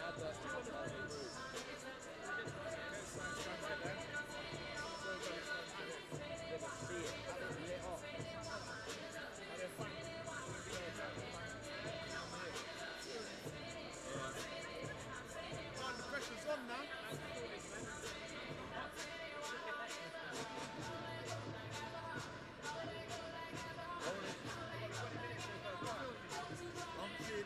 The pressure's on now. I'm seeing,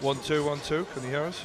1 2 1 2. Can you hear us?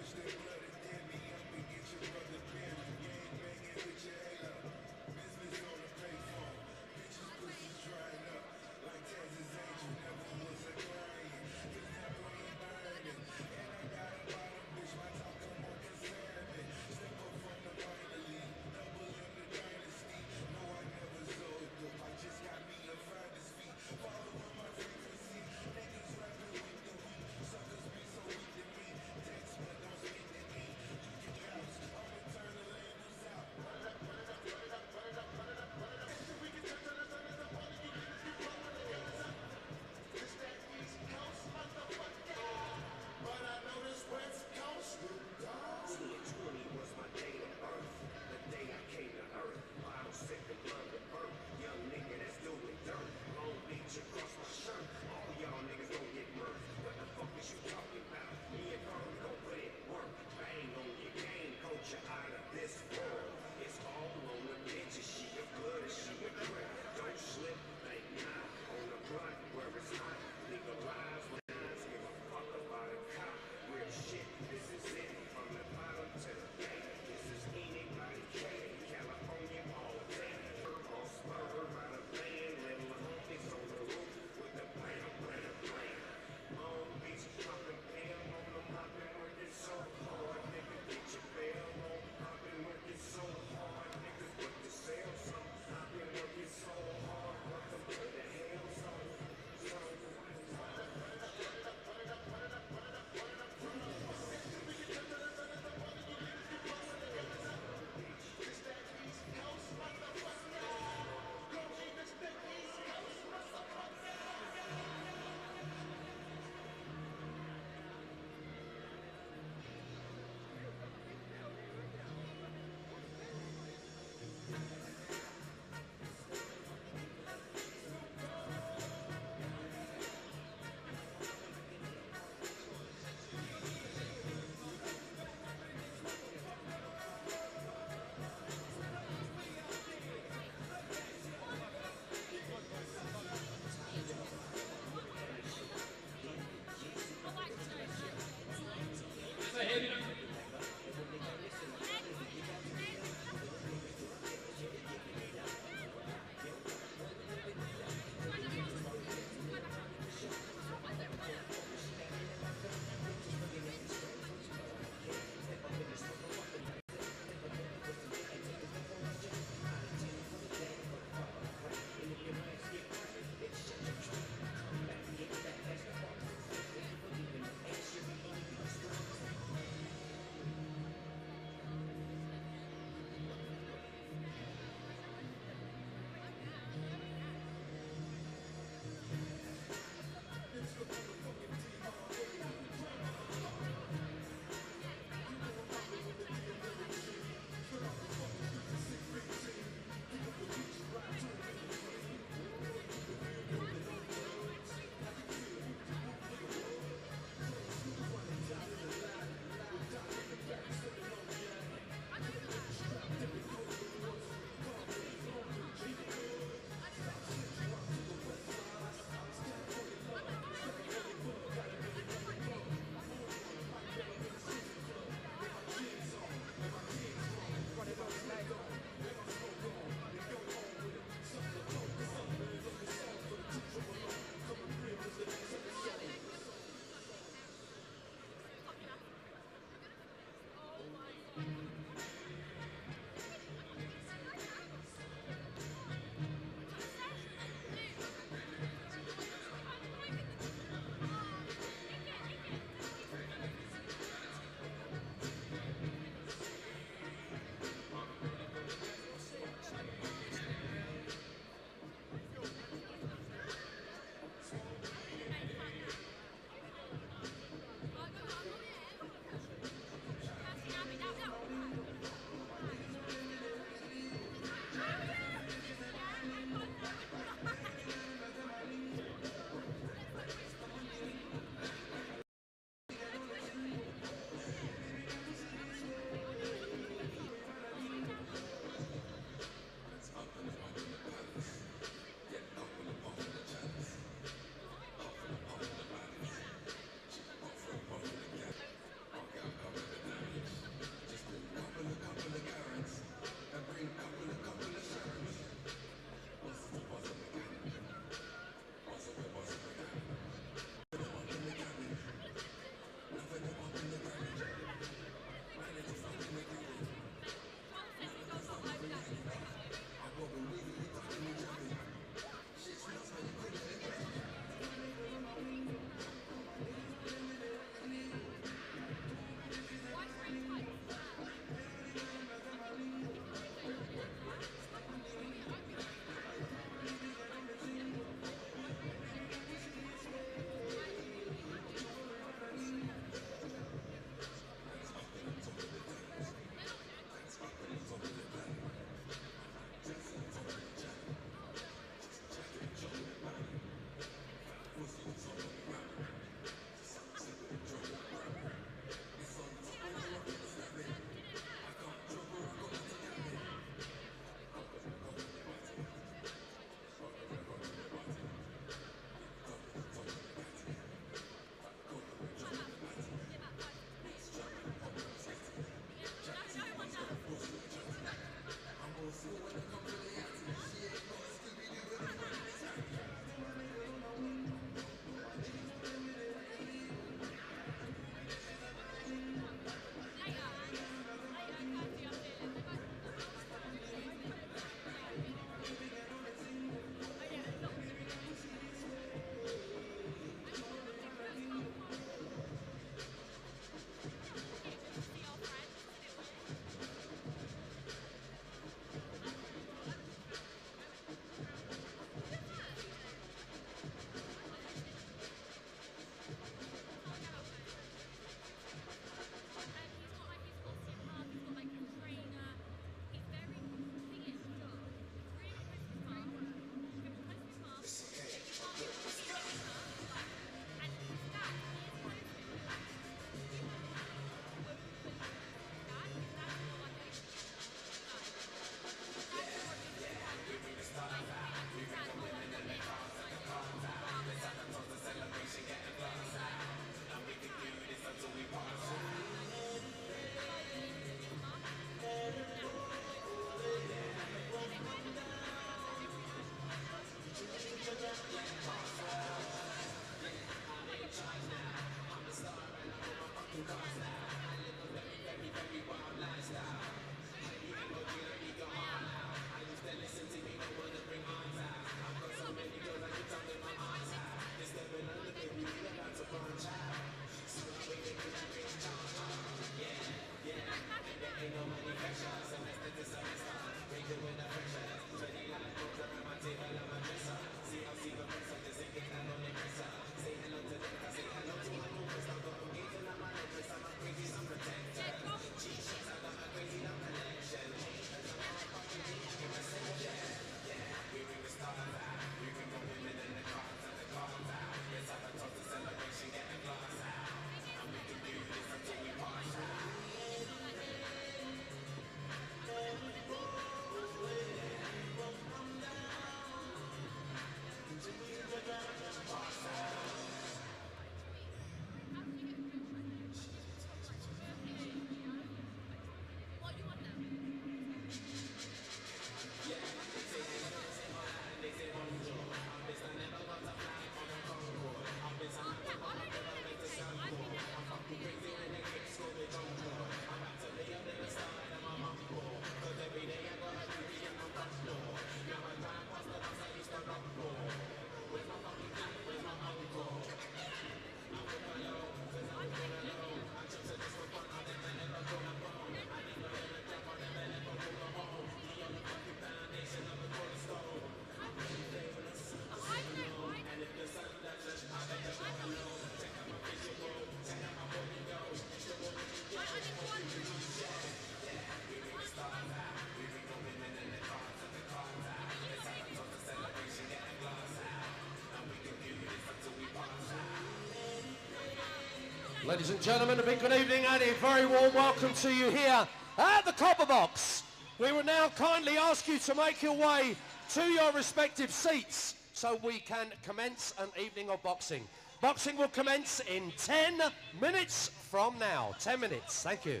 Ladies and gentlemen, a big good evening and a very warm welcome to you here at the Copper Box. We will now kindly ask you to make your way to your respective seats so we can commence an evening of boxing. Boxing will commence in 10 minutes from now. 10 minutes, thank you.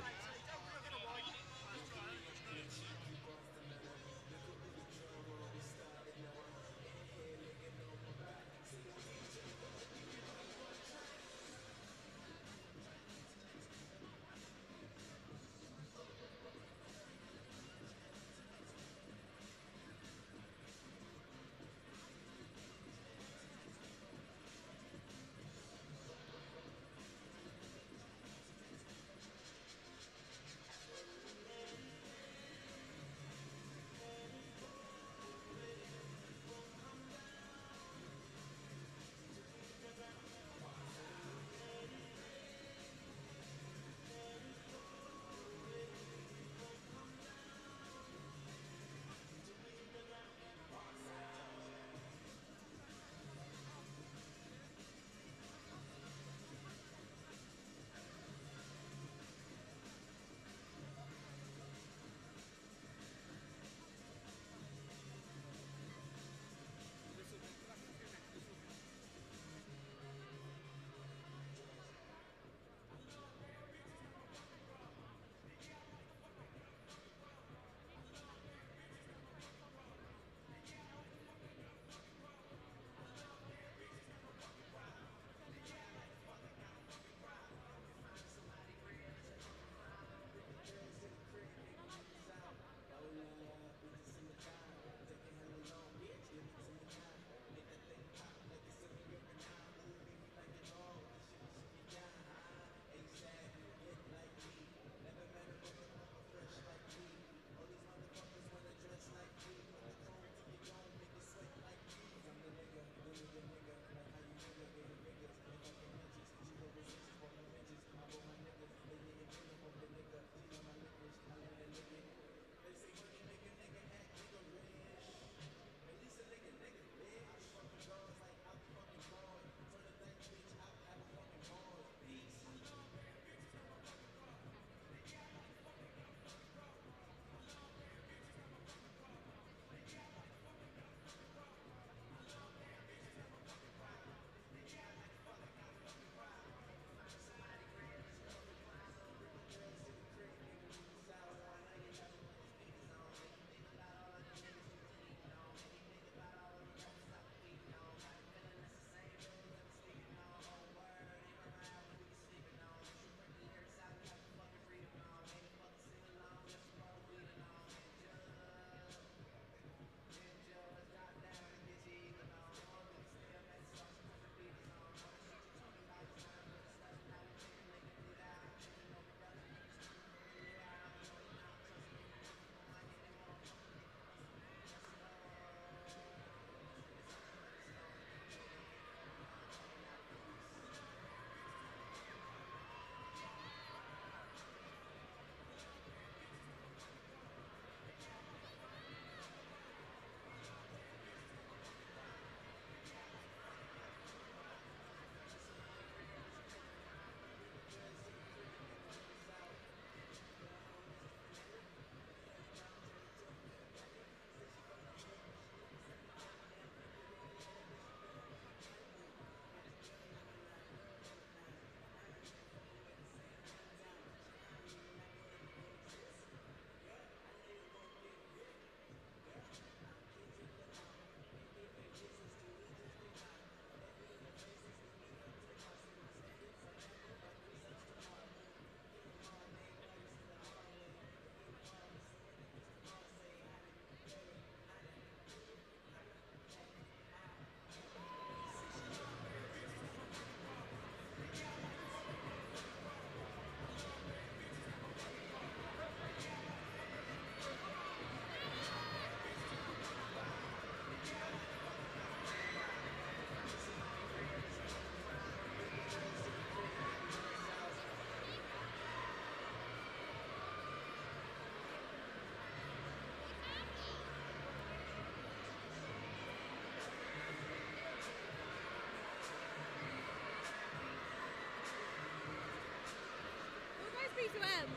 swim.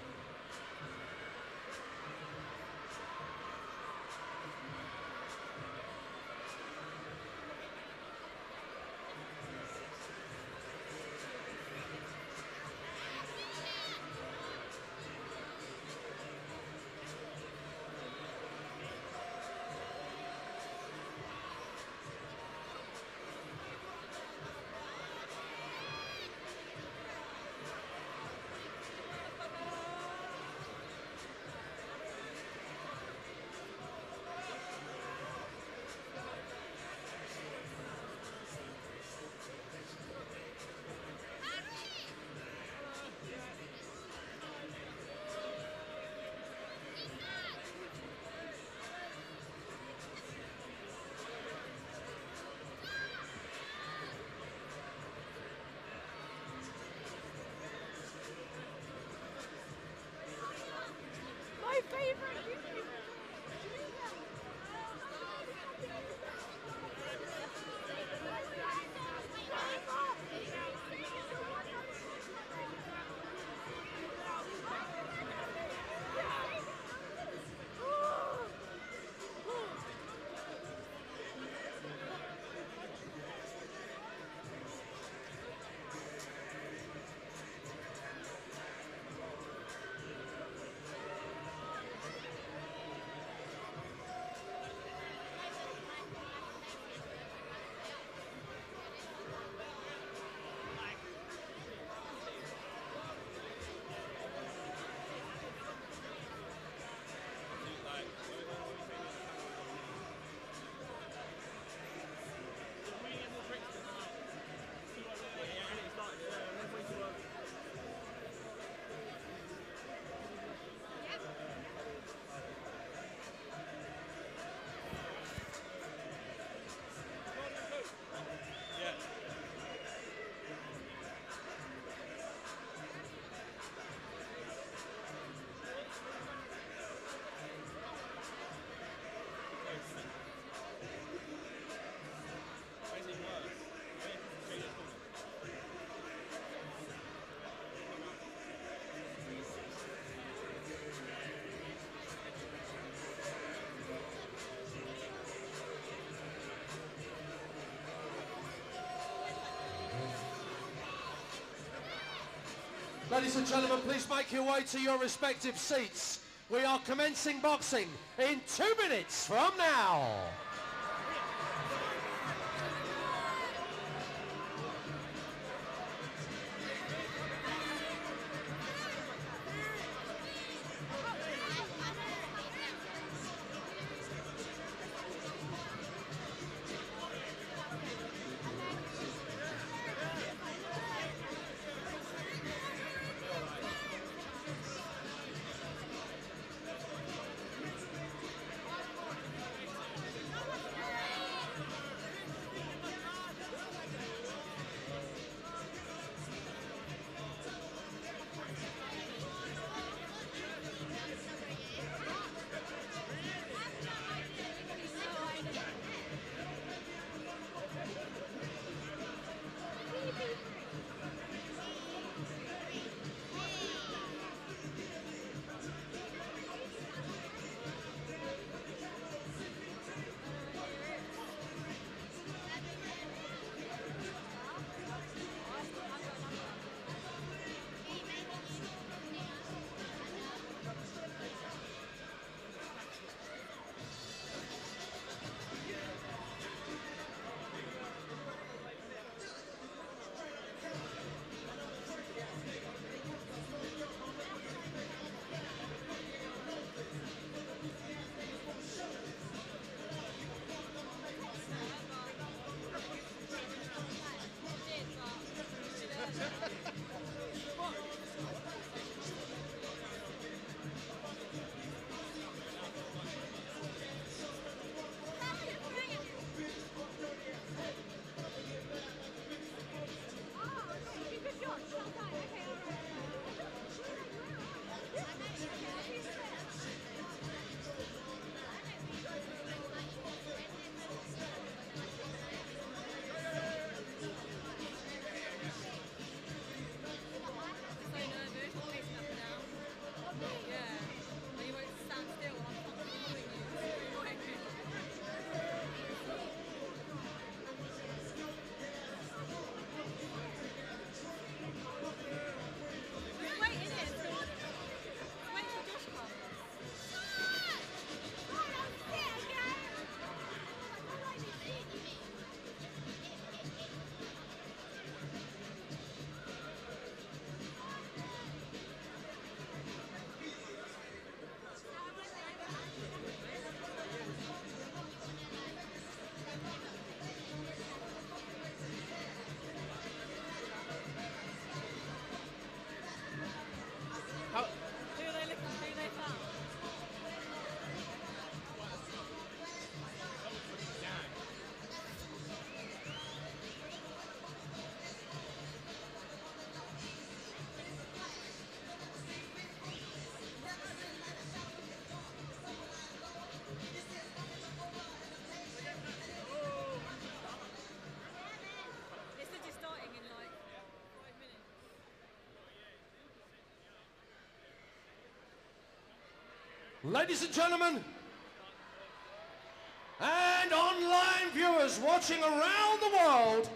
My favorite. Ladies and gentlemen, please make your way to your respective seats. We are commencing boxing in 2 minutes from now. Ladies and gentlemen, and online viewers watching around the world,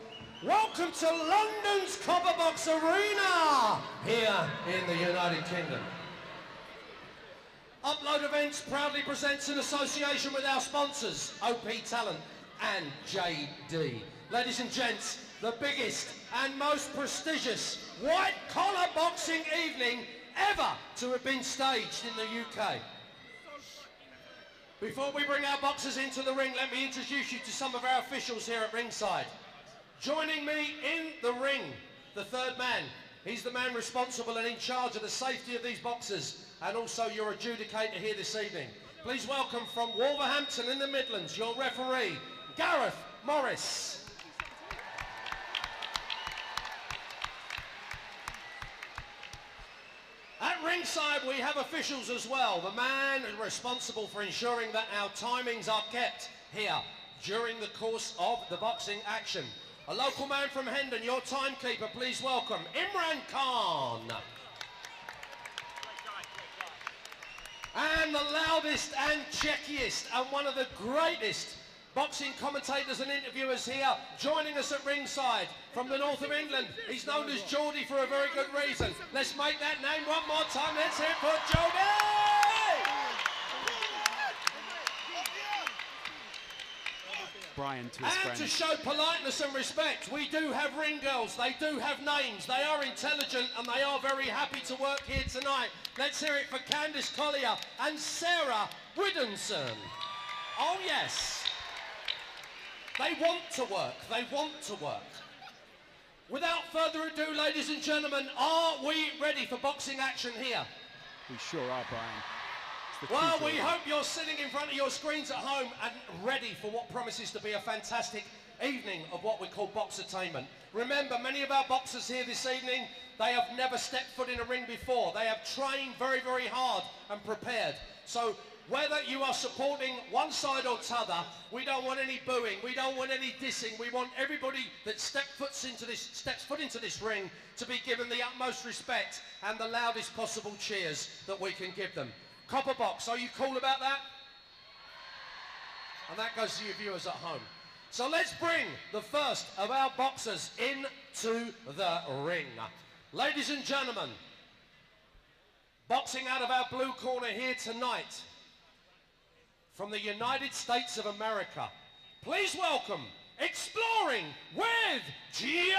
welcome to London's Copper Box Arena here in the United Kingdom. Upload Events proudly presents in association with our sponsors, OP Talent and JD. Ladies and gents, the biggest and most prestigious white-collar boxing evening ever to have been staged in the UK. Before we bring our boxers into the ring, let me introduce you to some of our officials here at ringside. Joining me in the ring, the third man. He's the man responsible and in charge of the safety of these boxers and also your adjudicator here this evening. Please welcome from Wolverhampton in the Midlands, your referee, Gareth Morris. At ringside we have officials as well, the man responsible for ensuring that our timings are kept here during the course of the boxing action. A local man from Hendon, your timekeeper, please welcome Imran Khan. And the loudest and checkiest and one of the greatest boxing commentators and interviewers here, joining us at ringside from the north of England. He's known as Geordie for a very good reason. Let's make that name one more time. Let's hear it for Geordie! Brian to his friend. And to show politeness and respect, we do have ring girls. They do have names. They are intelligent and they are very happy to work here tonight. Let's hear it for Candice Collier and Sarah Widdenson. Oh yes. They want to work. They want to work. Without further ado, ladies and gentlemen, are we ready for boxing action here? We sure are, Brian. Well, we hope you're sitting in front of your screens at home and ready for what promises to be a fantastic evening of what we call boxertainment. Remember, many of our boxers here this evening, they have never stepped foot in a ring before. They have trained very, very hard and prepared. So whether you are supporting one side or t'other, we don't want any booing, we don't want any dissing. We want everybody that steps foot into this ring to be given the utmost respect and the loudest possible cheers that we can give them. Copper Box, are you cool about that? And that goes to your viewers at home. So let's bring the first of our boxers into the ring. Ladies and gentlemen, boxing out of our blue corner here tonight, from the United States of America, please welcome, Exploring with Josh!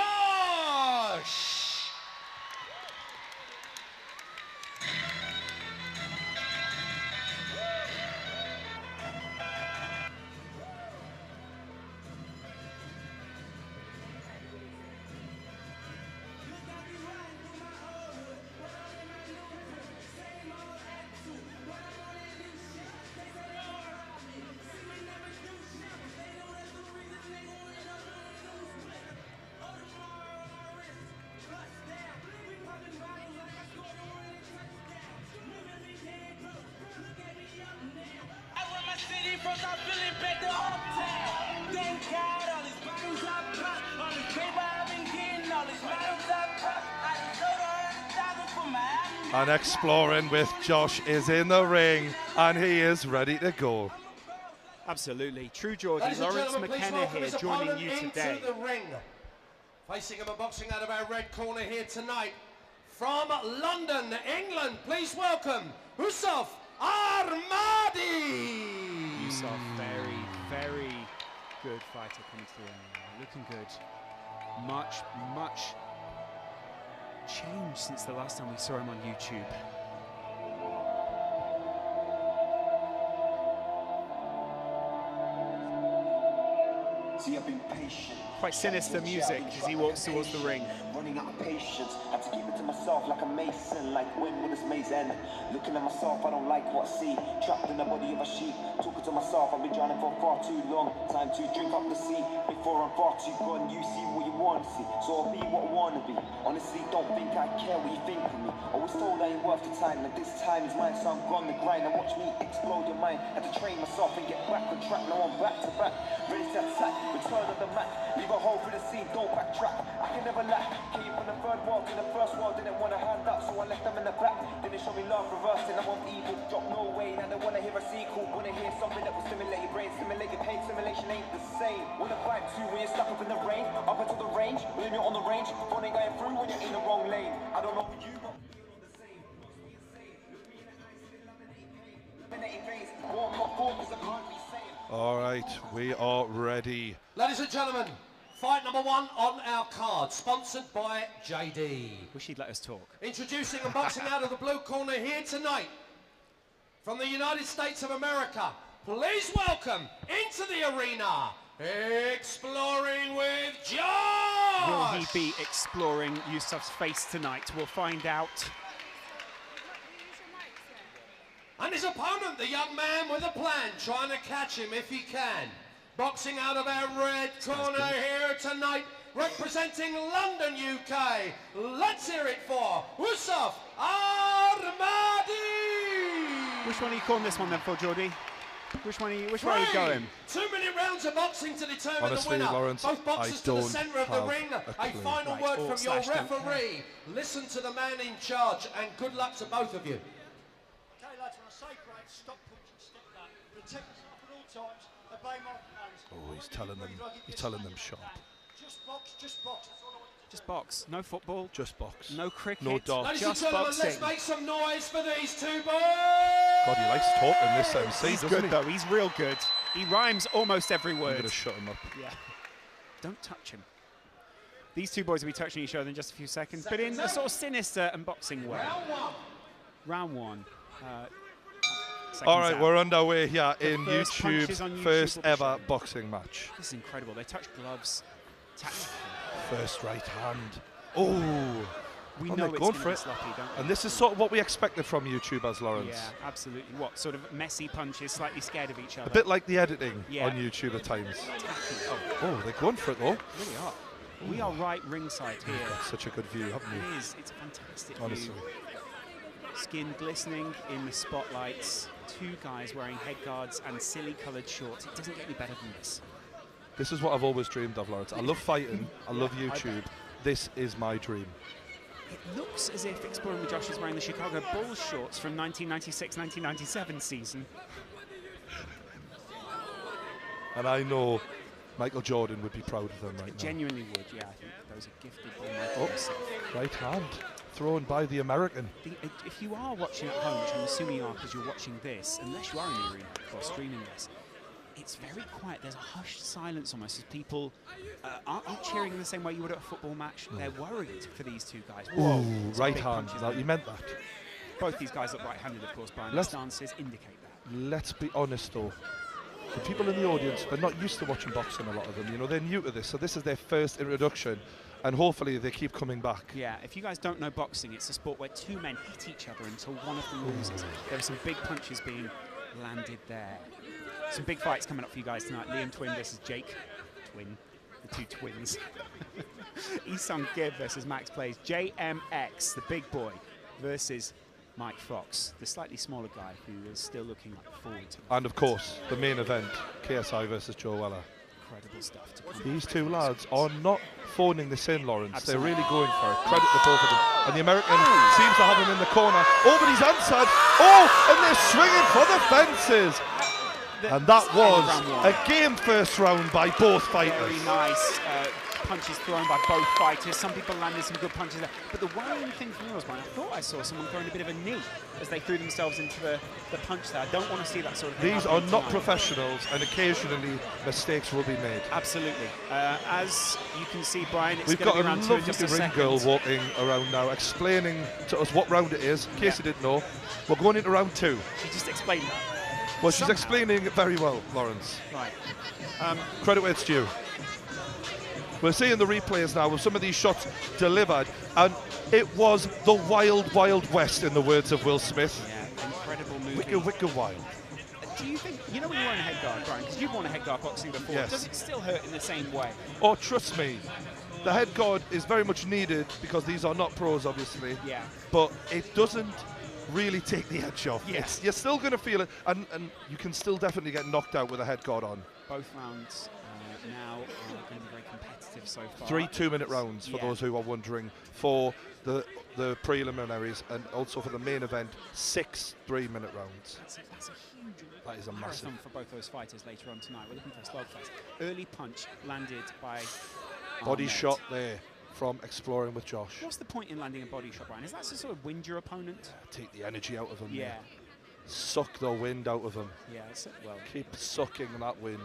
And Exploring with Josh is in the ring and he is ready to go. Absolutely. True Geordie, Lawrence McKenna here joining you today. Into the ring. Facing him and boxing out of our red corner here tonight, from London, England, please welcome Yusuf Armadi. Yusuf, very, very good fighter coming to the ring. Looking good. Much changed since the last time we saw him on YouTube. See, I've been patient. Quite sinister music as he walks towards the ring. Running out of patience, had to keep it to myself like a mason. Like when will this maze end? Looking at myself, I don't like what I see. Trapped in the body of a sheep. Talking to myself, I've been drowning for far too long. Time to drink up the sea before I'm far too gone. You see what you want to see, so I'll be what I want to be. Honestly, don't think I care what you think of me. I was told I ain't worth the time, and this time is mine, so I'm gone the grind. And watch me explode your mind. Had to train myself and get back on track. Now I'm back to back, ready to attack. Return of the map, leave a hole for the scene, don't backtrack. I can never lack. Came from the third world to the first world, didn't want to hand up, so I left them in the back. Didn't show me love reversed and I want evil. Drop no way, now they wanna hear a sequel. Wanna hear something that will stimulate your brain, stimulate your pain. Simulation ain't the same. Wanna vibe too when you're stuck up in the rain. Up until the range, when you're on the range. Phone ain't going through when you're in the wrong lane. I don't know what you got. All right, we are ready. Ladies and gentlemen, fight number 1 on our card, sponsored by JD. Wish he'd let us talk. Introducing and boxing out of the blue corner here tonight, from the United States of America, please welcome into the arena, exploring with Josh! Will he be exploring Yusuf's face tonight? We'll find out. And his opponent, the young man with a plan, trying to catch him if he can. Boxing out of our red corner here tonight, representing London, UK. Let's hear it for Yusuf Armadi! Which one are you calling this one then for, Geordie? Which way are you going? 2-minute rounds of boxing to determine Honestly, the winner. Lawrence, Both boxers I to the don't centre of the have ring. a A clue. final Right, word or from your slash don't referee. Listen to the man in charge, and good luck to both of you. Okay, lads, when I say break, stop punching, step back. Protect yourself at all times. Obey my commands. Oh, he's telling them sharp. Just box, just box. That's all I want you to do. Just box. No football. Just box. No cricket. No dog. Ladies Just and gentlemen, boxing. let's make some noise for these two boys. God, he likes talking, this MC, He's doesn't good he? though. He's real good. He rhymes almost every I'm word. going to shut him up. Yeah. Don't touch him. These two boys will be touching each other in just a few seconds, but in a sort of sinister and boxing way. Round 1. Round 1. All right, seconds out. we're underway here The in first punches YouTube's on YouTube first will be ever shown. boxing match. This is incredible. They touch gloves. Tactical. First right hand. Oh, We and know they're it's going going for to be it. sloppy, don't we? And this is sort of what we expected from YouTubers, Lawrence. Yeah, absolutely. What, sort of messy punches, slightly scared of each other? A bit like the editing Yeah. on YouTube at times. Tactical. Oh, they're going for it though. Really are. We are right ringside here. Such a good view, haven't It you? is. It's a fantastic Honestly. view. Skin glistening in the spotlights. Two guys wearing head guards and silly coloured shorts. It doesn't get any better than this. This is what I've always dreamed of, Lawrence. I love fighting. I love YouTube. This is my dream. It looks as if Exploring with Josh is wearing the Chicago Bulls shorts from 1996-1997 season. And I know Michael Jordan would be proud of them right now. Genuinely would, yeah. I think those are gifted by Michael Oh, himself. right hand. Thrown by the American. If you are watching at home, which I'm assuming you are because you're watching this, unless you are in the arena or streaming this, it's very quiet. There's a hushed silence almost as people aren't cheering in the same way you would at a football match. They're worried for these two guys. Whoa, Ooh, some right big hand. punches Now, there. you meant that. Both these guys look right-handed, of course, Brian. The Let's- stances indicate that. Let's be honest though. The people in the audience, they're not used to watching boxing, a lot of them. You know, they're new to this, so this is their first introduction, and hopefully they keep coming back. Yeah, if you guys don't know boxing, it's a sport where two men hit each other until one of them loses. There are some big punches being landed there. Some big fights coming up for you guys tonight. Liam Twin versus Jake Twin, the two twins. Isong Gibb versus Max Plays. JMX, the big boy, versus Mike Fox, the slightly smaller guy who is still looking like forward to. And of course, the main event, KSI versus Joe Weller. Incredible stuff to come. These two lads are not phoning this in, Lawrence. Absolutely. They're really going for it. Credit to both of them. And the American seems to have him in the corner. Oh, but he's answered. Oh, and they're swinging for the fences. And that was a game first round by both fighters. Very nice punches thrown by both fighters. Some people landed some good punches there. But the worrying thing for me was, I thought I saw someone throwing a bit of a knee as they threw themselves into the punch there. I don't want to see that sort of thing. These are happening not tonight. professionals, and occasionally mistakes will be made. Absolutely. As you can see, Brian, it's We've going got to be a round two in lovely just a ring second. girl walking around now, explaining to us what round it is, in case you didn't know. We're going into round 2. She just explained that. Well, she's Somehow. explaining it very well, Lawrence. Right. Credit where it's due. We're seeing the replays now with some of these shots delivered, and it was the wild, wild west, in the words of Will Smith. Yeah, incredible movie. Wicked, wicked wild. Do you think, you know when you're wearing a head guard, Brian, because you've worn a head guard boxing before, Yes. does it still hurt in the same way? Oh, trust me, the head guard is very much needed because these are not pros, obviously. Yeah. But it doesn't really take the edge off. Yeah. You're still going to feel it, and you can still definitely get knocked out with a head guard on. Both rounds now are going to be very competitive so far. 3 2-minute rounds for those who are wondering, for the preliminaries, and also for the main event, 6 3-minute rounds. That's a huge massive marathon for both those fighters later on tonight. We're looking for a slugfest. Early punch landed by Body Ahmed. shot there from Exploring with Josh. What's the point in landing a body shot, Brian? Is that to sort of wind your opponent? Take the energy out of him. Yeah. There. Suck the wind out of him. Yeah, well. Keep sucking that wind.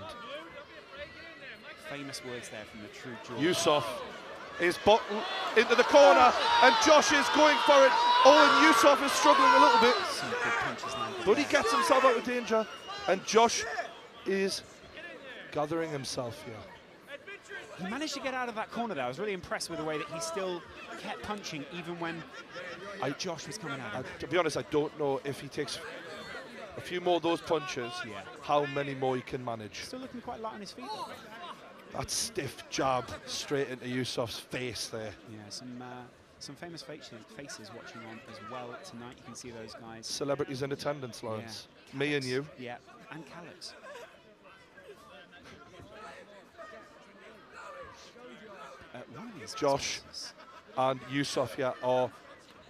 Famous words there from the true George. Yusuf is bottled into the corner, and Josh is going for it. Oh, and Yusuf is struggling a little bit. Some big punches landed But he there. gets himself out of danger, and Josh is gathering himself here. He managed to get out of that corner there. I was really impressed with the way that he still kept punching even when Josh was coming at him. To be honest, I don't know if he takes a few more of those punches, how many more he can manage. Still looking quite light on his feet, though. That stiff jab straight into Yusuf's face there. Yeah, some famous faces watching on as well tonight. You can see those guys. Celebrities in attendance, Lawrence. Yeah. Me and you. Yeah, and Calix. One of these Josh and Yusuf here are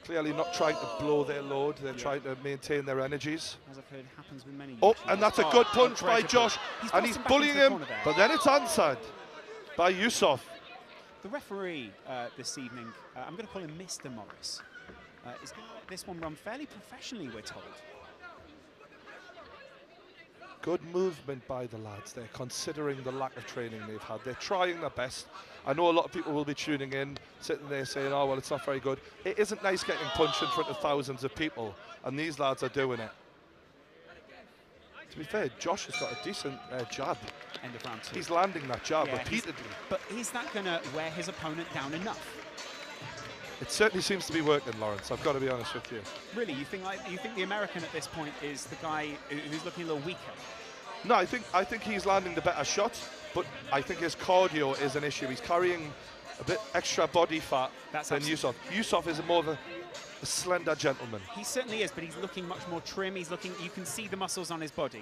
clearly not trying to blow their load. They're trying to maintain their energies. As I've heard, happens with many. Oh, and that's a good punch by Josh. And he's bullying him, but then it's answered by Yusuf. The referee this evening, I'm going to call him Mr. Morris, is going to let this one run fairly professionally, we're told. Good movement by the lads there, considering the lack of training they've had. They're trying their best. I know a lot of people will be tuning in, sitting there saying, oh, well, it's not very good. It isn't nice getting punched in front of thousands of people, and these lads are doing it. To be fair, Josh has got a decent jab. End of round 2. He's landing that jab repeatedly. But is that going to wear his opponent down enough? It certainly seems to be working, Lawrence. I've got to be honest with you. Really, you think the American at this point is the guy who's looking a little weaker? No, I think he's landing the better shot, but I think his cardio is an issue. He's carrying a bit extra body fat than Yusuf. Yusuf is more of a slender gentleman. He certainly is, but he's looking much more trim. You can see the muscles on his body.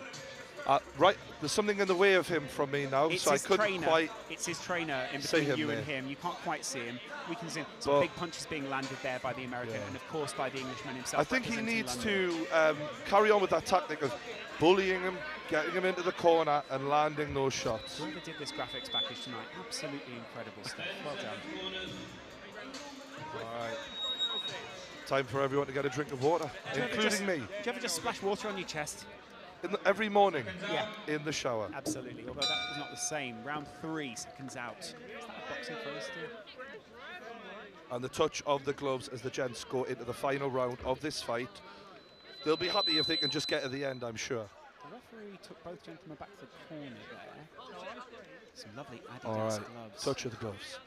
Right, there's something in the way of him from me now, It's so I his couldn't trainer. quite. It's his trainer in between you there. and him. You can't quite see him. We can see some big punches being landed there by the American, and of course by the Englishman himself. I think he needs to carry on with that tactic of bullying him, getting him into the corner, and landing those shots. Whoever did this graphics package tonight, absolutely incredible stuff. Well done. All right. Time for everyone to get a drink of water, including me. Do you ever just splash water on your chest? Every morning, Yeah. in the shower. Absolutely, although that was not the same. Round 3, seconds out. Is that a boxing phrase still? And the touch of the gloves as the gents go into the final round of this fight. They'll be happy if they can just get to the end, I'm sure. The referee took both gentlemen back to the corner there. Some lovely Adidas All right, gloves. touch of the gloves.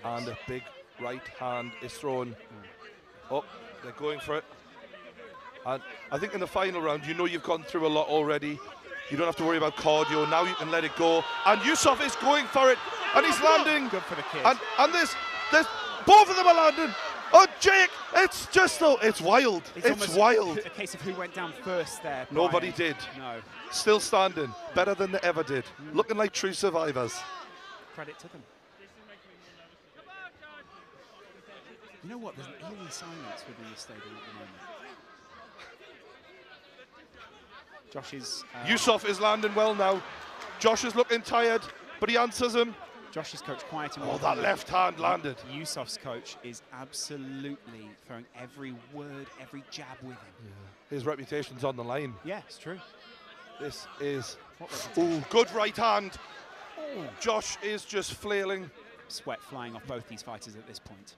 And a big right hand is thrown. Oh, they're going for it. And I think in the final round, you know you've gone through a lot already. You don't have to worry about cardio. Now you can let it go. And Yusuf is going for it. And he's landing. Good for the kid. And there's both of them are landing. Oh, Jake, it's just, it's wild. It's wild. A case of who went down first there. Nobody Brian. did. No. Still standing. Better than they ever did. Looking like true survivors. Credit to them. You know what? There's an eerie silence within the stadium at the moment. Josh is... Yusuf is landing well now. Josh is looking tired, but he answers him. Josh's coach quiet and Oh, that left hand landed. Yusuf's coach is absolutely throwing every word, every jab with him. Yeah. His reputation's on the line. Yeah, it's true. This is... What reputation? Ooh, good right hand. Josh is just flailing. Sweat flying off both these fighters at this point.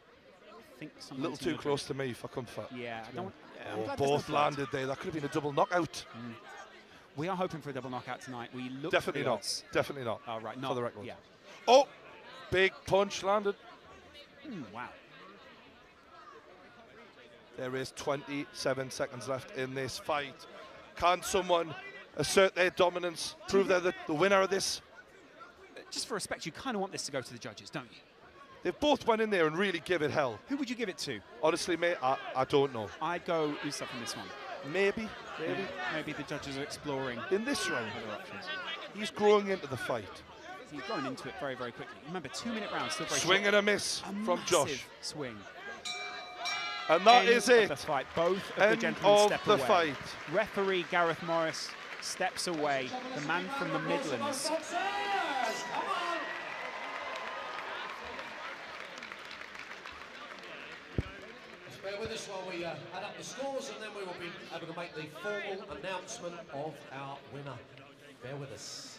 I think A little too close to me for comfort. Yeah, I don't... I'm Oh, glad there's both no blood. landed there. That could have been a double knockout. We are hoping for a double knockout tonight. We look Definitely for the not. odds. Definitely not. Oh, right, For the record. Yeah. Oh, big punch landed. Wow. There is 27 seconds left in this fight. Can someone assert their dominance, prove they're the winner of this? Just for respect, you kind of want this to go to the judges, don't you? They've both went in there and really give it hell. Who would you give it to? Honestly, mate, I don't know. I'd go Yusuf in this one. Maybe. Maybe the judges are exploring In this round, other options. he's growing into the fight. He's going into it very, very quickly. Remember, 2-minute rounds, still very Swing short. and a miss from Josh. Swing. And that End is it. of the fight. Both of End the gentlemen of step the away. fight. Referee Gareth Morris steps away. The man from the Midlands. Just bear with us while we add up the scores, and then we will be able to make the formal announcement of our winner. Bear with us.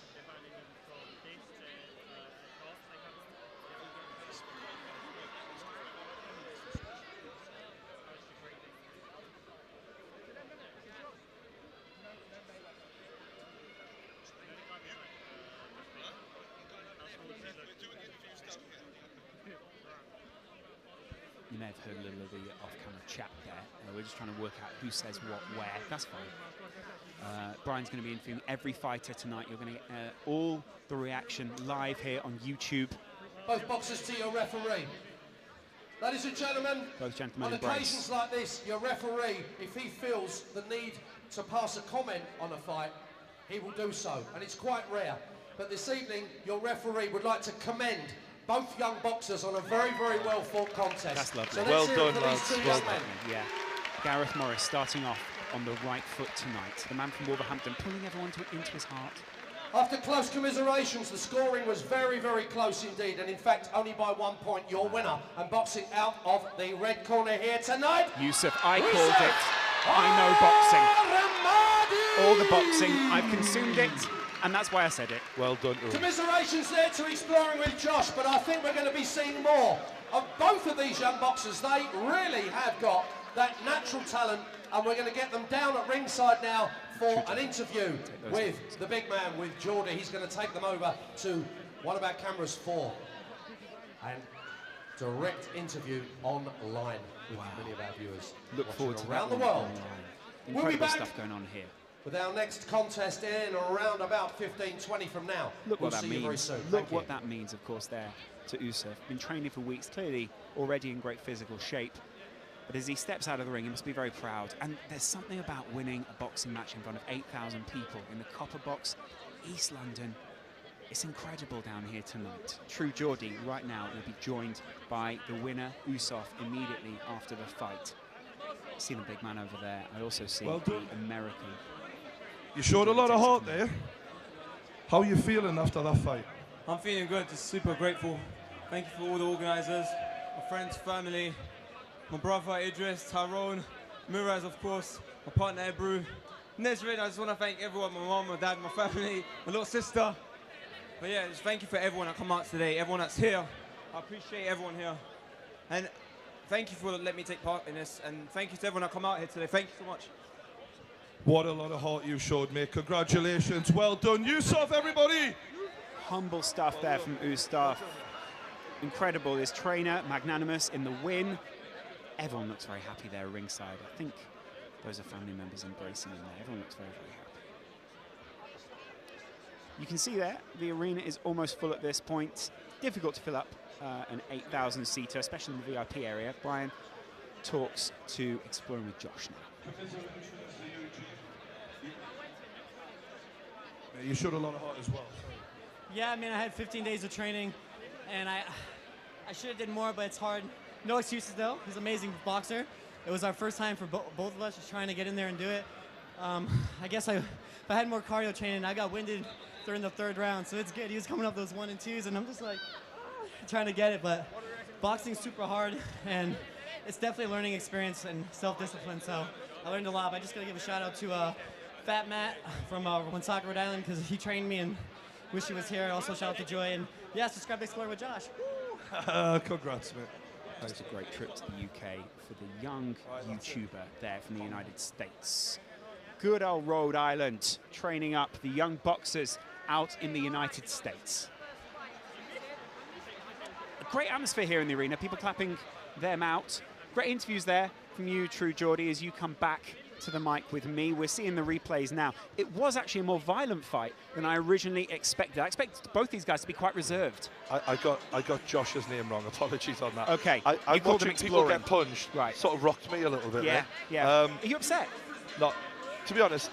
You may have heard a little of the off-camera chat there. We're just trying to work out who says what where. That's fine. Brian's going to be interviewing every fighter tonight. You're going to get all the reaction live here on YouTube. Both boxers to your referee. Ladies and gentlemen, Both gentlemen on embrace. occasions like this, your referee, if he feels the need to pass a comment on a fight, he will do so, and it's quite rare. But this evening, your referee would like to commend both young boxers on a very, very well fought contest. That's lovely. So Well let's hear it done, for lads. these two Well young men. Yeah. Gareth Morris starting off on the right foot tonight. The man from Wolverhampton pulling everyone into his heart. After close commiserations, the scoring was very, very close indeed, and in fact, only by 1 point, your winner, and boxing out of the red corner here tonight, Yusuf, I called it. I know boxing. All the boxing, I've consumed it, and that's why I said it. Well done to him. Commiserations there to Exploring with Josh, but I think we're going to be seeing more of both of these young boxers. They really have got that natural talent, and we're going to get them down at ringside now for an interview with the big man, with Geordie. He's going to take them over to one of our cameras for and direct interview online with many of our viewers. Look forward to around that the one world. online. We'll be Incredible back stuff going on here. with our next contest in around about 15-20 from now. Look We'll what that see you very means. soon. Look Thank what you. that means, of course, there to Yusuf. Been training for weeks, clearly already in great physical shape. But as he steps out of the ring, he must be very proud. And there's something about winning a boxing match in front of 8,000 people in the Copper Box, East London. It's incredible down here tonight. True Geordie, right now, will be joined by the winner, Yusuf, immediately after the fight. I see the big man over there. I also see Well the done. American. You showed a lot of heart there. How are you feeling after that fight? I'm feeling good, just super grateful. Thank you for all the organisers, my friends, family, my brother Idris, Tyrone, Muraz of course, my partner Ebru, Nesrin. I just want to thank everyone, my mum, my dad, my family, my little sister. But yeah, just thank you for everyone that come out today, everyone that's here. I appreciate everyone here. And thank you for letting me take part in this, and thank you to everyone that come out here today. Thank you so much. What a lot of heart you showed, mate. Congratulations. Well done. Yusuf, everybody. Humble stuff there from Ustaf. Incredible. His trainer, magnanimous in the win. Everyone looks very happy there ringside. I think those are family members embracing him there. Everyone looks very, very happy. You can see there, the arena is almost full at this point. Difficult to fill up an 8,000 seater, especially in the VIP area. Brian talks to Exploring with Josh now. You showed a lot of heart as well. Yeah, I mean, I had 15 days of training, and I should have did more, but it's hard. No excuses, though. He's an amazing boxer. It was our first time for both of us just trying to get in there and do it. I guess if I had more cardio training, I got winded during the third round, so it's good. He was coming up those 1 and 2s, and I'm just like trying to get it, but boxing's super hard, and it's definitely a learning experience and self-discipline, so I learned a lot. But I just got to give a shout-out to Fat Matt from Woonsocket, Rhode Island, because he trained me and wish he was here. Also, shout out to Joy. And yeah, subscribe to Exploring with Josh. Congrats, mate. It's a great trip to the UK for the young YouTuber there from the United States. Good old Rhode Island, training up the young boxers out in the United States. A great atmosphere here in the arena, people clapping them out. Great interviews there from you, True Geordie, as you come back to the mic with me. We're seeing the replays now. It was actually a more violent fight than I originally expected. I expected both these guys to be quite reserved. I got Josh's name wrong. Apologies on that. Okay, I you called watching him people Exploring. get punched. Right. Sort of rocked me a little bit. Yeah, there. yeah. Are you upset? Not, to be honest,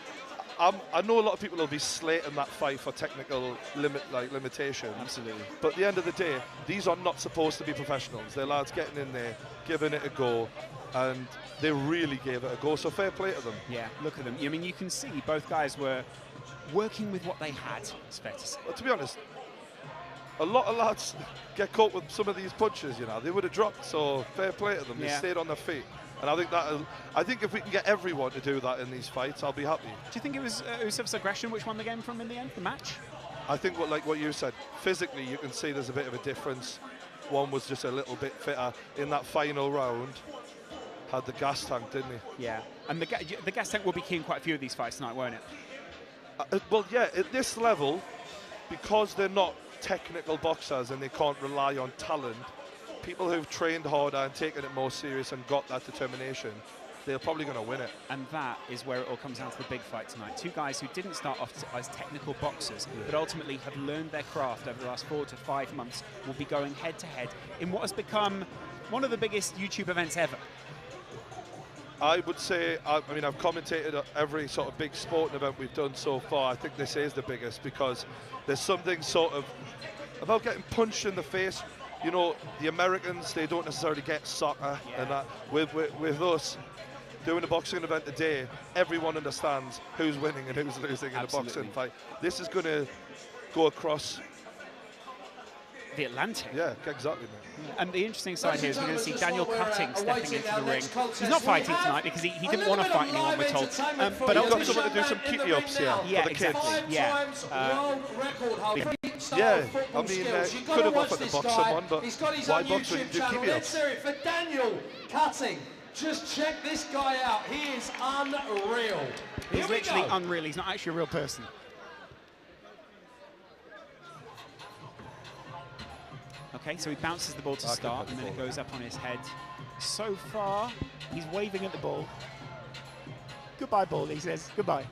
I know a lot of people will be slating that fight for technical limitations. Absolutely. But at the end of the day, these are not supposed to be professionals. They're lads getting in there, giving it a go, and they really gave it a go. So fair play to them. Yeah, look at them. I mean, you can see both guys were working with what they had, it's fair to say. But to be honest, a lot of lads get caught with some of these punches, you know. They would have dropped, so fair play to them. They stayed on their feet. And I think if we can get everyone to do that in these fights, I'll be happy. Do you think it was Usuf's aggression which won the game from in the end, the match? I think what you said, physically you can see there's a bit of a difference. One was just a little bit fitter. In that final round, had the gas tank, didn't he? Yeah, and the gas tank will be key in quite a few of these fights tonight, won't it? Well, yeah, at this level, because they're not technical boxers and they can't rely on talent, people who've trained harder and taken it more serious and got that determination, they're probably going to win it. And that is where it all comes down to the big fight tonight. Two guys who didn't start off as technical boxers, but ultimately have learned their craft over the last 4 to 5 months, will be going head-to-head in what has become one of the biggest YouTube events ever. I would say, I mean, I've commentated on every sort of big sporting event we've done so far. I think this is the biggest because there's something sort of about getting punched in the face. You know, the Americans, they don't necessarily get soccer and that. With us, doing a boxing event today, everyone understands who's winning and who's losing in a boxing fight. This is going to go across the Atlantic. Yeah, exactly, mate. And the interesting side here is we're going to see Daniel Cutting stepping into the ring. He's not fighting tonight because he didn't want to fight anyone, we're told. But I've got someone to do some keepy-ups here for the exactly. kids. Yeah. Yeah, I mean, could have offered to box someone, but why box when you do keepy-ups? Let's hear it for Daniel Cutting. Just check this guy out. He is unreal. He's literally unreal. He's not actually a real person. Okay, so he bounces the ball to start, and then it goes up on his head. So far, he's waving at the ball. Goodbye, ball, he says. Goodbye.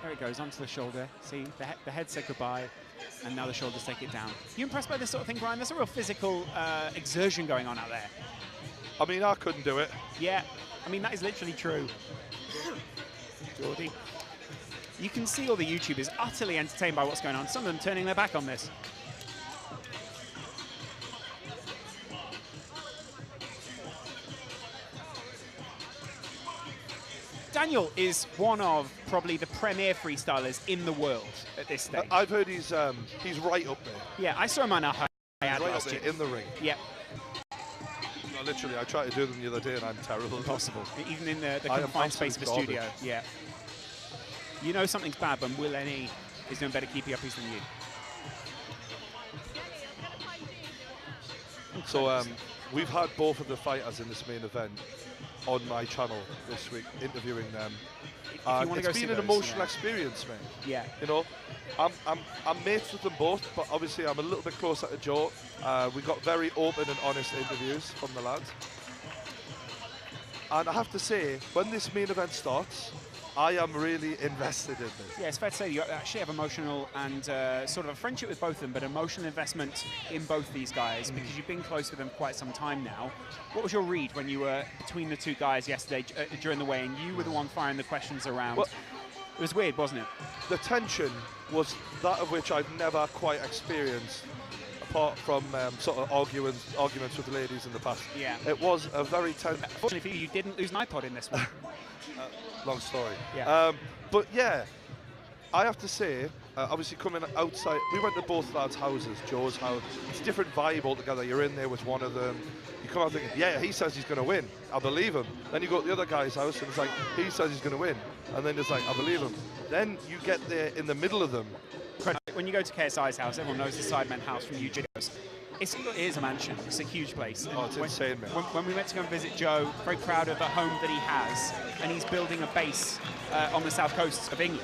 There it goes, onto the shoulder. See, the head said goodbye, and now the shoulders take it down. You impressed by this sort of thing, Brian? There's a real physical exertion going on out there. I mean, I couldn't do it. Yeah, I mean, that is literally true. Geordie. You can see all the YouTubers utterly entertained by what's going on. Some of them turning their back on this. Daniel is one of probably the premier freestylers in the world at this stage. I've heard he's right up there. Yeah, I saw him on a high right up there in the ring. Yeah. No, literally, I tried to do them the other day and I'm terrible. Impossible. Even in the confined space of a studio. Yeah. You know something's bad when Will N.E. is doing better keepy uppies than you. So we've had both of the fighters in this main event on my channel this week, interviewing them. It's been an emotional experience, man. Yeah. You know, I'm mates with them both, but obviously I'm a little bit closer to Joe. We got very open and honest interviews from the lads. And I have to say, when this main event starts, I am really invested in this. Yeah, it's fair to say you actually have emotional and sort of a friendship with both of them, but emotional investment in both these guys because you've been close with them quite some time now. What was your read when you were between the two guys yesterday during the weigh-in? You were the one firing the questions around. Well, it was weird, wasn't it? The tension was that of which I've never quite experienced, apart from sort of arguments with the ladies in the past. Yeah. It was a very tense. Fortunately for you, you didn't lose an iPod in this one. Long story. Yeah. But yeah, I have to say, obviously coming outside, we went to both lads' houses, Joe's house. It's a different vibe altogether. You're in there with one of them. You come out thinking, yeah, he says he's going to win. I believe him. Then you go to the other guy's house and it's like, he says he's going to win. And then it's like, I believe him. Then you get there in the middle of them. When you go to KSI's house, everyone knows the Sidemen house from YouTube videos. It is a mansion. It's a huge place. Oh, it's insane, man. When we went to go and visit Joe, very proud of the home that he has, and he's building a base on the south coast of England.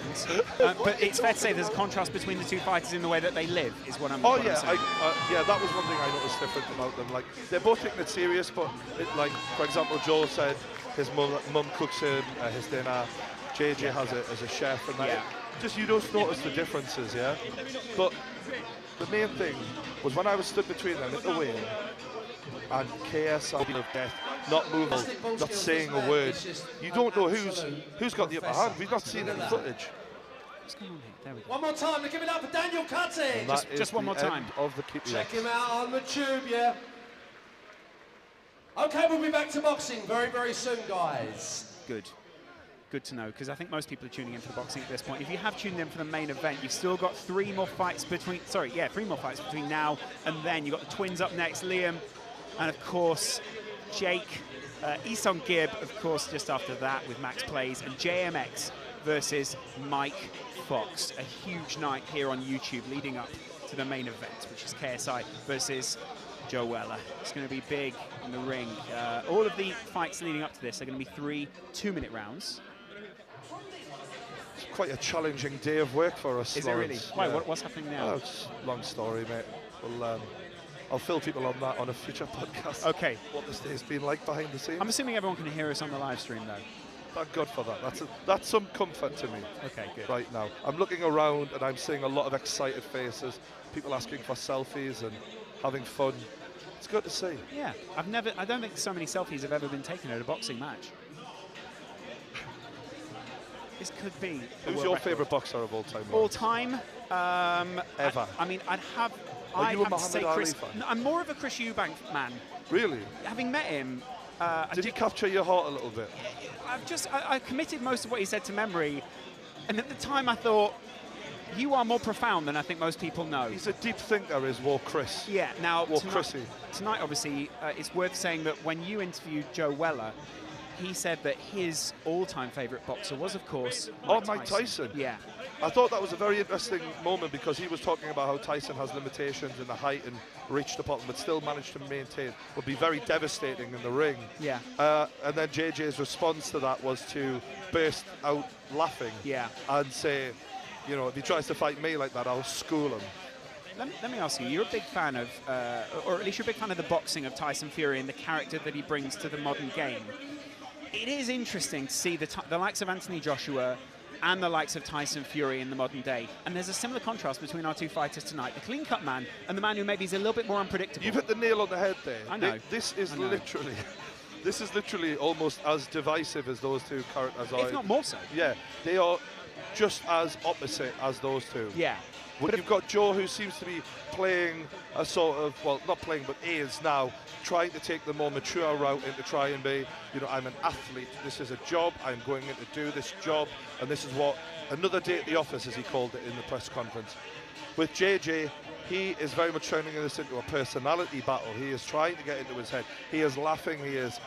But it's fair to say there's a contrast between the two fighters in the way that they live, is what I'm saying. Yeah, that was one thing I noticed different about them. Like, they're both taking it serious, but like, for example, Joe said his mum cooks him his dinner. JJ has it as a chef, and like, just you just notice the differences, yeah. But the main thing was when I was stood between them at the weigh-in, and KSI of death, not moving, not saying a word. You don't know who's got the upper hand. We've not seen any footage. What's going on here? There we go. One more time to give it up for Daniel Cutting. Just one more time. Of the Kitty Check him out on the tube, yeah. Okay, we'll be back to boxing very, very soon, guys. Good. Good to know, because I think most people are tuning in for the boxing at this point. If you have tuned in for the main event, you've still got three more fights between now and then. You've got the twins up next, Liam, and of course, Jake, Isong Gibb, of course, just after that with Max Plays, and JMX versus Mike Fox. A huge night here on YouTube leading up to the main event, which is KSI versus Joe Weller. It's going to be big in the ring. All of the fights leading up to this are going to be 3 2-minute rounds. It's quite a challenging day of work for us. Is it really? Why? Yeah. What's happening now? Oh, it's a long story, mate. Well, I'll fill people on that on a future podcast. Okay. What this day's been like behind the scenes. I'm assuming everyone can hear us on the live stream, though. Thank God for that. That's some comfort to me. Okay, good. Right now, I'm looking around and I'm seeing a lot of excited faces, people asking for selfies and having fun. It's good to see. Yeah, I don't think so many selfies have ever been taken at a boxing match. This could be. Who's your favourite boxer of all time? All time? Ever? I mean, I'd have to say Chris. No, I'm more of a Chris Eubank man. Really? Having met him. Did he capture your heart a little bit? I committed most of what he said to memory, and at the time I thought, you are more profound than I think most people know. He's a deep thinker, is War Chris. Yeah, now Tonight, obviously, it's worth saying that when you interviewed Joe Weller, he said that his all-time favourite boxer was, of course, Mike Tyson. Yeah. I thought that was a very interesting moment because he was talking about how Tyson has limitations in the height and reach the bottom, but still managed to maintain. Would be very devastating in the ring. Yeah. And then JJ's response to that was to burst out laughing. Yeah. And say, you know, if he tries to fight me like that, I'll school him. Let me ask you, you're a big fan of, or at least you're a big fan of the boxing of Tyson Fury and the character that he brings to the modern game. It is interesting to see the likes of Anthony Joshua and the likes of Tyson Fury in the modern day. And there's a similar contrast between our two fighters tonight, the clean-cut man and the man who maybe is a little bit more unpredictable. You've hit the nail on the head there. I know. This is literally almost as divisive as those two characters are. If not more so. Yeah, they are just as opposite as those two. Yeah. You've got Joe, who seems to be playing a sort of, well, not playing, but is now trying to take the more mature route and to try and be, you know, I'm an athlete. This is a job. I'm going in to do this job. And this is what, another day at the office, as he called it in the press conference. With JJ, he is very much turning this into a personality battle. He is trying to get into his head. He is laughing. He is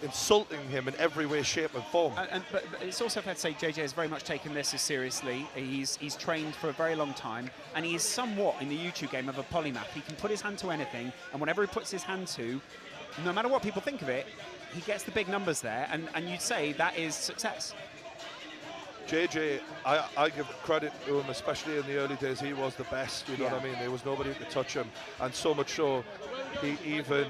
insulting him in every way, shape and form. But it's also fair to say JJ has very much taken this as seriously. He's trained for a very long time, and he is somewhat, in the YouTube game, of a polymath. He can put his hand to anything, and whatever he puts his hand to, no matter what people think of it, he gets the big numbers there, and you'd say that is success. JJ, I give credit to him, especially in the early days. He was the best, you know what I mean? There was nobody who could touch him, and so much so, he even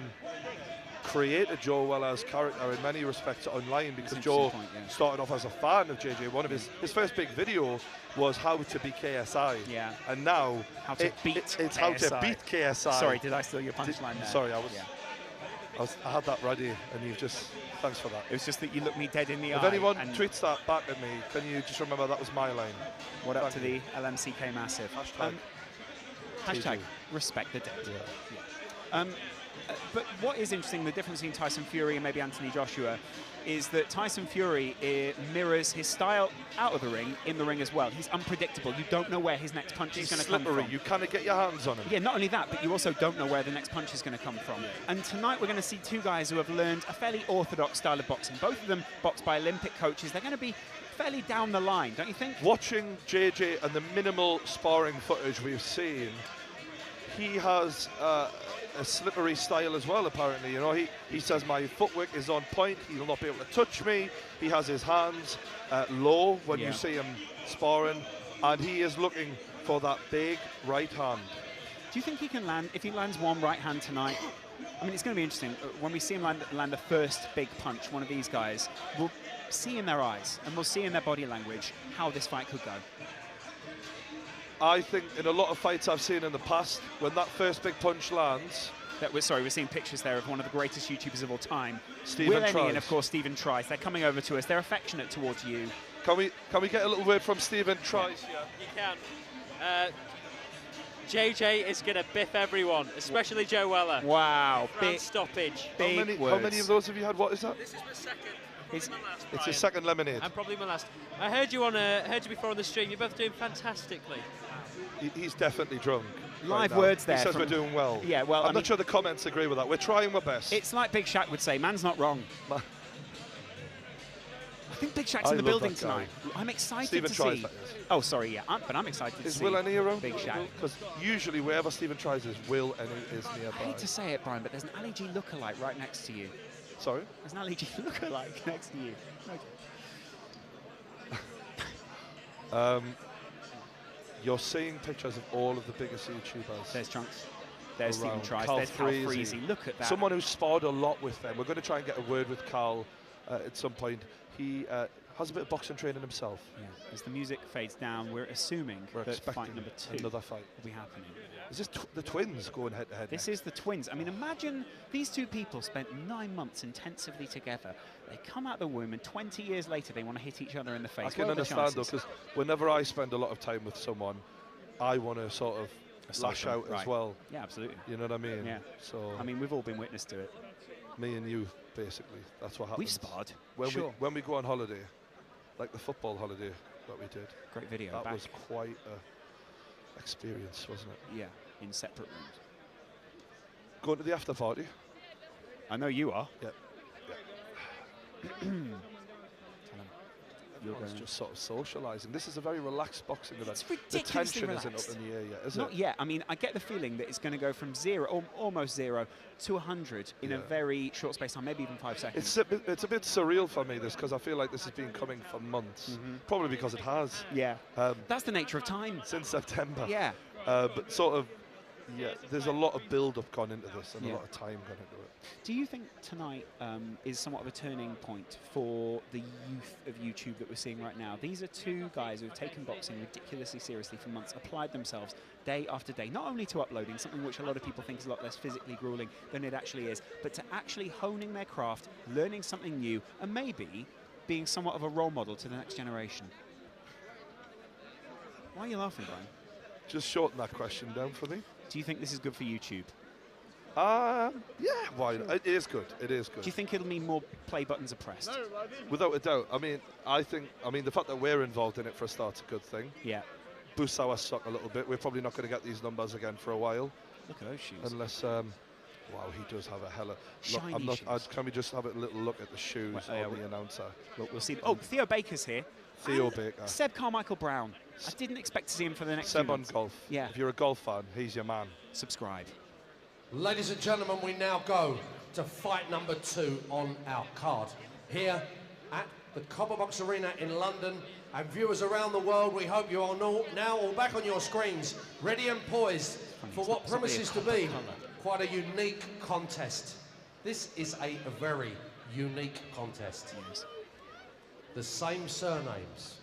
created Joe Weller's character in many respects online, because Joe started off as a fan of JJ. One of his first big video was how to be KSI. Yeah. And now how to beat it's how to beat KSI. Sorry, did I steal your punchline there? Sorry, I had that ready, and you've just, thanks for that. It was just that you looked me dead in the eye. If anyone tweets that back at me, can you just remember that was my line? What up to the LMCK Massive? Hashtag respect the dead. Yeah. But what is interesting, the difference between Tyson Fury and maybe Anthony Joshua, is that Tyson Fury mirrors his style out of the ring, in the ring as well. He's unpredictable. You don't know where his next punch is going to come from. You kind of get your hands on him. Yeah, not only that, but you also don't know where the next punch is going to come from. And tonight we're going to see two guys who have learned a fairly orthodox style of boxing. Both of them boxed by Olympic coaches. They're going to be fairly down the line, don't you think? Watching JJ and the minimal sparring footage we've seen, he has a slippery style as well, apparently. You know, he says my footwork is on point. He'll not be able to touch me. He has his hands low when you see him sparring, and he is looking for that big right hand. Do you think he can land, if he lands one right hand tonight? I mean, it's going to be interesting. When we see him land the first big punch, one of these guys, we'll see in their eyes and we'll see in their body language how this fight could go. I think in a lot of fights I've seen in the past, when that first big punch lands, we're seeing pictures there of one of the greatest YouTubers of all time. Stephen Will Ennie Trice. and, of course, Stephen Trice. They're coming over to us. They're affectionate towards you. Can we get a little word from Stephen Trice? Yeah. You can. JJ is going to biff everyone, especially Joe Weller. Wow. Big stoppage. Big How many of those have you had? What is that? This is my second. It's your second lemonade. And probably my last. I heard you before on the stream. You're both doing fantastically. He's definitely drunk. Live right words now. there. He says we're doing well. Yeah, well, I'm not sure the comments agree with that. We're trying our best. It's like Big Shaq would say, man's not wrong. I think Big Shaq's in the building tonight. I'm excited Stephen to Trice, see. that is. Oh, sorry, yeah. But I'm excited to see. Is Will Ennie around? Big Shaq. Because usually wherever Stephen Trice is, Will Ennie is nearby. I hate to say it, Brian, but there's an Ali G lookalike right next to you. Sorry? There's an Ali G lookalike next to you. Okay. You're seeing pictures of all of the biggest YouTubers. There's Chunks. There's Stephen around. Trice. Carl There's Carl Freezy. Look at that. Someone who's sparred a lot with them. We're going to try and get a word with Carl at some point. He has a bit of boxing training himself. Yeah. As the music fades down, we're assuming that fight number 2 another fight will be happening. Is this the twins going head to head? This is the twins. I mean, imagine these two people spent 9 months intensively together. They come out the womb, and 20 years later, they want to hit each other in the face. I can understand though, because whenever I spend a lot of time with someone, I want to sort of lash out as well. Yeah, absolutely. You know what I mean? Yeah. So I mean, we've all been witness to it. Me and you, basically. That's what happens. We've sparred. When we go on holiday, like the football holiday that we did. Great video. That was quite a experience, wasn't it? Yeah, in separate rooms. Going to the after party? I know you are. Yep. Everyone's just sort of socialising. This is a very relaxed boxing event. It's ridiculously the tension relaxed. isn't up in the air yet, is Not it? yet. I mean, I get the feeling that it's going to go from 0, almost 0, to 100 in a very short space of time, maybe even 5 seconds. It's a bit surreal for me, this, because I feel like this has been coming for months. Probably because it has. Yeah. That's the nature of time. Since September. Yeah. But sort of, there's a lot of build-up gone into this and a lot of time gone into it. Do you think tonight is somewhat of a turning point for the youth of YouTube that we're seeing right now? These are two guys who have taken boxing ridiculously seriously for months, applied themselves day after day, not only to uploading, something which a lot of people think is a lot less physically grueling than it actually is, but to actually honing their craft, learning something new, and maybe being somewhat of a role model to the next generation. Why are you laughing, Brian? Just shorten that question down for me. Do you think this is good for YouTube? Yeah, why not? It is good. It is good. Do you think it'll mean more play buttons are pressed? Without a doubt. I mean, the fact that we're involved in it for a start's a good thing. Yeah. Boosts our stock a little bit. We're probably not going to get these numbers again for a while. Look at those shoes. Unless, wow, he does have a hella. Shiny shoes. Can we just have a little look at the shoes on the announcer? Look, we'll see. Oh, Theo Baker's here. Theo Baker. Seb Carmichael Brown. I didn't expect to see him for the next Seb few on months. golf. Yeah. If you're a golf fan, he's your man. Subscribe. Ladies and gentlemen, we now go to fight number 2 on our card. Here at the Copperbox Arena in London, and viewers around the world, we hope you are now all back on your screens, ready and poised for what promises to be quite a unique contest. This is a very unique contest. Yes. The same surnames.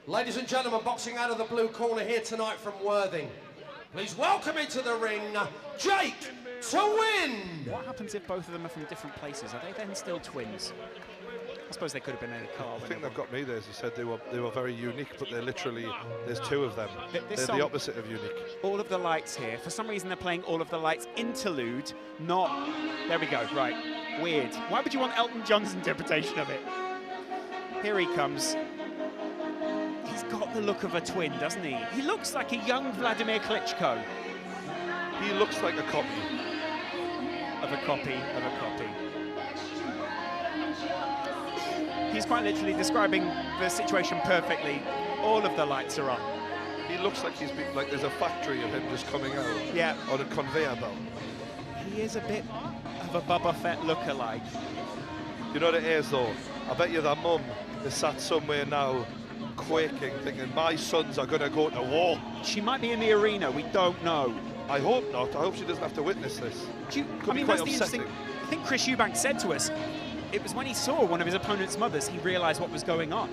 Ladies and gentlemen, boxing out of the blue corner here tonight from Worthing. Please welcome into the ring, Jake to win! What happens if both of them are from different places? Are they then still twins? I suppose they could have been in a car. I think they've got me there, as you said. They were very unique, but they're literally, there's 2 of them. They're the opposite of unique. All of the lights here. For some reason, they're playing All of the Lights interlude, not... There we go, right. Weird. Why would you want Elton John's interpretation of it? Here he comes. He's got the look of a twin, doesn't he? He looks like a young Vladimir Klitschko. He looks like a copy. Of a copy of a copy. He's quite literally describing the situation perfectly. All of the lights are on. He looks like he's been, like there's a factory of him just coming out on a conveyor belt. He is a bit of a Boba Fett look-alike. You know what it is, though? I bet you that mum is sat somewhere now quaking, thinking, my sons are going to go to war. She might be in the arena, we don't know. I hope not. I hope she doesn't have to witness this. I mean, that's the interesting... I think Chris Eubank said to us, it was when he saw one of his opponent's mothers, he realised what was going on.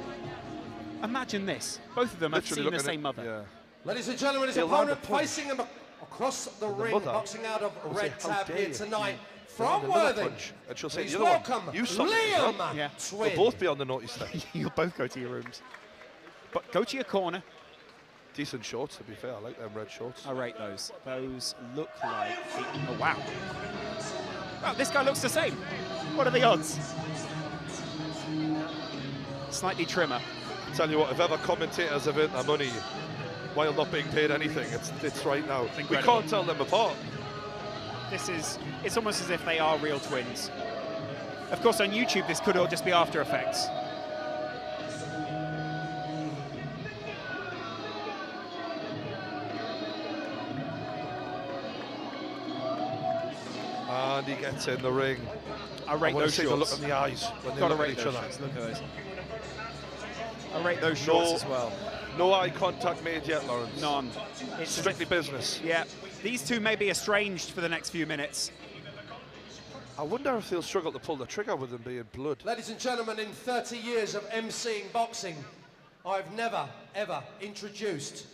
Imagine this. Both of them have seen the same mother. Ladies and gentlemen, his opponent facing him across the And the ring, mother boxing out of will red say, "How tab dare here you." tonight Land from another Worthing. punch, and she'll say Please to the other one, welcome "You stop it as well." Liam Yeah. Twin. We'll both be on the naughty step. You'll both go to your rooms. But go to your corner. Decent shorts, to be fair. I like them red shorts. I rate those. Those look like... Oh, wow. Oh, this guy looks the same. What are the odds? Slightly trimmer. Tell you what, if ever commentators have earned their money while not being paid anything, it's right now. We incredible. can't tell them apart. It's almost as if they are real twins. Of course, on YouTube, this could all just be After Effects. And he gets in the ring. I rate want to those see the look shorts. in the eyes when they Gotta look at rate each those other. shorts. Look at those. I rate those shorts as well. No eye contact made yet, Lawrence. None. It's strictly business. Yeah. These two may be estranged for the next few minutes. I wonder if they'll struggle to pull the trigger with them being blood. Ladies and gentlemen, in 30 years of emceeing boxing, I've never, ever introduced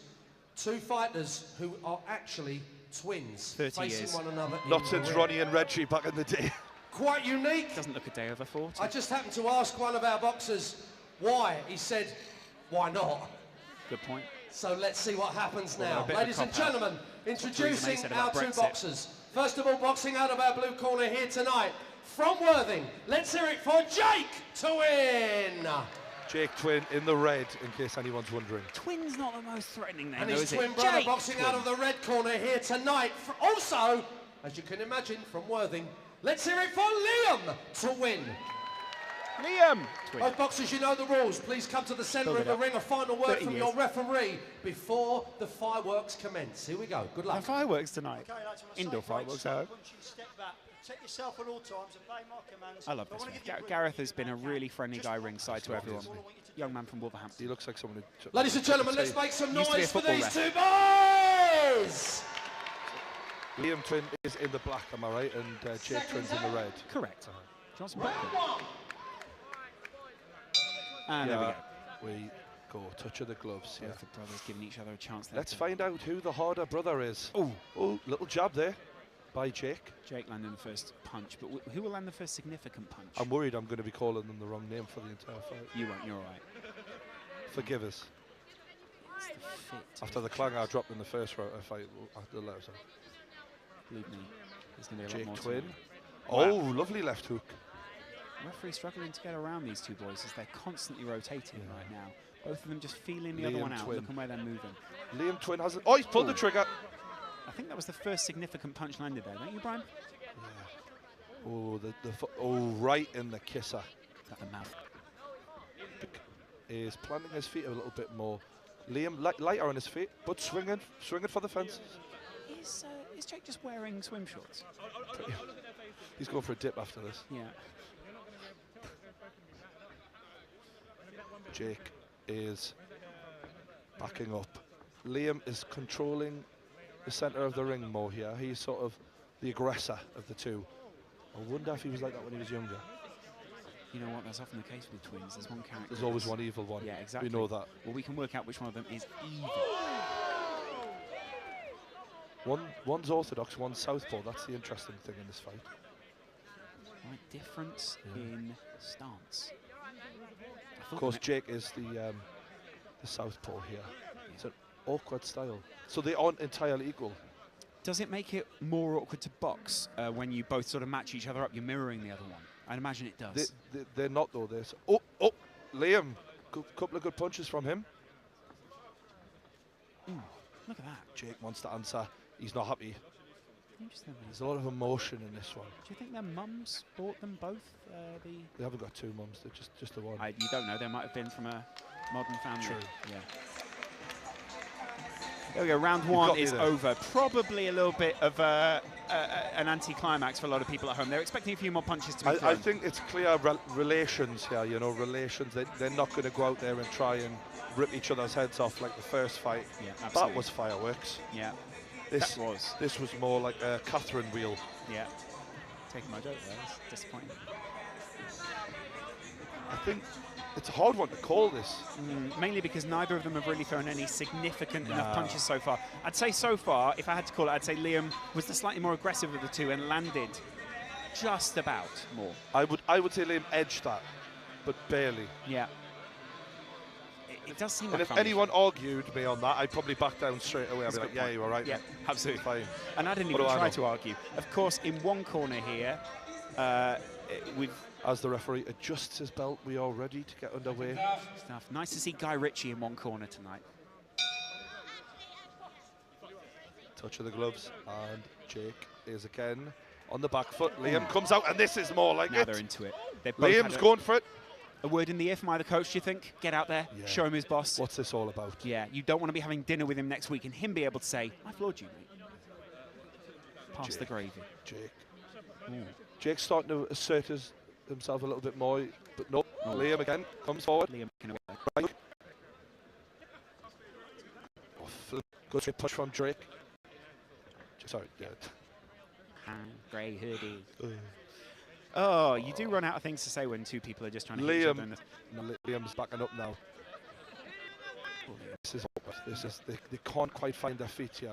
two fighters who are actually twins 30 facing years. one another. Not in since the ring. Ronnie and Reggie back in the day. Quite unique. Doesn't look a day over 40. I just happened to ask one of our boxers why. He said, why not? Good point. So let's see what happens Well, now. a bit of a Ladies and cop-out. gentlemen, Theresa May introducing said our about two Brexit. boxers. First of all, boxing out of our blue corner here tonight, from Worthing, let's hear it for Jake Twin. Jake Twin in the red, in case anyone's wondering. Twin's not the most threatening name, And though, his is twin it? brother Jake boxing Twin. out of the red corner here tonight. Also, as you can imagine, from Worthing, let's hear it for Liam Twin. Liam Twin. Both boxers, you know the rules. Please come to the centre Build of it the up. ring. A final word 30 from years. your referee before the fireworks commence. Here we go. Good The luck. fireworks tonight. Okay, lads, on a Indoor safe rate, fireworks, stop I hope. punching, step back. Protect yourself at all times, obey my commands. I love If this wanna one. give you a Gareth break, has been a really friendly guy ringside to everyone. Young man from Wolverhampton. He looks like someone who... Ladies and gentlemen, let's make some Used to be a noise for football these ref. two boys. Liam Twin is in the black, am I right? And Jake Twin's in the red. Correct. Johnson Buckland. And there we go. We go. Touch of the gloves. Yeah. Both the brothers giving each other a chance there. Let's to- find out who the harder brother is. Oh. Oh, little jab there by Jake. Jake landing the first punch, but who will land the first significant punch? I'm worried I'm going to be calling them the wrong name for the entire fight. You won't, you're all right. Forgive us. It's the fit. After the clang I dropped in the first fight, after the left. Believe me, there's going to be a lot Jake more Twin. tonight. Oh, lovely left hook. Referee struggling to get around these two boys as they're constantly rotating right now. Both of them just feeling the other Liam one out, Twin. looking where they're moving. Liam Twin hasn't... Oh, he's pulled the trigger. I think that was the first significant punch landed there, don't you, Brian? Oh, right in the kisser. At the mouth. Is planting his feet a little bit more. Liam lighter on his feet, but swinging for the fences. Is Jake just wearing swim shorts? He's going for a dip after this. Yeah. Jake is backing up. Liam is controlling the centre of the ring more here. He's sort of the aggressor of the two. I wonder if he was like that when he was younger. You know what, that's often the case with twins. There's one character. There's always one evil one. Yeah, exactly. We know that. Well, we can work out which one of them is evil. One's orthodox, one's southpaw. That's the interesting thing in this fight. Right, difference in stance. Of course, Jake is the southpaw here. It's an awkward style. So they aren't entirely equal. Does it make it more awkward to box when you both sort of match each other up? You're mirroring the other one. I'd imagine it does. They're not though. Liam, couple of good punches from him. Look at that. Jake wants to answer. He's not happy. Interesting. There's a lot of emotion in this one. Do you think their mums bought them both? They haven't got two mums. They're just the one. You don't know. They might have been from a modern family. True. Yeah. There we go. Round one is over. Probably a little bit of an anti-climax for a lot of people at home. They're expecting a few more punches to be thrown. I think it's clear relations here. You know, relations. They're not going to go out there and try and rip each other's heads off like the first fight. Yeah, absolutely. That was fireworks. Yeah. This was more like a Catherine wheel. Yeah. taking my joke there. That's disappointing. I think it's a hard one to call this. Mainly because neither of them have really thrown any significant enough punches so far. I'd say so far, if I had to call it, I'd say Liam was the slightly more aggressive of the two and landed just about more. I would say Liam edged that, but barely. Yeah. It does seem and like if anyone argued me on that, I'd probably back down straight away. I'd be like, yeah, you're right. Yeah, absolutely. Fine. And I didn't even try to argue. Of course, in one corner here, as the referee adjusts his belt, we are ready to get underway. Stuff. Nice to see Guy Ritchie in one corner tonight. Touch of the gloves, and Jake is again on the back foot. Liam comes out, and this is more like now it. They're into it. Liam's going for it. A word in the ear from either coach, do you think? Get out there, show him his boss. What's this all about? Yeah, you don't want to be having dinner with him next week and him be able to say, I floored you, mate. Pass the gravy. Jake. Jake's starting to assert himself a little bit more, but no. Liam again comes forward. Liam can away. Right. Good straight punch from Drake. Sorry, yeah. Grey hoodie. Oh, you do run out of things to say when two people are just trying to hit each other. Liam's backing up now. This is awkward. They can't quite find their feet here.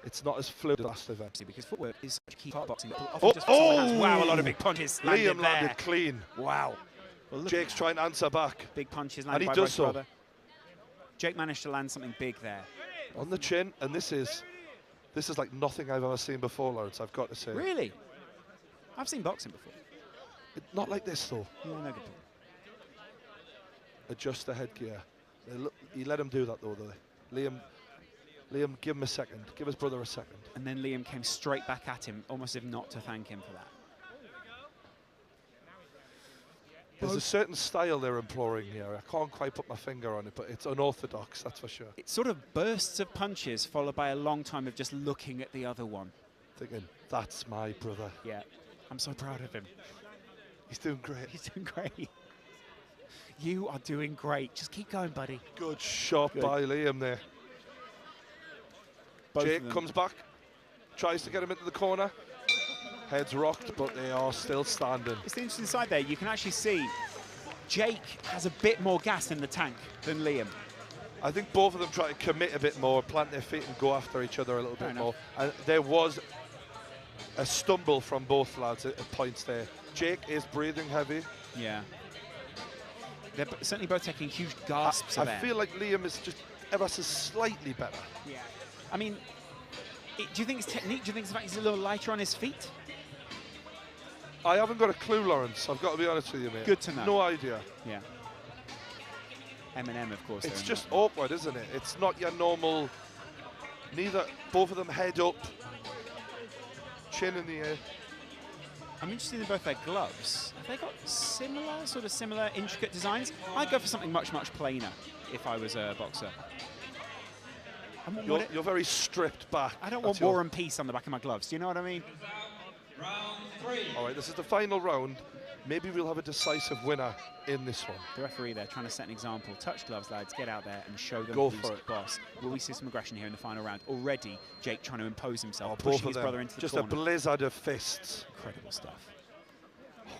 It's not as fluid as last event. Because footwork is such a key part of boxing. Wow, a lot of big punches Liam landed clean. Wow. Well, Jake's trying to answer back. Big punches landed and he by does so. brother. Jake managed to land something big there. On the chin, and this is like nothing I've ever seen before, Lawrence, I've got to say. Really? I've seen boxing before. Not like this, though. Yeah, no good. Adjust the headgear. He let him do that, though. Liam, give him a second. Give his brother a second. And then Liam came straight back at him, almost as if not to thank him for that. There's a certain style they're employing here. I can't quite put my finger on it, but it's unorthodox, that's for sure. It's sort of bursts of punches followed by a long time of just looking at the other one. Thinking, that's my brother. Yeah, I'm so proud of him. He's doing great. He's doing great. You are doing great. Just keep going, buddy. Good shot by Liam there. Jake comes back, tries to get him into the corner. Heads rocked, but they are still standing. It's the interesting side there. You can actually see Jake has a bit more gas in the tank than Liam. I think both of them try to commit a bit more, plant their feet and go after each other a little bit more. And there was a stumble from both lads at points there. Jake is breathing heavy. Yeah. They're certainly both taking huge gasps of air. I feel like Liam is just ever so slightly better. Yeah. I mean, do you think it's technique? Do you think it's the fact he's a little lighter on his feet? I haven't got a clue, Lawrence. I've got to be honest with you, mate. Good to know. No idea. Yeah. Eminem, of course. It's just awkward, isn't it? It's not your normal. Both of them head up, chin in the air. I'm interested in both their gloves. Have they got similar intricate designs? I'd go for something much, much plainer if I was a boxer. You're very stripped back. I don't want War and Peace on the back of my gloves. Do you know what I mean? Round 3. All right, this is the final round. Maybe we'll have a decisive winner in this one. The referee there trying to set an example. Touch gloves, lads. Get out there and show them Go who's for it. boss. Will we see some aggression here in the final round? Already, Jake trying to impose himself, pushing his brother into the just corner. a blizzard of fists. Incredible stuff.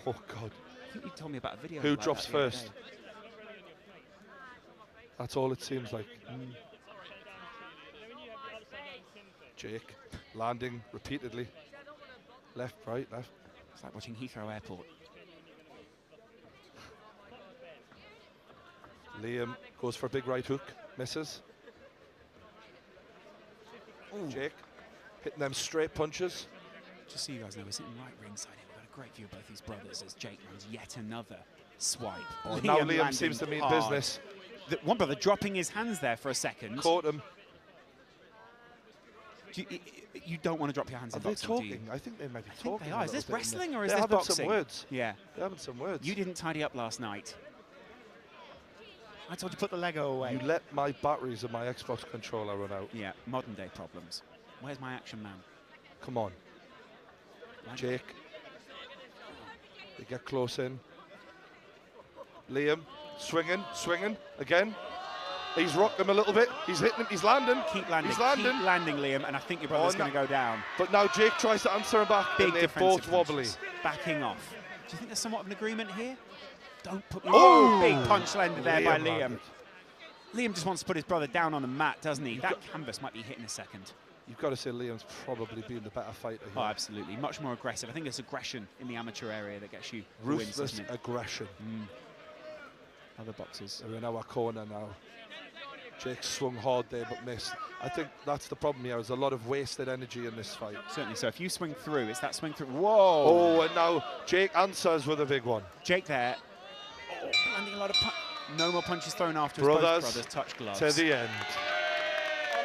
Oh, God. I think you told me about a video. Who like drops that the other first? day. That's all it seems like. Jake landing repeatedly. Left, right, left. It's like watching Heathrow Airport. Liam goes for a big right hook, misses. Jake hitting them straight punches. Just so you guys know, we're sitting right ringside here. We've got a great view of both these brothers as Jake runs yet another swipe. Now Liam seems to mean business. One brother dropping his hands there for a second. Caught him. You don't want to drop your hands in boxing, talking? do you? I think they might be talking. They are. Is this wrestling or is this this boxing? They're having some words. Yeah. They're having some words. You didn't tidy up last night. I told you to put the Lego away. You let my batteries of my Xbox controller run out. Yeah, modern day problems. Where's my action man? Come on. Jake. They get close in. Liam swinging again. He's rocked him a little bit. He's hitting him. He's landing. Keep landing. He's landing. Keep landing, Liam, and I think your brother's going to go down. But now Jake tries to answer him back, Big and they're both defensive wobbly. punches. Backing off. Do you think there's somewhat of an agreement here? Don't put me. Oh! Big punch landed there by Liam. Landed. Liam just wants to put his brother down on the mat, doesn't he? That canvas might be hit in a second. You've got to say Liam's probably been the better fighter here. Oh, absolutely. Much more aggressive. I think it's aggression in the amateur area that gets you the wins, Ruthless doesn't it? aggression. Other boxers. They're in our corner now. Jake swung hard there but missed. I think that's the problem here. There's a lot of wasted energy in this fight. Certainly. So if you swing through, it's that swing through. Whoa! Oh, and now Jake answers with a big one. Jake there. Oh, landing a lot of no more punches thrown after. Brothers, both brothers touch gloves. to the end.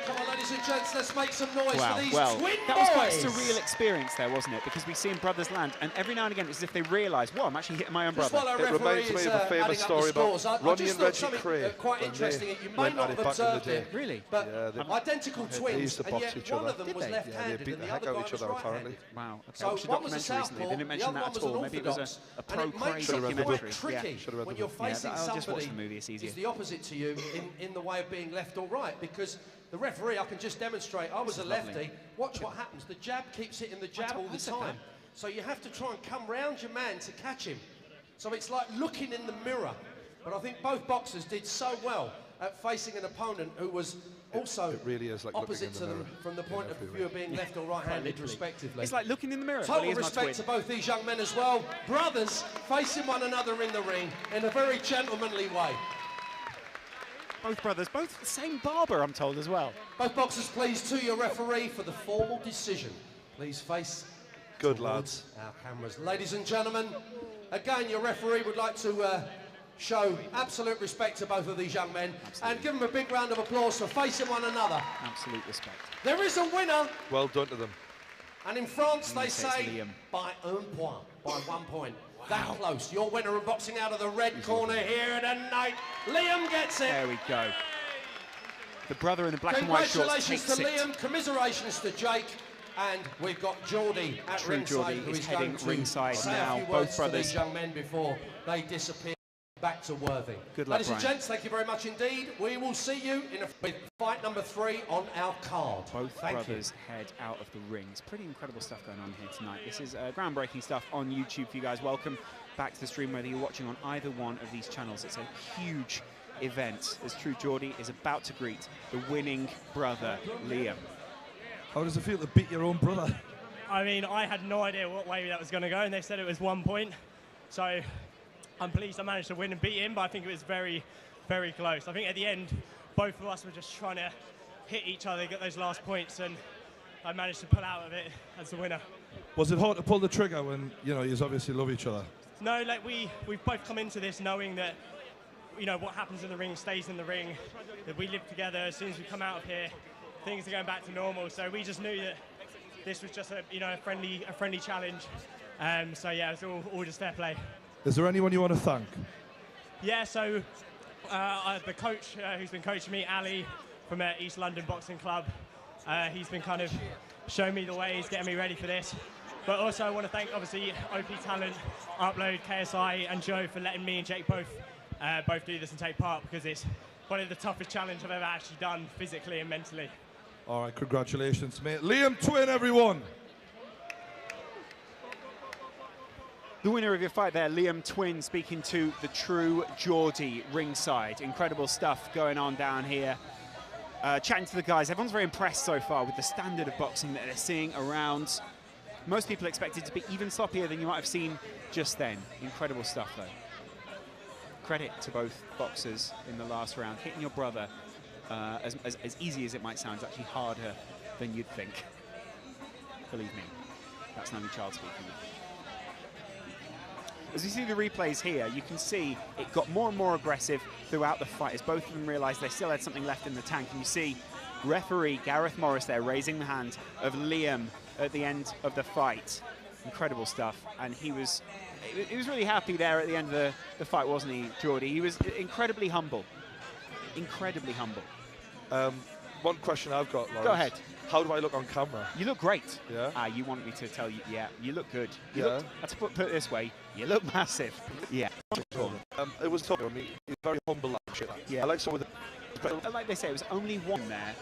Come on, ladies and gents, let's make some noise Wow, for these well, twin that was quite a boys. surreal experience there, wasn't it? Because we've seen brothers land, and every now and again it's as if they realise, well, I'm actually hitting my own Just brother. while our It referee reminds me is of a famous adding up story the about scores, I Ronnie just and thought Reggie something Craig quite when interesting. they You may went not at have it back in the observed day. it, Really? but Yeah, they- identical they twins, used to and box yet each one other. of them Did was they? Yeah, left-handed they beat and the the heck other out of guy each was other, right-handed. apparently. Wow. Okay. So I watched a one was a documentary recently. southpaw, They didn't the mention other that one was at an all. Maybe it was orthodox. a And it pro-Craig makes it quite documentary. tricky Should have read when the you're book. Yeah, facing I'll just watch somebody the movie, it's easier. who's the opposite to you in the way of being left or right, because the referee, I can just demonstrate, I was a lefty. lovely. Watch what happens. The jab keeps hitting the jab all the said that. time. So you have to try and come round your man to catch him. So it's like looking in the mirror. But I think both boxers did so well at facing an opponent who was also It really is like looking opposite in the to them mirror from the in point of every view way. of being left or right-handed, respectively. It's like looking in the mirror. Well, Total he is my respect to twin. both these young men as well. Brothers facing one another in the ring in a very gentlemanly way. Both brothers, both the same barber, I'm told, as well. Both boxers, please, to your referee for the formal decision. Please face Good towards lads. our cameras. Ladies and gentlemen, again, your referee would like to show absolute respect to both of these young men and give them a big round of applause for facing one another. Absolute respect. There is a winner, Well done to them. and in France they say it's say Liam. by un point, by 1 point. That close. Your winner of boxing out of the red corner here tonight, Liam gets it. There we go. The brother in the black and white shorts Congratulations takes to it. Liam, commiserations to Jake, and we've got Geordie at True ringside, Geordie who is is heading going to ringside say now. a few Both words to brothers. these young men before they disappear back to Worthing. Good luck, Ladies and Brian. gents, thank you very much indeed. We will see you in fight number 3 on our card. Both Thank brothers head out of the ring. It's pretty incredible stuff going on here tonight. This is groundbreaking stuff on YouTube for you guys. Welcome back to the stream, whether you're watching on either one of these channels. It's a huge event as True Geordie is about to greet the winning brother, Liam. How does it feel to beat your own brother? I mean, I had no idea what way that was going to go, and they said it was 1 point. So I'm pleased I managed to win and beat him, but I think it was very, very close. I think at the end, both of us were just trying to hit each other, get those last points, and I managed to pull out of it as the winner. Was it hard to pull the trigger when, you obviously love each other? No, like we've both come into this knowing that, what happens in the ring stays in the ring, that we live together. As soon as we come out of here, things are going back to normal. So we just knew that this was just a friendly challenge. So yeah, it was all just fair play. Is there anyone you want to thank? Yeah, so the coach who's been coaching me, Ali, from East London Boxing Club, he's been kind of showing me the ways, getting me ready for this. But also I want to thank, obviously, OP Talent, Upload, KSI, and Joe for letting me and Jake both do this and take part, because it's one of the toughest challenges I've ever actually done, physically and mentally. All right, congratulations, mate. Liam Twin, everyone. The winner of your fight there, Liam Twin, speaking to the True Geordie ringside. Incredible stuff going on down here. Chatting to the guys, everyone's very impressed so far with the standard of boxing that they're seeing around. Most people expect it to be even sloppier than you might have seen just then. Incredible stuff, though. Credit to both boxers in the last round. Hitting your brother, as easy as it might sound, is actually harder than you'd think. Believe me, that's not only child speaking. As you see the replays here, you can see it got more and more aggressive throughout the fight as both of them realised they still had something left in the tank. And you see referee Gareth Morris there raising the hand of Liam at the end of the fight. Incredible stuff. And he was really happy there at the end of the fight, wasn't he, Geordie? He was incredibly humble. Incredibly humble. One question I've got, Lawrence. Go ahead. How do I look on camera? You look great. Yeah? You want me to tell you, yeah, you look good. You Yeah? look, to put it this way, you look massive. Yeah. It was tough. I mean, he's very humble. Like shit. Yeah. I like someone But like they say, it was only one there.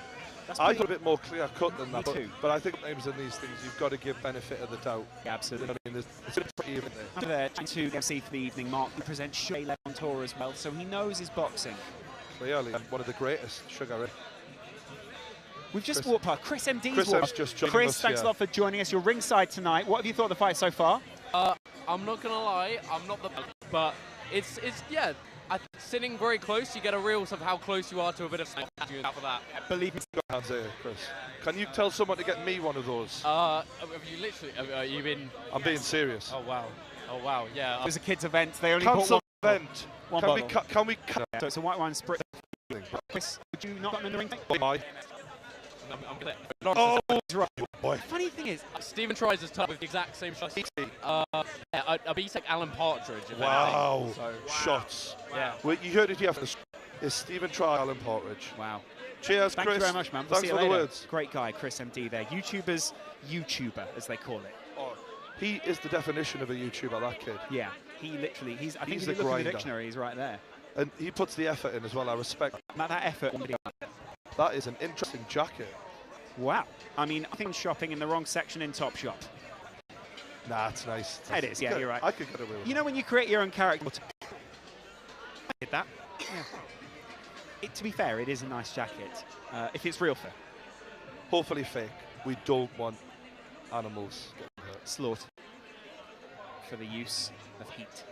That's I thought a bit more clear cut than that. Me too. But I think sometimes in these things you've got to give benefit of the doubt. Yeah, absolutely. You know what I mean? It's pretty even there. After there, trying to MC for the evening, Mark presents Sugar on tour as well, so he knows his boxing. Clearly, one of the greatest, Sugar. We've just walked past Chris MD's Chris walked. M's just joined Chris, us, thanks a lot for joining us. You're ringside tonight. What have you thought of the fight so far? I'm not gonna lie, I'm not the but it's yeah. Sitting very close, you get a real of how close you are to a bit of snipe out for that. Believe me. Hands here, Chris. Can you tell someone to get me one of those? Have you literally? You been? I'm being serious. Oh wow! Oh wow! Yeah. It was a kids' event. They only Cancel bought one event. One can bottle. we can we? So it's a white wine spritz. Chris, would you not got him in the ring? I'm gonna. Oh, boy. Funny thing is, Stephen tries his top with the exact same shots. A beat like Alan Partridge. If Wow. anything, so, Shots. Yeah. Well, you heard it here first. Is Stephen Try Alan Partridge? Wow. Cheers, Thank Chris. you very much, man. We'll Thanks see you for later. the words. Great guy, Chris MD there. YouTuber's YouTuber, as they call it. Oh, he is the definition of a YouTuber, that kid. Yeah. He literally, I think He's if you a look in grinder. the dictionary, he's right there. And he puts the effort in as well, I respect. That effort. That is an interesting jacket. Wow. I mean, I think shopping in the wrong section in Topshop. Nah, it's nice. It is, yeah, you're right. I could get away with it. You know when you create your own character? I did that. Yeah. To be fair, it is a nice jacket. If it's real fur. Hopefully fake. We don't want animals getting hurt. Slaughter. For the use of heat.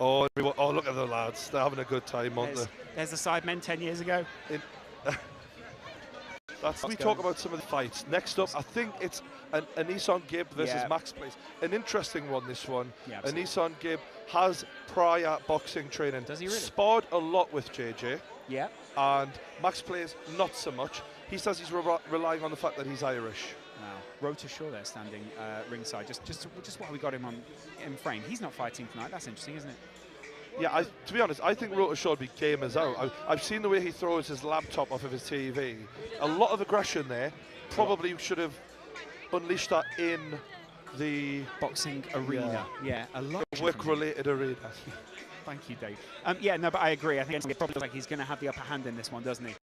Oh, look at the lads. They're having a good time, aren't they? There's the Sidemen 10 years ago. We talk about some of the fights. Next up, I think it's a Nissan Gibb versus Max Place. An interesting one, this one. Yeah, a Nissan Gibb has prior boxing training. Does he really? Sparred a lot with JJ. Yeah. And Max Plays not so much. He says he's relying on the fact that he's Irish. Wow. Rota Shaw there standing ringside, just while we got him in frame. He's not fighting tonight. That's interesting, isn't it? Yeah, to be honest, I think Rota Shaw would be game as out. I've seen the way he throws his laptop off of his TV. A lot of aggression there. Probably should have unleashed that in the boxing arena. Yeah, a lot. Work-related arena. Thank you, Dave. Yeah, no, but I agree. I think it probably looks like he's going to have the upper hand in this one, doesn't he?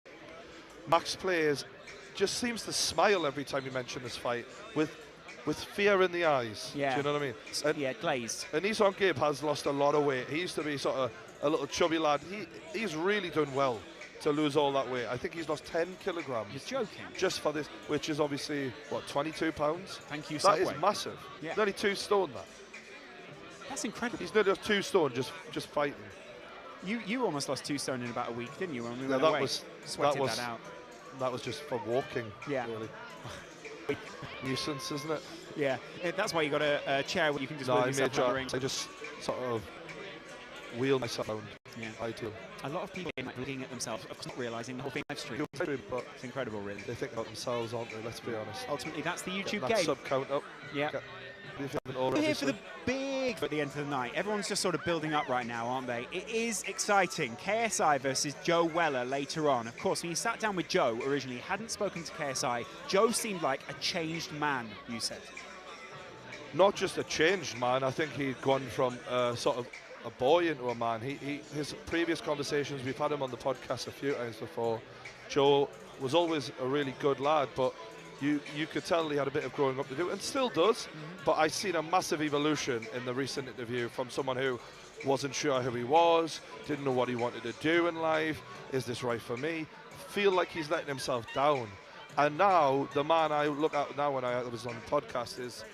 Max Players just seems to smile every time you mention this fight with fear in the eyes. Yeah. Do you know what I mean? And yeah, glazed. And Nissan Gibb has lost a lot of weight. He used to be sort of a little chubby lad. He's really done well to lose all that weight. I think he's lost 10 kilograms. You're joking. Just for this, which is obviously, what, 22 pounds? Thank you, That Subway. is massive. Yeah. He's only 2 stone, that. That's incredible. He's nearly 2 stone just fighting. You almost lost 2 stone in about a week, didn't you, when we went that away? that was just for walking, yeah. really. Nuisance, isn't it? Yeah, that's why you got a chair where you can just wheel yourself around the ring. I just sort of wheel myself around. Yeah. Ideal. A lot of people looking at themselves, of course, not realising the whole thing live stream. But it's incredible, really. They think about themselves, aren't they? Let's be honest. Ultimately, that's the YouTube Get game. that sub count up. Yeah. We're here for the big at the end of the night. Everyone's just sort of building up right now, aren't they? It is exciting. KSI versus Joe Weller later on. Of course, when you sat down with Joe originally, hadn't spoken to KSI, Joe seemed like a changed man, you said. Not just a changed man. I think he'd gone from sort of a boy into a man. His previous conversations, we've had him on the podcast a few times before. Joe was always a really good lad, but you could tell he had a bit of growing up to do, and still does. But I've seen a massive evolution in the recent interview from someone who wasn't sure who he was, didn't know what he wanted to do in life. Is this right for me? Feel like he's letting himself down. And now, the man I look at now when I was on the podcast is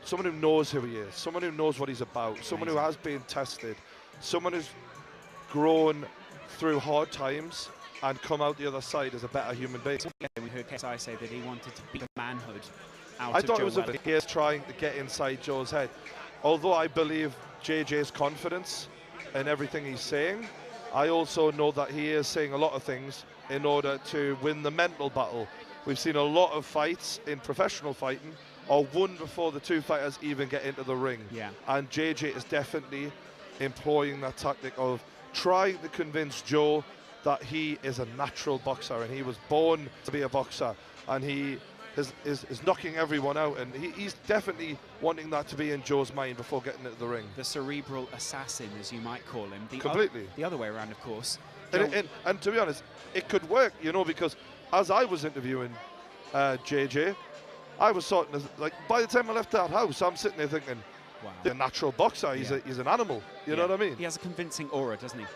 someone who knows who he is, someone who knows what he's about, someone who has been tested, someone who's grown through hard times and come out the other side as a better human being. We heard KSI say that he wanted to beat manhood out I of thought Joe it was Weller. a case trying to get inside Joe's head. Although I believe JJ's confidence in everything he's saying, I also know that he is saying a lot of things in order to win the mental battle. We've seen a lot of fights in professional fighting are won before the two fighters even get into the ring. Yeah. And JJ is definitely employing that tactic of trying to convince Joe that he is a natural boxer and he was born to be a boxer, and he is knocking everyone out, and he's definitely wanting that to be in Joe's mind before getting into the ring. The cerebral assassin, as you might call him. Completely. The other way around, of course. And to be honest, it could work, you know, because as I was interviewing JJ, I was sort of like, by the time I left that house, I'm sitting there thinking, wow, the natural boxer, he's an animal, you know what I mean? He has a convincing aura, doesn't he?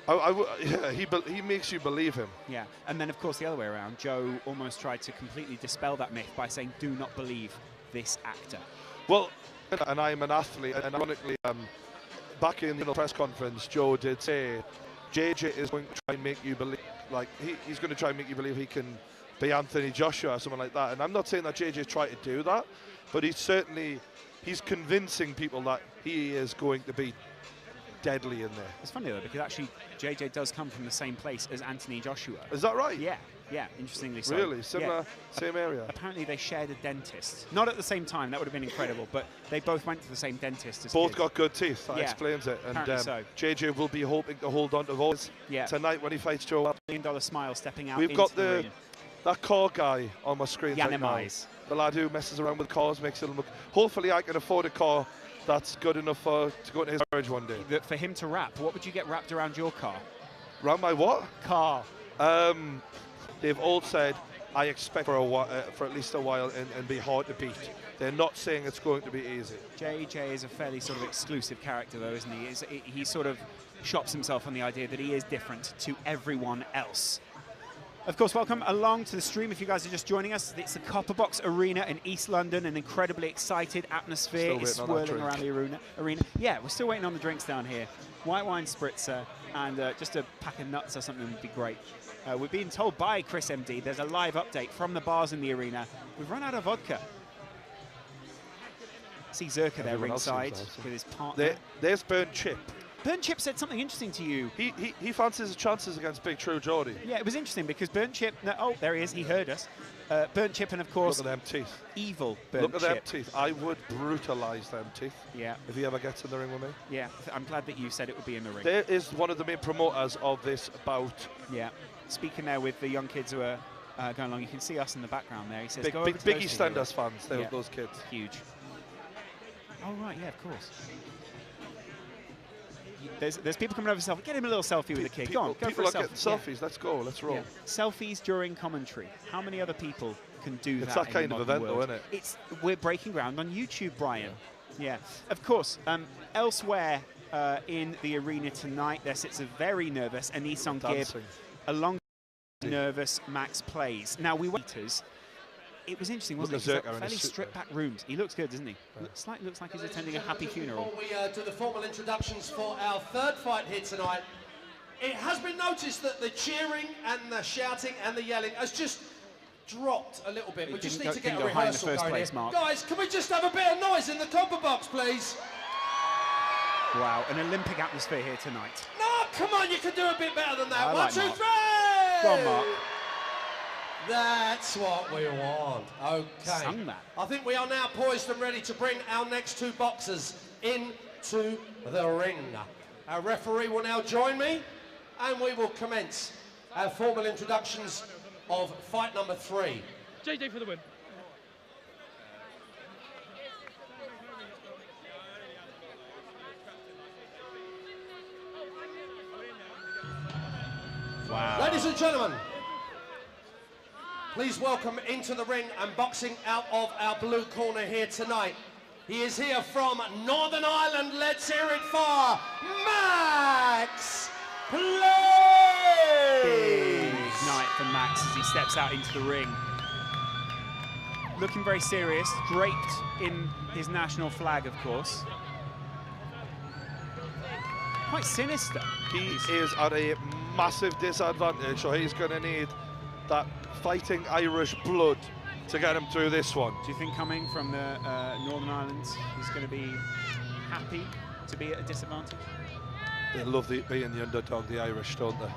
Yeah, he makes you believe him. Yeah, and then of course the other way around, Joe almost tried to completely dispel that myth by saying, do not believe this actor. Well, and I'm an athlete, and ironically, back in the press conference, Joe did say, JJ is going to try and make you believe, like, he's going to try and make you believe he can be Anthony Joshua or something like that. And I'm not saying that JJ's trying to do that, but he's convincing people that he is going to be deadly in there. It's funny though, because actually JJ does come from the same place as Anthony Joshua. Is that right? Yeah, interestingly so. Really? Similar, same area? Apparently they shared a dentist. Not at the same time, that would have been incredible, but they both went to the same dentist as both kids. Got good teeth, that explains it. And so. JJ will be hoping to hold on to those tonight when he fights Joe. $1 million smile stepping out. We've got that car guy on my screen right now. The lad who messes around with cars, makes it look. Hopefully I can afford a car that's good enough to go into his garage one day. For him to wrap, what would you get wrapped around your car? Around my what? Car. They've all said, I expect for at least a while and be hard to beat. They're not saying it's going to be easy. JJ is a fairly sort of exclusive character though, isn't he? He sort of shops himself on the idea that he is different to everyone else. Of course, welcome along to the stream if you guys are just joining us. It's the Copperbox Arena in East London, an incredibly excited atmosphere is swirling around the arena. Yeah, we're still waiting on the drinks down here. White wine spritzer and just a pack of nuts or something would be great. We're being told by Chris MD there's a live update from the bars in the arena. We've run out of vodka. See Zerka there ringside with his partner. There's Burnt Chip. Burnt Chip said something interesting to you. He fancies his chances against Big True Geordie. Yeah, it was interesting because Burnt Chip, oh, there he is, he heard us. Burnt Chip and, of course, look at them teeth. Evil Burnt Chip. Look at them teeth. I would brutalise them teeth. Yeah. If he ever gets in the ring with me. Yeah, I'm glad that you said it would be in the ring. There is one of the main promoters of this bout. Yeah. Speaking there with the young kids who are going along, you can see us in the background there. He says, big EastEnders fans, those kids. Huge. Oh, right, yeah, of course. There's people coming over to selfie. Get him a little selfie with the kid. Go on, go for a selfie. Selfies, let's go, let's roll. Yeah. Selfies during commentary. How many other people can do that? It's that kind of event, though, isn't it? We're breaking ground on YouTube, Brian. Yeah, of course. Elsewhere in the arena tonight, there sits a very nervous Anisong Gibb, along nervous Max Plays. Now we waiters. It was interesting, wasn't it? Fairly stripped back rooms. He looks good, doesn't he? Yeah. Looks like he's attending a happy funeral. Before we do the formal introductions for our third fight here tonight, it has been noticed that the cheering and the shouting and the yelling has just dropped a little bit. We just need to get a rehearsal going here. Guys, can we just have a bit of noise in the Copperbox, please? Wow, an Olympic atmosphere here tonight. No, come on, you can do a bit better than that. One, two, three! Go on, Mark. That's what we want. Okay. Sung that. I think we are now poised and ready to bring our next two boxers into the ring. Our referee will now join me and we will commence our formal introductions of fight number 3. JJ for the win. Wow. Ladies and gentlemen, please welcome into the ring and boxing out of our blue corner here tonight. He is here from Northern Ireland. Let's hear it for Max Plays! Big night for Max as he steps out into the ring. Looking very serious, draped in his national flag, of course. Quite sinister. He is at a massive disadvantage, so he's going to need that fighting Irish blood to get him through this one. Do you think coming from the Northern Ireland, he's going to be happy to be at a disadvantage? They love being the underdog, the Irish, don't they?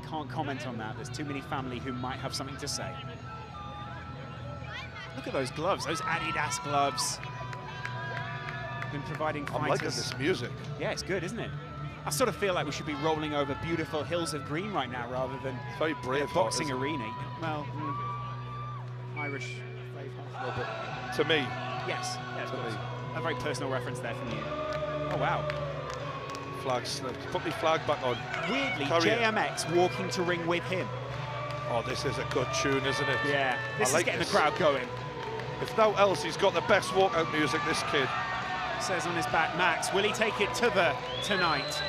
Can't comment on that. There's too many family who might have something to say. Look at those gloves, those Adidas gloves. Been providing fighters. I'm liking this music. Yeah, it's good, isn't it? I sort of feel like we should be rolling over beautiful hills of green right now rather than it's very brave a boxing arena. Well, Irish Braveheart. To me. Yes, yeah, to me. A very personal reference there from you. Oh, wow. flag slipped. Put me flag back on. Weirdly, Carry it. JMX walking to ring with him. Oh, this is a good tune, isn't it? Yeah, this is like getting this. the crowd going. If now else, he's got the best walkout music, this kid. Says on his back, Max, will he take it to the tonight?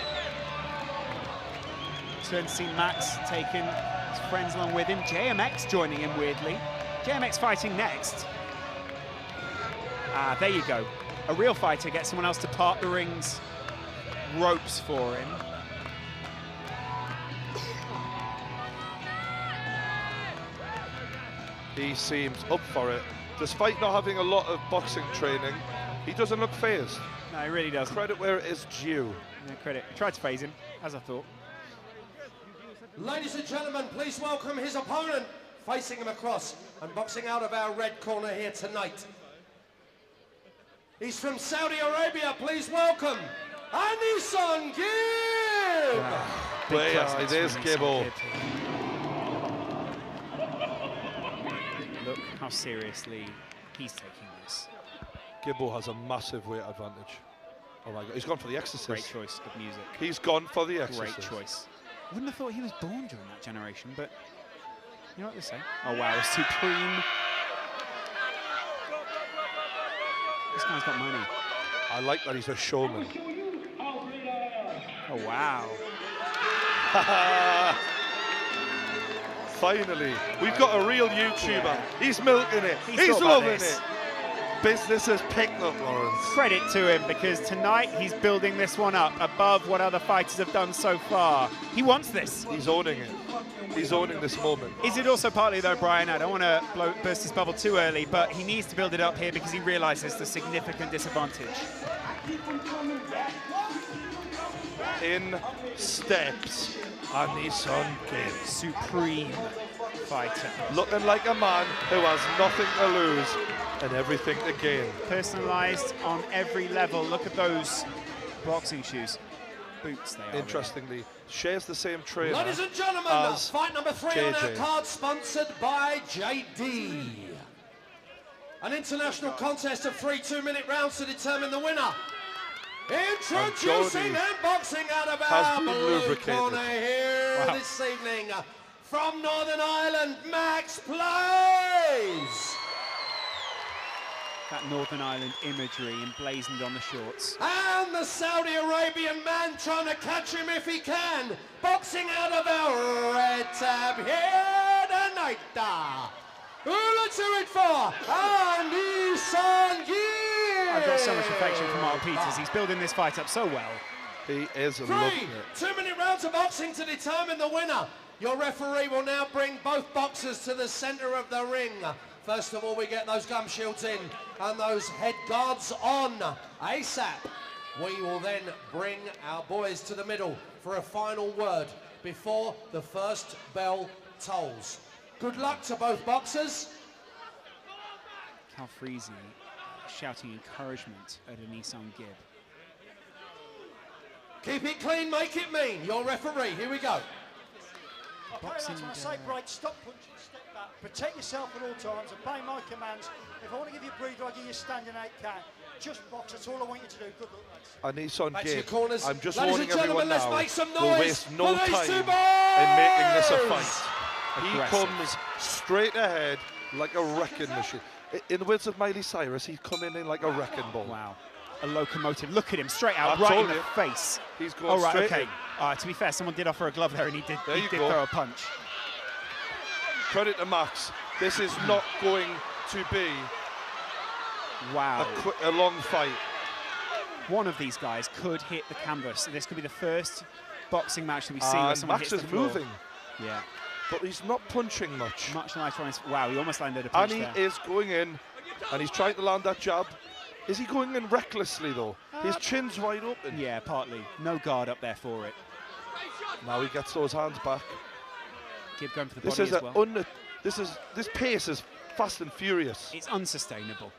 Turn to see Max taking his friends along with him. JMX joining him weirdly. JMX fighting next. Ah, there you go. A real fighter gets someone else to part the ring's ropes for him. He seems up for it. Despite not having a lot of boxing training, he doesn't look phased. No, he really doesn't. Credit where it is due. Yeah, credit. Tried to phase him, as I thought. Ladies and gentlemen, please welcome his opponent, facing him across and boxing out of our red corner here tonight. He's from Saudi Arabia, please welcome Anison Gibb! Well, there's Gibbo. Look how seriously he's taking this. Gibbo has a massive weight advantage. Oh my God, he's gone for the Exorcist. Great choice of music. He's gone for the Exorcist. Great choice. I wouldn't have thought he was born during that generation, but you know what they say? Oh wow, Supreme. This guy's got money. I like that he's a showman. Oh wow. Finally, we've got a real YouTuber. Yeah. He's milking it. He's thought about loving this. it. Business has picked up, Lawrence. Credit to him, because tonight he's building this one up above what other fighters have done so far. He wants this. He's owning it. He's owning this moment. Is it also partly, though, Brian, I don't want to burst his bubble too early, but he needs to build it up here because he realizes the significant disadvantage. In steps Anison Gibb. Supreme fighter. Looking like a man who has nothing to lose and everything to gain. Personalized on every level. Look at those boxing shoes. Boots, they are. Interestingly, shares the same trainer. Ladies and gentlemen, as fight number 3 on our JJ. card, sponsored by JD. An international contest of 3 2-minute rounds to determine the winner. Introducing and boxing out of our been blue lubricated. corner here Wow. this evening, from Northern Ireland, Max Plays. That Northern Ireland imagery emblazoned on the shorts. And the Saudi Arabian man trying to catch him if he can. Boxing out of our red tab here tonight. Let's hear it for Anison Gibb. I've got so much affection for Mark Peters. He's building this fight up so well. He is 3 loving it. 2-minute rounds of boxing to determine the winner. Your referee will now bring both boxers to the center of the ring. First of all, we get those gum shields in and those head guards on ASAP. We will then bring our boys to the middle for a final word before the first bell tolls. Good luck to both boxers. Cal Freezy shouting encouragement at Anison Gibb. Keep it clean, make it mean. Your referee, here we go. Okay, lads, when I say break, stop punching, step back. Protect yourself at all times, obey my commands. If I want to give you a breather, I'll give you a standing 8 count. Just box, that's all I want you to do. Good luck, lads. Anison Back to your Gibb, corners. I'm just Ladies warning and everyone gentlemen, let's now, make some we'll noise waste no for these time two in making this a boys. fight. He Aggressive. comes straight ahead like a wrecking machine. In the words of Miley Cyrus, he's coming in like a wrecking ball. Wow. A locomotive. Look at him, straight out, I right in told the you. face. He's going Oh, right, straight okay. in. To be fair, someone did offer a glove there and he did There you go. throw a punch. Credit to Max. This is not going to be Wow. a long fight. One of these guys could hit the canvas. This could be the first boxing match that we see where And someone Max hits is the floor. moving, Yeah. but he's not punching much. Much nicer on his... Wow, he almost landed a punch And he there. is going in, and he's trying to land that jab. Is he going in recklessly, though? His chin's wide open. Yeah, partly. No guard up there for it. Now he gets those hands back. Gibb going for the This body is as well. this pace is fast and furious. It's unsustainable.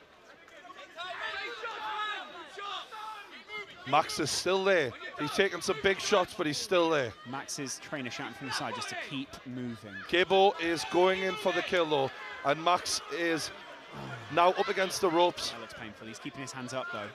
Max is still there. He's taking some big shots, but he's still there. Max's trainer shouting from the side just to keep moving. Gibbo is going in for the kill, though, and Max is now up against the ropes. That looks painful. He's keeping his hands up, though.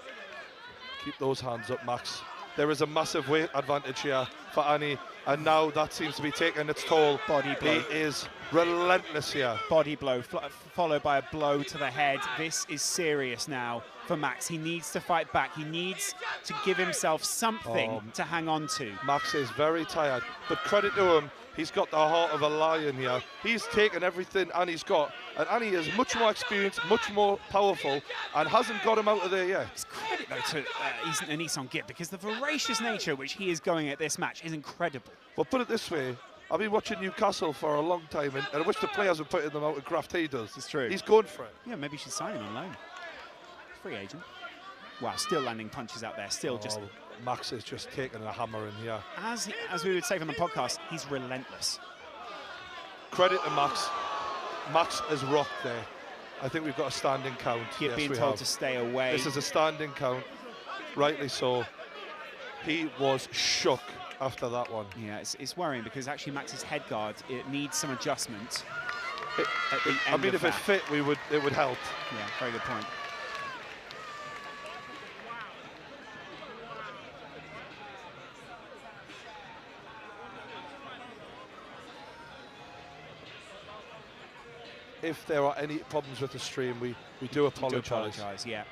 Keep those hands up, Max. there is a massive weight advantage here for Annie, and now that seems to be taking its toll. Body blow. He is relentless here. Body blow followed by a blow to the head. This is serious now for Max. He needs to fight back. He needs to give himself something to hang on to. Max is very tired, but credit to him, he's got the heart of a lion here. He's taken everything Annie's got, and Annie is much more experienced, much more powerful, and hasn't got him out of there yet. It's credit, though, to Nissan Gibb, because the voracious nature which he is going at this match is incredible. Well, put it this way, I've been watching Newcastle for a long time, and I wish the players were putting them out of graft he does. It's true. He's going for it. Yeah, maybe you should sign him on loan. Free agent. Wow, still landing punches out there, still just... Max is just taking a hammer in here. As we would say from the podcast, he's relentless. Credit to Max. Max has rocked there. I think we've got a standing count. Yes, being told to stay away. This is a standing count, rightly so. He was shook after that one. Yeah, it's worrying because actually Max's head guard, it needs some adjustment. I mean, if it fit, it would help. Yeah, very good point. If there are any problems with the stream, we do apologise. Yeah.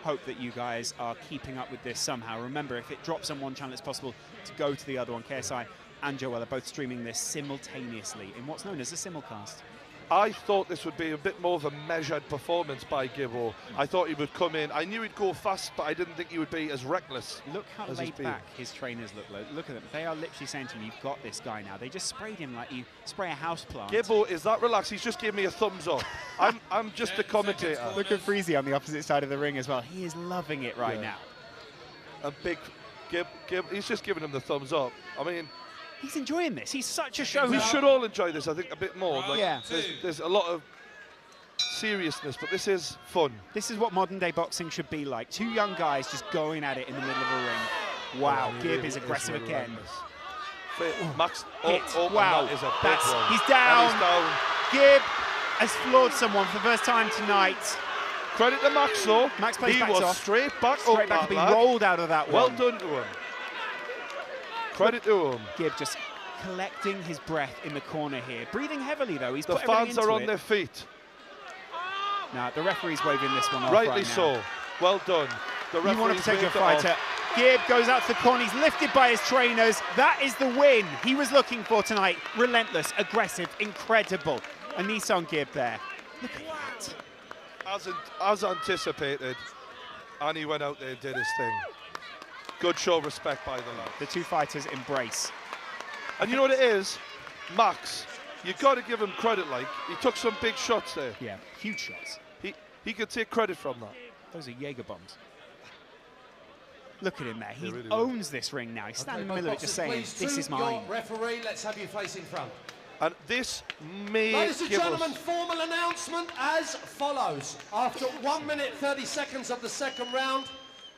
Hope that you guys are keeping up with this somehow. Remember, if it drops on one channel, it's possible to go to the other one. KSI and Joel are both streaming this simultaneously in what's known as a simulcast. I thought this would be a bit more of a measured performance by Gibbo. I thought he would come in. I knew he'd go fast, but I didn't think he would be as reckless. Look how laid back his trainers look. Look at them. They are literally saying to him, you've got this guy now. They just sprayed him like you spray a house plant. Gibbo is that relaxed. He's just giving me a thumbs up. I'm just a commentator. Look at Freezy on the opposite side of the ring as well. He is loving it right now. A big Gib, he's just giving him the thumbs up. I mean, he's enjoying this. He's such a showman. We should all enjoy this, I think, a bit more. Like, yeah. There's a lot of seriousness, but this is fun. This is what modern day boxing should be like. Two young guys just going at it in the middle of a ring. Wow, Gibb is aggressive again. Max, wow, that is a big one. He's down. And he's down. Gibb has floored someone for the first time tonight. Credit to Max, though. Max plays he back was off. straight back up. He rolled out of that well one. Well done to him. Credit to him. Gibb just collecting his breath in the corner here. Breathing heavily, though. He's the put fans are on it. their feet. Now, the referee's waving this one off Rightly right so. now. Well done. The you want to protect your off. fighter. Gibb goes out to the corner. He's lifted by his trainers. That is the win he was looking for tonight. Relentless, aggressive, incredible. A Nissan Gibb there. Look at that. As anticipated, and he went out there and did his thing. Good show of respect by the lad. The two fighters embrace. And you know what it is? Max, you've got to give him credit, like. He took some big shots there. Yeah, huge shots. He could take credit from that. Those are Jaeger bombs. Look at him there. He really owns this ring now. He's standing in the middle of it just saying, this is mine. Referee, let's have you face in front. And this may Ladies and gentlemen, formal announcement as follows. After 1 minute 30 seconds of the second round,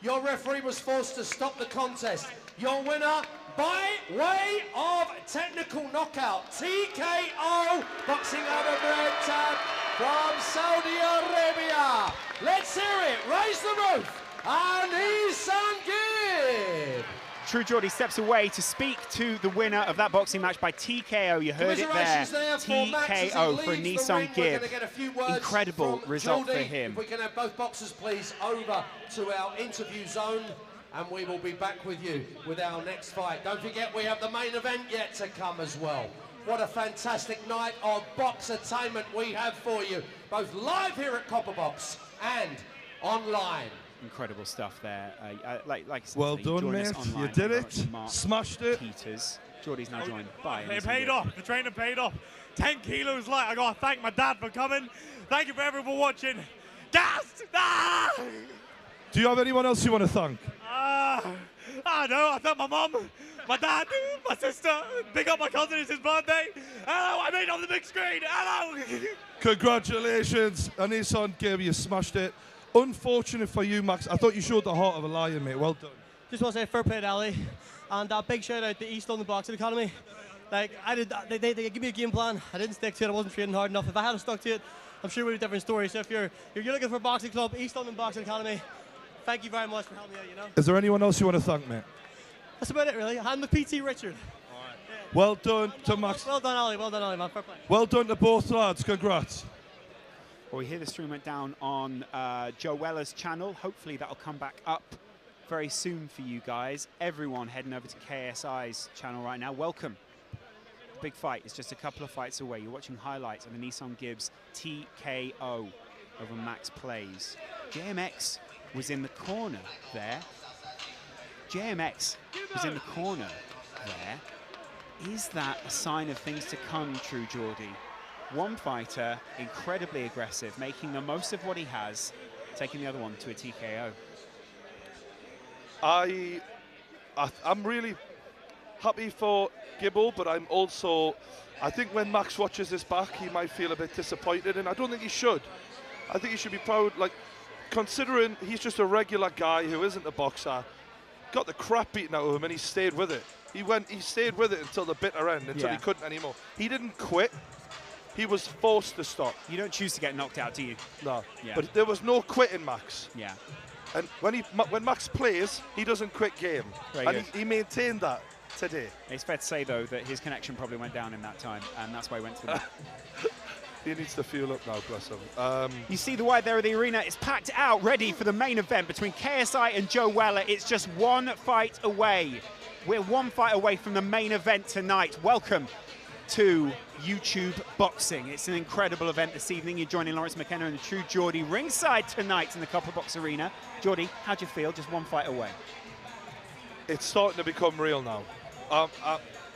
your referee was forced to stop the contest. Your winner, by way of technical knockout, TKO, boxing out of red tab from Saudi Arabia. Let's hear it. Raise the roof. Nissan Gibb. True Geordie steps away to speak to the winner of that boxing match by TKO. You heard it there. TKO for Nissan Gibb. Incredible result for him. If we can have both boxers, please, over to our interview zone. And we will be back with you with our next fight. Don't forget, we have the main event yet to come as well. What a fantastic night of box-attainment we have for you, both live here at Copperbox and online. Incredible stuff there. Like I said, well done, mate. You did it. Smashed it. Peters. Geordie's now joined by. It paid off. The trainer paid off. 10 kilos light. I got to thank my dad for coming. Thank you for everyone watching. Gassed! Ah! Do you have anyone else you want to thank? I don't know. I thank my mum, my dad, my sister. Big up my cousin. It's his birthday. Hello, I made it on the big screen. Hello. Congratulations, Nissan Gibb. You smashed it. Unfortunate for you, Max. I thought you showed the heart of a lion, mate. Well done. Just want to say fair play to Ali, and a big shout out to East London Boxing Academy. Like they give me a game plan. I didn't stick to it. I wasn't training hard enough. If I had stuck to it, I'm sure it would be a different story. So if you're looking for a boxing club, East London Boxing Academy, thank you very much for helping me out, you know. Is there anyone else you want to thank, mate? That's about it, really. I'm the PT Richard. Well done to Max. Well done, Ollie. Well done, Ollie, man. Fair play. Well done to both lads. Congrats. Well, we hear the stream went down on Joe Weller's channel. Hopefully that'll come back up very soon for you guys. Everyone heading over to KSI's channel right now. Welcome. Big fight. It's just a couple of fights away. You're watching highlights of the Nissan Gibbs TKO over Max Plays. JMX was in the corner there. JMX was in the corner there. Is that a sign of things to come, True Geordie? One fighter, incredibly aggressive, making the most of what he has, taking the other one to a TKO. I'm really happy for Gibbo, but I'm also, I think when Max watches this back, he might feel a bit disappointed, and I don't think he should. I think he should be proud, like, considering he's just a regular guy who isn't a boxer, got the crap beaten out of him, and he stayed with it. He stayed with it until the bitter end, until he couldn't anymore. He didn't quit. He was forced to stop. You don't choose to get knocked out, do you? No. Yeah. But there was no quitting, Max. Yeah. And when Max plays, he doesn't quit game. And he maintained that today. It's fair to say, though, that his connection probably went down in that time, and that's why he went to the mat. He needs to fuel up now, bless him. You see the wide there of the arena. It's packed out, ready for the main event between KSI and Joe Weller. It's just one fight away. We're one fight away from the main event tonight. Welcome to YouTube Boxing. It's an incredible event this evening. You're joining Lawrence McKenna and the True Geordie ringside tonight in the Copper Box Arena. Geordie, how do you feel? Just one fight away. It's starting to become real now.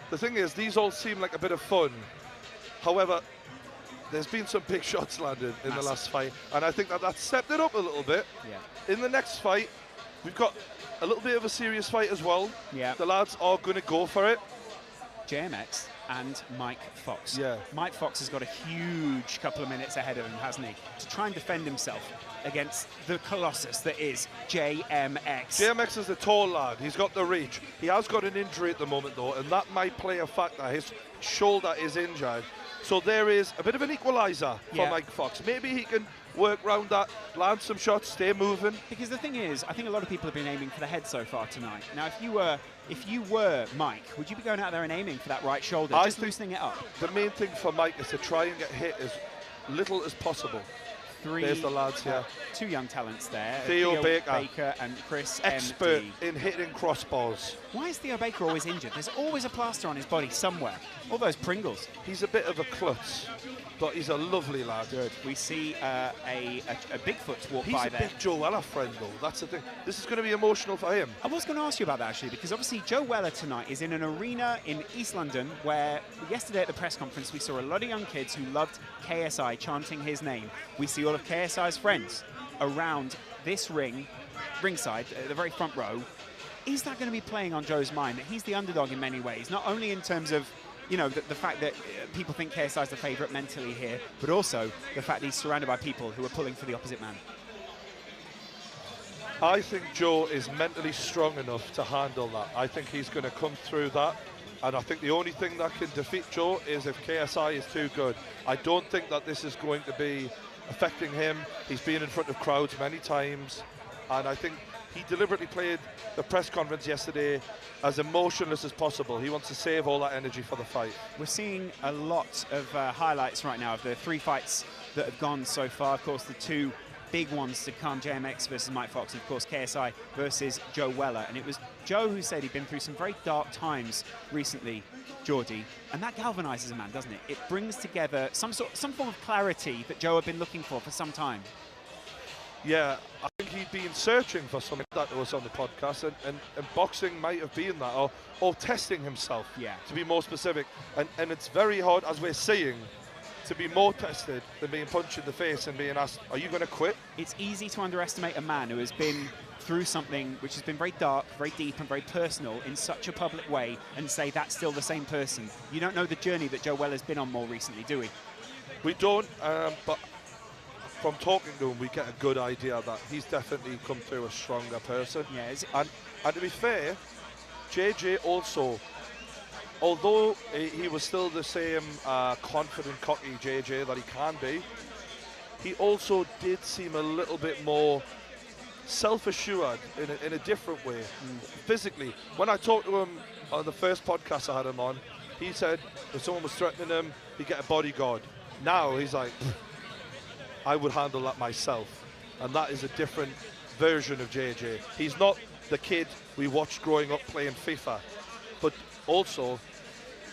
The thing is, these all seem like a bit of fun. However, there's been some big shots landed in the last fight, and I think that stepped it up a little bit. Yeah. In the next fight, we've got a little bit of a serious fight as well. Yeah. The lads are going to go for it. JMX and Mike Fox. Yeah. Mike Fox has got a huge couple of minutes ahead of him, hasn't he? To try and defend himself against the colossus that is JMX. JMX is a tall lad. He's got the reach. He has got an injury at the moment, though, and that might play a factor. His shoulder is injured. So there is a bit of an equaliser for Mike Fox. Maybe he can work around that, land some shots, stay moving. Because the thing is, I think a lot of people have been aiming for the head so far tonight. Now, if you were Mike, would you be going out there and aiming for that right shoulder, just loosening it up? The main thing for Mike is to try and get hit as little as possible. There's the lads here. Two young talents there. Theo Baker and Chris expert MD. in hitting crossbars. Why is Theo Baker always injured? There's always a plaster on his body somewhere. All those Pringles. He's a bit of a klutz, but he's a lovely lad. Good. We see a Bigfoot walk by there. He's a big Joe Weller friend, though. That's the thing. This is going to be emotional for him. I was going to ask you about that, actually, because obviously Joe Weller tonight is in an arena in East London where yesterday at the press conference we saw a lot of young kids who loved KSI chanting his name. We see all of KSI's friends around this ringside, the very front row. Is that going to be playing on Joe's mind, that he's the underdog in many ways, not only in terms of, you know, the fact that people think KSI is the favourite mentally here, but also the fact that he's surrounded by people who are pulling for the opposite man? I think Joe is mentally strong enough to handle that. I think he's going to come through that. And I think the only thing that can defeat Joe is if KSI is too good. I don't think that this is going to be affecting him. He's been in front of crowds many times. And I think he deliberately played the press conference yesterday as emotionless as possible. He wants to save all that energy for the fight. We're seeing a lot of highlights right now of the 3 fights that have gone so far. Of course, the 2 big ones to come, JMX versus Mike Fox, and of course KSI versus Joe Weller. And it was Joe who said he'd been through some very dark times recently, Geordie, and that galvanizes a man, doesn't it? It brings together some form of clarity that Joe had been looking for some time. Yeah, I think he'd been searching for something that was on the podcast, and boxing might have been that, or testing himself, to be more specific. And it's very hard, as we're seeing, to be more tested than being punched in the face and being asked, are you going to quit? It's easy to underestimate a man who has been through something which has been very dark, very deep and very personal in such a public way and say that's still the same person. You don't know the journey that Joe Weller's been on more recently, do we? We don't, but from talking to him, we get a good idea that he's definitely come through a stronger person. Yeah, and to be fair, JJ also, although he was still the same confident, cocky JJ that he can be, he also did seem a little bit more self-assured in a different way, physically. When I talked to him on the first podcast I had him on, he said if someone was threatening him, he'd get a bodyguard. Now he's like, I would handle that myself. And that is a different version of JJ. He's not the kid we watched growing up playing FIFA, but also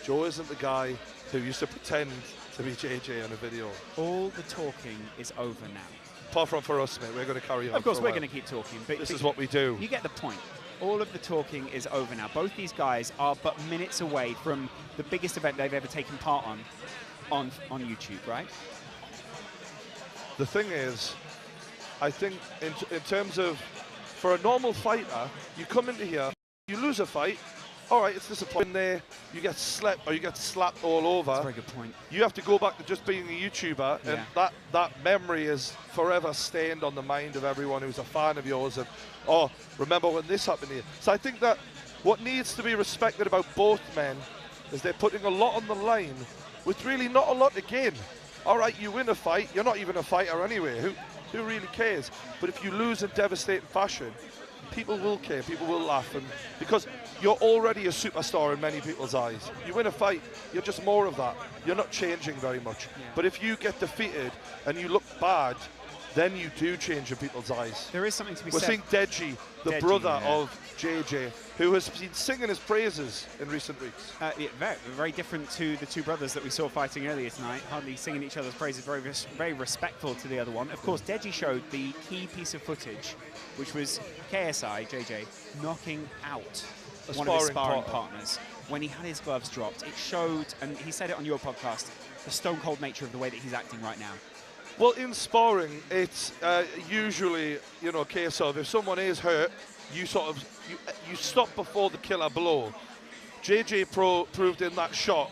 Joe isn't the guy who used to pretend to be JJ on a video. All the talking is over now. Apart from for us, mate, we're going to carry on. Of course, we're going to keep talking. But this is what we do. You get the point. All of the talking is over now. Both these guys are but minutes away from the biggest event they've ever taken part on YouTube, right? The thing is, I think in terms of, for a normal fighter, you come into here, you lose a fight, all right, it's disappointing there, you get slept or you get slapped all over. That's a very good point. You have to go back to just being a YouTuber, and that memory is forever stained on the mind of everyone who's a fan of yours of, oh, remember when this happened here. So I think that what needs to be respected about both men is they're putting a lot on the line with really not a lot to gain. All right, you win a fight, you're not even a fighter anyway, who really cares? But if you lose in devastating fashion, people will care, people will laugh, and because you're already a superstar in many people's eyes. You win a fight, you're just more of that. You're not changing very much. Yeah. But if you get defeated and you look bad, then you do change in people's eyes. There is something to be said. We're seeing Deji, the brother of JJ, who has been singing his praises in recent weeks. Very different to the two brothers that we saw fighting earlier tonight, hardly singing each other's praises, very respectful to the other one. Of course, Deji showed the key piece of footage, which was KSI, JJ, knocking out one of his sparring partners. When he had his gloves dropped, it showed, and he said it on your podcast, the stone cold nature of the way that he's acting right now. Well, in sparring, it's usually, you know, a case of if someone is hurt, you stop before the killer blow. JJ proved in that shot,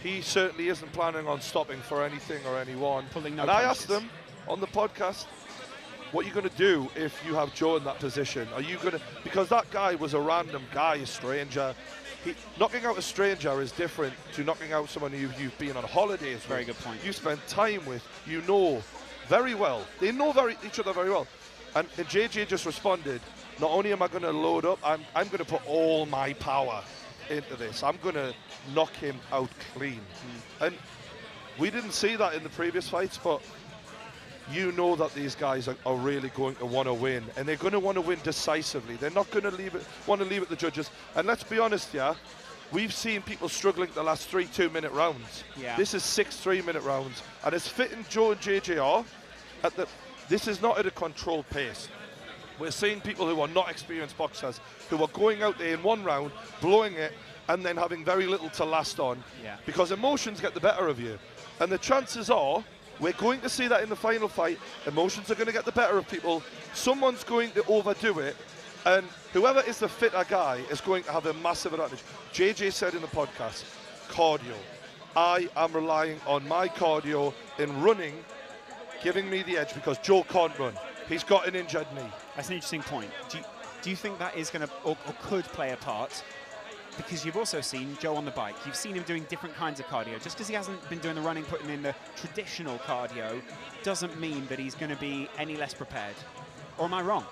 he certainly isn't planning on stopping for anything or anyone. Pulling no and punches. I asked them on the podcast, what are you going to do if you have Joe in that position? Are you going to, because that guy was a random guy, a stranger. Knocking out a stranger is different to knocking out someone who you've been on holidays with. Very good point. You spend time with, you know very well. They know each other very well. And JJ just responded, not only am I going to load up, I'm going to put all my power into this. I'm going to knock him out clean. And we didn't see that in the previous fights, but you know that these guys are really going to want to win, and they're going to want to win decisively. They're not going to want to leave it the judges. And let's be honest here, we've seen people struggling the last 3 2-minute rounds. Yeah. This is 6 3-minute rounds, and as fitting Joe and JJ are, this is not at a controlled pace. We're seeing people who are not experienced boxers, who are going out there in one round, blowing it, and then having very little to last on, because emotions get the better of you. And the chances are, we're going to see that in the final fight. Emotions are going to get the better of people. Someone's going to overdo it. And whoever is the fitter guy is going to have a massive advantage. JJ said in the podcast, cardio. I am relying on my cardio in running, giving me the edge, because Joe can't run. He's got an injured knee. That's an interesting point. Do you think that is going to, or could play a part? Because you've also seen Joe on the bike. You've seen him doing different kinds of cardio. Just because he hasn't been doing the running, putting in the traditional cardio, doesn't mean that he's going to be any less prepared. Or am I wrong?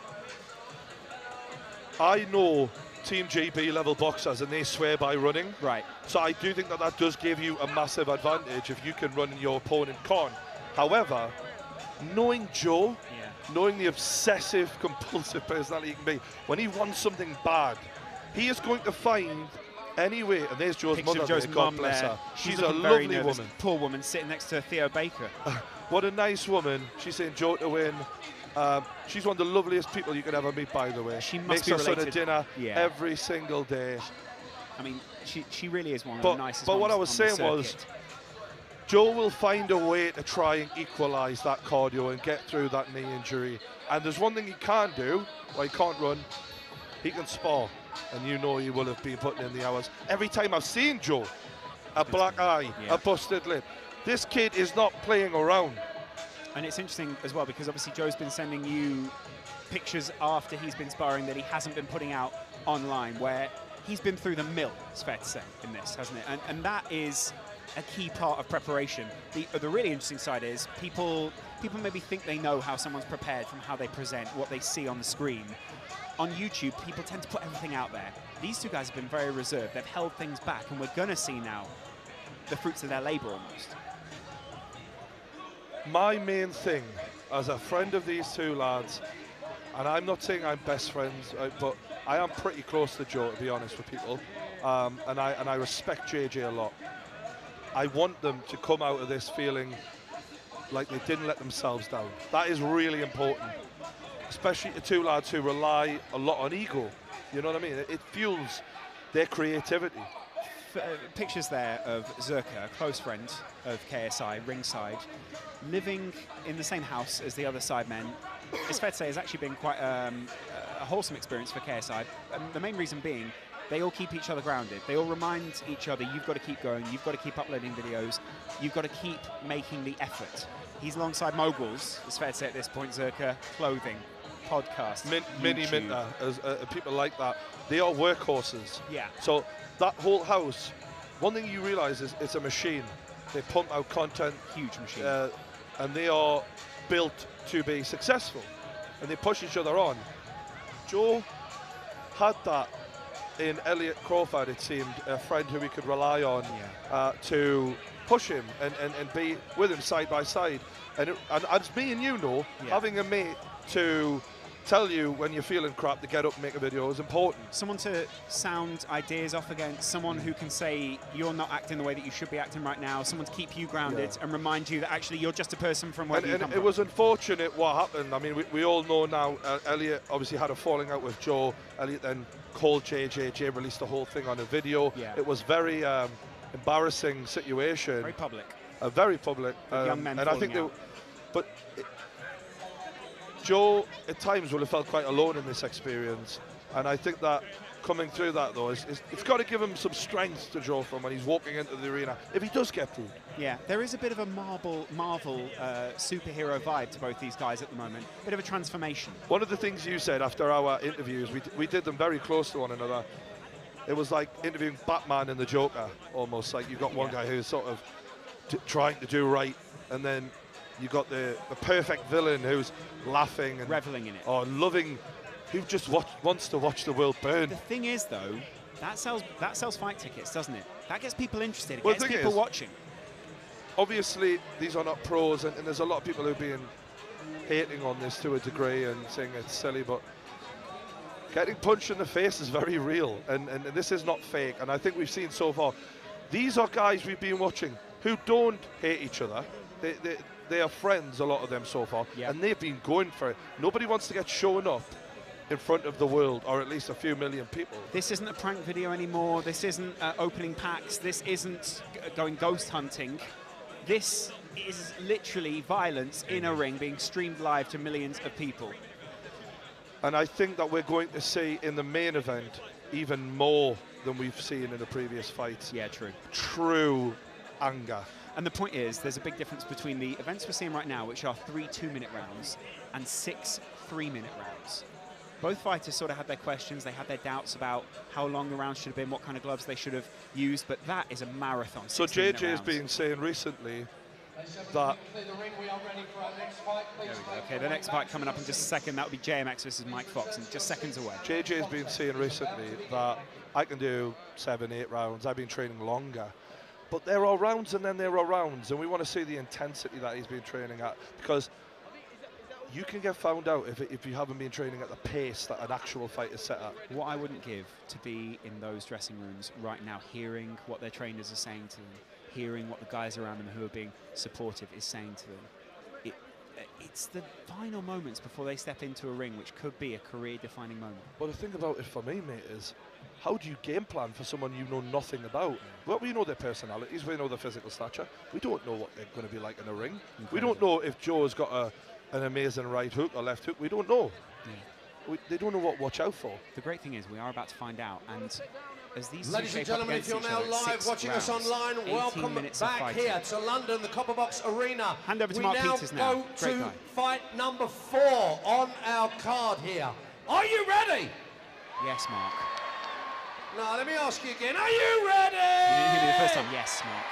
I know Team GB level boxers, and they swear by running. Right. So I do think that does give you a massive advantage if you can run and your opponent can't. However, knowing Joe, knowing the obsessive, compulsive personality he can be, when he wants something bad, he is going to find any way. And there's Joe's mother. Joe's there, God mum bless there. her. She's a very lovely nervous. woman. Poor woman sitting next to Theo Baker. What a nice woman. She's saying Joe to win. She's one of the loveliest people you could ever meet, by the way. She must Makes be her son a related. dinner Yeah. every single day. I mean, she really is one of the nicest But what I ones was on the saying was, circuit. Joe will find a way to try and equalise that cardio and get through that knee injury. And there's one thing he can't do, well, he can't run, he can spar. And you know he will have been putting in the hours. Every time I've seen Joe, a black eye, a busted lip. This kid is not playing around. And it's interesting as well, because obviously Joe's been sending you pictures after he's been sparring that he hasn't been putting out online, where he's been through the mill, it's fair to say, in this, hasn't it? And that is a key part of preparation. The really interesting side is people maybe think they know how someone's prepared from how they present, what they see on the screen. On YouTube, people tend to put everything out there. These two guys have been very reserved. They've held things back, and we're going to see now the fruits of their labor almost. My main thing, as a friend of these two lads, and I'm not saying I'm best friends, but I am pretty close to Joe, to be honest with people, and I respect JJ a lot. I want them to come out of this feeling like they didn't let themselves down. That is really important, especially the two lads who rely a lot on ego. You know what I mean? It fuels their creativity. Pictures there of Zerka, a close friend of KSI, ringside, living in the same house as the other sidemen. It's fair to say it's actually been quite a wholesome experience for KSI. And the main reason being, they all keep each other grounded. They all remind each other, you've got to keep going, you've got to keep uploading videos, you've got to keep making the effort. He's alongside moguls, it's fair to say at this point, Zerka, clothing, podcast, Mini Minter, as people like that, they are workhorses. Yeah. So that whole house, one thing you realise is it's a machine. They pump out content. Huge machine. And they are built to be successful. And they push each other on. Joe had that in Elliot Crawford, it seemed, a friend who he could rely on to push him and be with him side by side. And as me and you know, having a mate to tell you when you're feeling crap to get up and make a video is important. Someone to sound ideas off against, someone who can say you're not acting the way that you should be acting right now, someone to keep you grounded and remind you that actually you're just a person from where you come from. It was unfortunate what happened. I mean, we all know now, Elliot obviously had a falling out with Joe. Elliot then called JJ. Jay released the whole thing on a video. Yeah. It was very embarrassing situation. Very public. Very public. Young men and I think Joe at times will have felt quite alone in this experience, and I think that coming through that though it's got to give him some strength to draw from when he's walking into the arena if he does get through. Yeah, there is a bit of a Marvel superhero vibe to both these guys at the moment, bit of a transformation. One of the things you said after our interviews, we did them very close to one another. It was like interviewing Batman and the Joker, almost. Like you've got one guy who's sort of trying to do right, and then you got the perfect villain who's laughing and reveling in it, or loving, who just wants to watch the world burn. The thing is, though, that sells fight tickets, doesn't it? That gets people interested. It Well, gets the thing people is, watching. Obviously, these are not pros, and there's a lot of people who've been hating on this to a degree and saying it's silly, but getting punched in the face is very real, and this is not fake. And I think we've seen so far, these are guys we've been watching who don't hate each other. They are friends, a lot of them so far, and they've been going for it. Nobody wants to get shown up in front of the world, or at least a few million people. This isn't a prank video anymore. This isn't opening packs. This isn't going ghost hunting. This is literally violence in a ring being streamed live to millions of people. And I think that we're going to see in the main event even more than we've seen in the previous fights. Yeah, true. True anger. And the point is, there's a big difference between the events we're seeing right now, which are 3 2-minute rounds, and 6 3-minute rounds. Both fighters sort of had their questions, they had their doubts about how long the rounds should have been, what kind of gloves they should have used, but that is a marathon. So JJ has been saying recently that... Okay, the next fight coming up in just a second, that will be JMX versus Mike Fox, and just seconds away. JJ has been saying recently that I can do 7, 8 rounds, I've been training longer. But there are rounds and then there are rounds, and we want to see the intensity that he's been training at, because you can get found out if you haven't been training at the pace that an actual fight is set at. What I wouldn't give to be in those dressing rooms right now, hearing what their trainers are saying to them, hearing what the guys around them who are being supportive is saying to them. It's the final moments before they step into a ring, which could be a career-defining moment. Well, the thing about it for me, mate, is how do you game plan for someone you know nothing about? Well, we know their personalities, we know their physical stature. We don't know what they're going to be like in a ring. Incredible. We don't know if Joe's got an amazing right hook or left hook. We don't know. Yeah. They don't know what to watch out for. The great thing is we are about to find out, and as these ladies and gentlemen, if you're now live watching us online, welcome back here to London, the Copperbox Arena. Hand over to Mark Peters now. We now go to fight number 4 on our card here. Are you ready? Yes, Mark. No, let me ask you again. Are you ready? You didn't hear me the first time. Yes, Mark.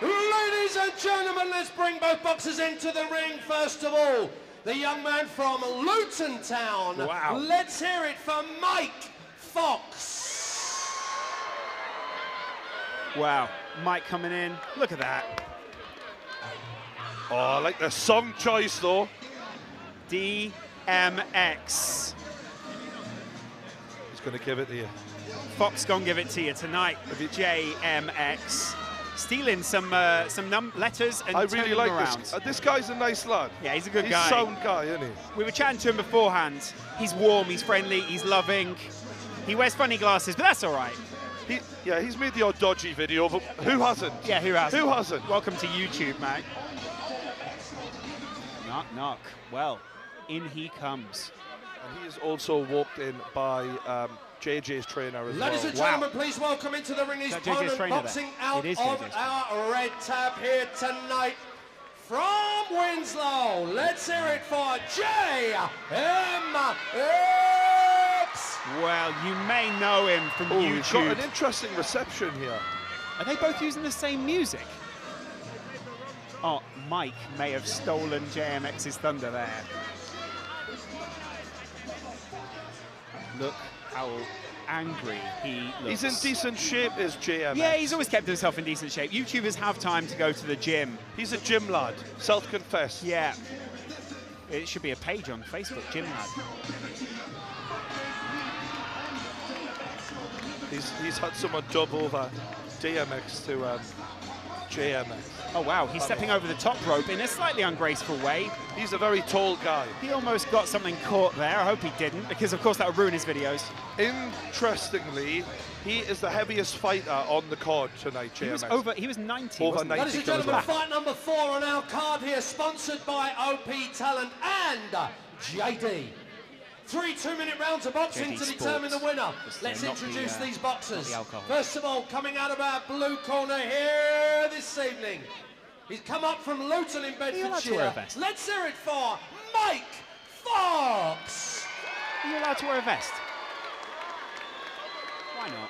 Ladies and gentlemen, let's bring both boxers into the ring. First of all, the young man from Luton Town. Wow. Let's hear it for Mike Fox. Wow, Mike coming in. Look at that. Oh, I like the song choice, though. DMX. He's going to give it to you. Fox gonna give it to you tonight. JMX. Stealing some letters and I really turning like them around. this guy's a nice lad. Yeah, he's a good he's guy. He's a sound guy, isn't he? We were chatting to him beforehand. He's warm, he's friendly, he's loving. He wears funny glasses, but that's all right. He's made the odd dodgy video, but who hasn't? Yeah, who hasn't? Who hasn't? Welcome to YouTube, mate. Knock, knock. Well, in he comes. And he is also walked in by JJ's trainer as well. Ladies and gentlemen, please welcome into the ring his opponent boxing out of our red tab here tonight. From Winslow, let's hear it for JMX. Well, you may know him from YouTube. He's got an interesting reception here. Are they both using the same music? Oh, Mike may have stolen JMX's thunder there. Look how angry he looks. He's in decent shape, is JMX. Yeah, he's always kept himself in decent shape. YouTubers have time to go to the gym. He's a gym lad, self-confessed. Yeah. It should be a page on Facebook, gym lad. He's had someone dub over DMX to JMX. Oh, wow, he's stepping over the top rope in a slightly ungraceful way. He's a very tall guy. He almost got something caught there. I hope he didn't, because, of course, that would ruin his videos. Interestingly, he is the heaviest fighter on the card tonight, JMX. He was 90, Over 90 Ladies and gentlemen, fight number 4 on our card here, sponsored by OP Talent and JD. 3 2-minute rounds of boxing to determine the winner. Let's introduce these boxers. First of all, coming out of our blue corner here this evening. He's come up from Luton in Bedfordshire. Let's hear it for Mike Fox. Are you allowed to wear a vest? Why not?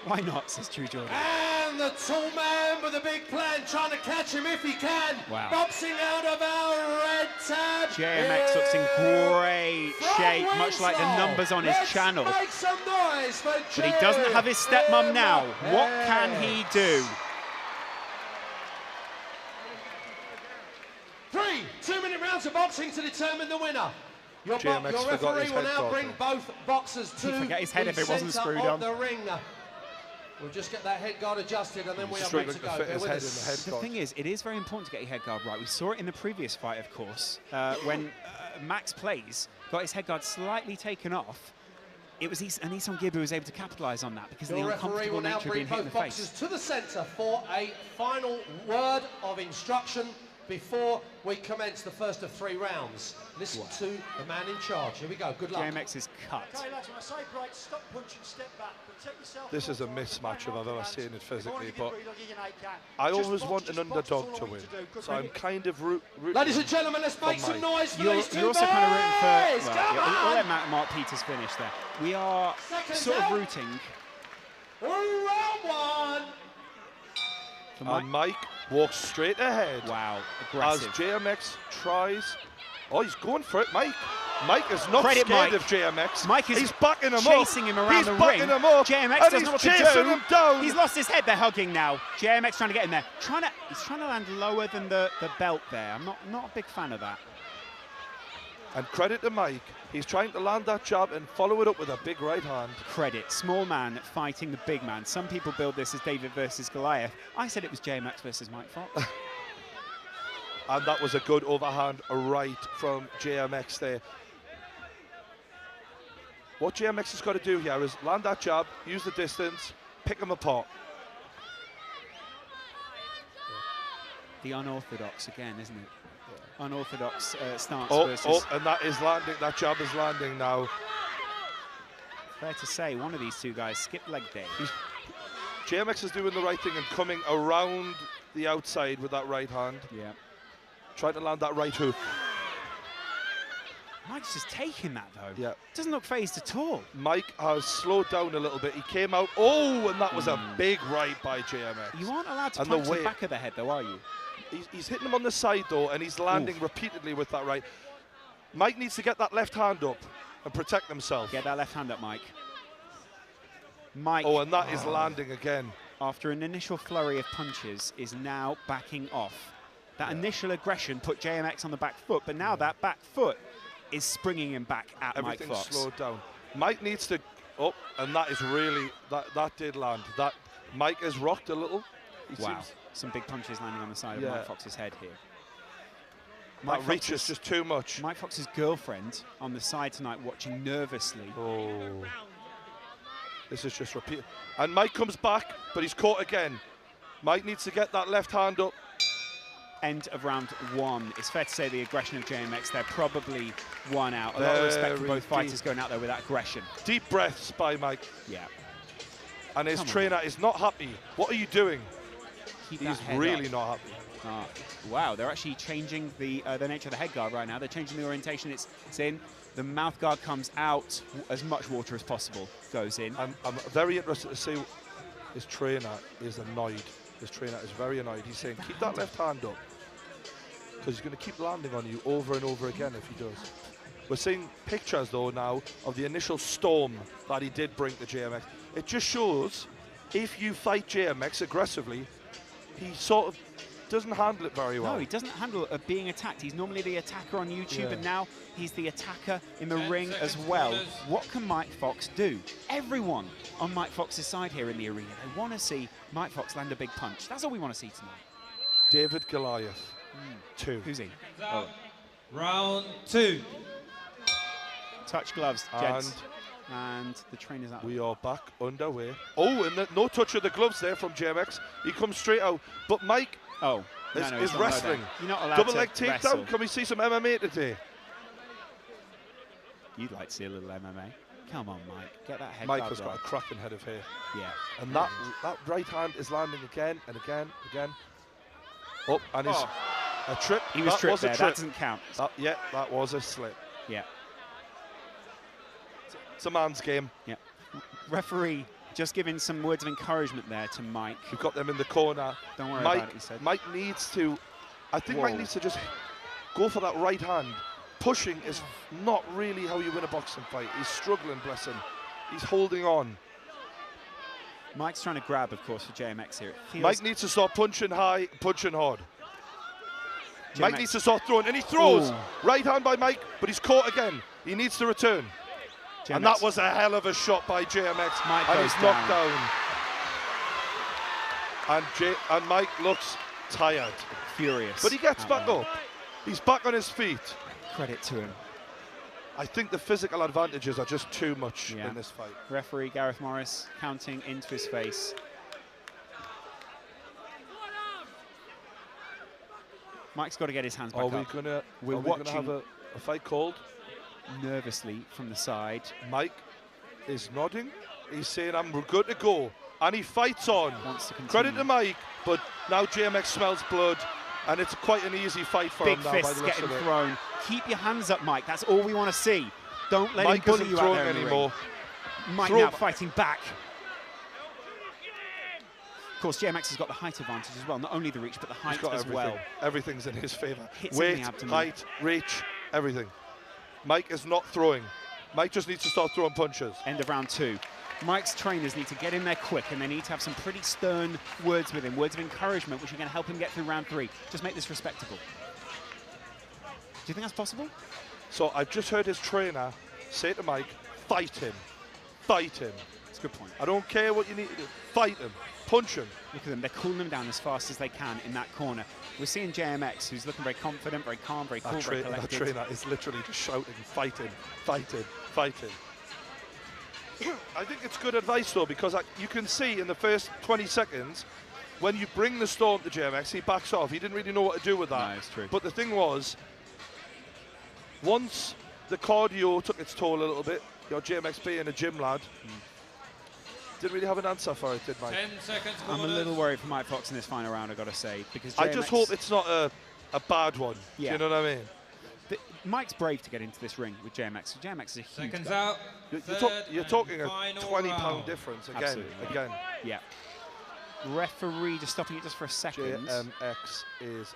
Why not, says True Jordan. And the tall man with a big plan, trying to catch him if he can. Wow. Boxing out of our red tab. JMX looks in great shape, much like the numbers on his channel. Make some noise for but he doesn't have his stepmom now. What can he do? 3 2-minute rounds of boxing to determine the winner. Your JMX referee will now bring both boxers to He'd forget his head if it wasn't the screwed center on. of the ring. We'll just get that head guard adjusted and then we are ready to go. The thing is, it is very important to get your head guard right. We saw it in the previous fight, of course, when Max Plays got his head guard slightly taken off. It was Isan Gib who was able to capitalise on that because of the uncomfortable nature of being hit in the face. To the centre for a final word of instruction before we commence the first of 3 rounds. Listen to the man in charge. Here we go. Good luck. JMX is cut. Okay, lads, when I say break, stop punching, step back. Protect yourself. This is a mismatch if I've ever seen it physically, but I always want an underdog to win, so I'm kind of rooting. Ladies and gentlemen, let's make some noise for these two You're also kind of rooting for. Well, we'll let Mark Peters finish there. We are sort of rooting. Round 1. And Mike walks straight ahead. Wow, aggressive. As JMX tries. Oh, he's going for it, Mike. Mike is not Credit scared Mike. of JMX. Mike is he's backing him chasing him around the ring. He's backing him up. JMX and doesn't know what he's to chasing do. him down. He's lost his head. They're hugging now. JMX trying to get in there. He's trying to land lower than the belt there. I'm not a big fan of that. And credit to Mike. He's trying to land that jab and follow it up with a big right hand. Credit. Small man fighting the big man. Some people build this as David versus Goliath. I said it was JMX versus Mike Fox. And that was a good overhand right from JMX there. What JMX has got to do here is land that jab, use the distance, pick him apart. The unorthodox again, isn't it? Unorthodox stance versus... Oh, and that is landing. That jab is landing now. Fair to say, one of these two guys skipped leg day. JMX is doing the right thing and coming around the outside with that right hand. Yeah. Trying to land that right hook. Mike's just taking that, though. Yeah. Doesn't look phased at all. Mike has slowed down a little bit. He came out. Oh, and that was a big right by JMX. You aren't allowed to and punch the back of the head, though, are you? He's hitting him on the side, though, and he's landing repeatedly with that right. Mike needs to get that left hand up and protect himself. Get that left hand up, Mike. Mike. Oh, and that is landing again. After an initial flurry of punches, is now backing off. That initial aggression put JMX on the back foot, but now that back foot is springing him back at Mike Fox. Everything's slowed down. Mike needs to... Oh, and that is really... That did land. That Mike has rocked a little. Wow. Some big punches landing on the side of Mike Fox's head here. That reach is just too much. Mike Fox's girlfriend on the side tonight watching nervously. Oh. This is just repeat. And Mike comes back, but he's caught again. Mike needs to get that left hand up. End of round 1. It's fair to say the aggression of JMX, they're probably one out. A lot of respect for both fighters going out there with that aggression. Deep breaths by Mike. Yeah. And his trainer is not happy. What are you doing? He's really not happy. Wow, they're actually changing the nature of the head guard right now. They're changing the orientation. It's in. The mouth guard comes out. As much water as possible goes in. I'm very interested to see. His trainer is annoyed. His trainer is very annoyed. He's saying, keep that left hand up. Because he's going to keep landing on you over and over again if he does. We're seeing pictures, though, now of the initial storm that he did bring to JMX. It just shows if you fight JMX aggressively, he sort of doesn't handle it very well. No, he doesn't handle being attacked. He's normally the attacker on YouTube, and now he's the attacker in the ring as well. What can Mike Fox do? Everyone on Mike Fox's side here in the arena, they want to see Mike Fox land a big punch. That's all we want to see tonight. David Goliath, 2. Who's he? Round 2. Touch gloves, gents. And the trainer's out. We are back underway. Oh, and no touch of the gloves there from JMX. He comes straight out. But Mike is wrestling. You're not allowed Double to leg wrestle. takedown. Can we see some MMA today? You'd like to see a little MMA. Come on, Mike. Get that head Mike guard has got a right. cracking head of hair. Yeah. And that right hand is landing again and again, again. Oh, and he's a trip. He was tripped there. Trip. That doesn't count. That was a slip. Yeah. It's a man's game. Yeah. Referee just giving some words of encouragement there to Mike. We've got them in the corner. Don't worry Mike, about it, he said. Mike needs to, I think Mike needs to just go for that right hand. Pushing is not really how you win a boxing fight. He's struggling, bless him. He's holding on. Mike's trying to grab, of course, for JMX here. Mike needs to start punching high, punching hard. JMX. Mike needs to start throwing, and he throws. Right hand by Mike, but he's caught again. He needs to return. JMX. And that was a hell of a shot by JMX. Mike and goes he's knocked down. And Mike looks tired. Furious. But he gets back up. He's back on his feet. Credit to him. I think the physical advantages are just too much in this fight. Referee Gareth Morris counting into his face. Mike's got to get his hands back up. We're watching have a fight called? Nervously from the side. Mike is nodding. He's saying, I'm good to go. And he fights on. Wants to continue. Credit to Mike, but now JMX smells blood. And it's quite an easy fight for him now by the looks of it. Big fists getting thrown. Keep your hands up, Mike. That's all we want to see. Don't let him bully you out there anymore. Mike now fighting back. Of course, JMX has got the height advantage as well. Not only the reach, but the height as well. Everything's in his favour. Weight, height, reach, everything. Mike is not throwing. Mike just needs to start throwing punches. End of round 2. Mike's trainers need to get in there quick, and they need to have some pretty stern words with him, words of encouragement, which are going to help him get through round 3. Just make this respectable. Do you think that's possible? So I've just heard his trainer say to Mike, fight him. Fight him. That's a good point. I don't care what you need to do. Fight him. Punch him. Look at them. They're cooling them down as fast as they can in that corner. We're seeing JMX, who's looking very confident, very calm, very cool, very collected. That trainer is literally just shouting, fight him, fight him, fight him. I think it's good advice, though, because you can see in the first 20 seconds, when you bring the storm to JMX, he backs off. He didn't really know what to do with that. No, it's true. But the thing was, once the cardio took its toll a little bit, JMX being a gym lad, didn't really have an answer for it, did Mike? 10 seconds. I'm a little worried for Mike Fox in this final round, I've got to say, because JMX, I just hope it's not a bad one. Yeah. Do you know what I mean? Mike's brave to get into this ring with JMX. So JMX is a huge Seconds guy. out. You're talking a 20-pound difference again. Again. Yeah. Referee just stopping it just for a second. JMX is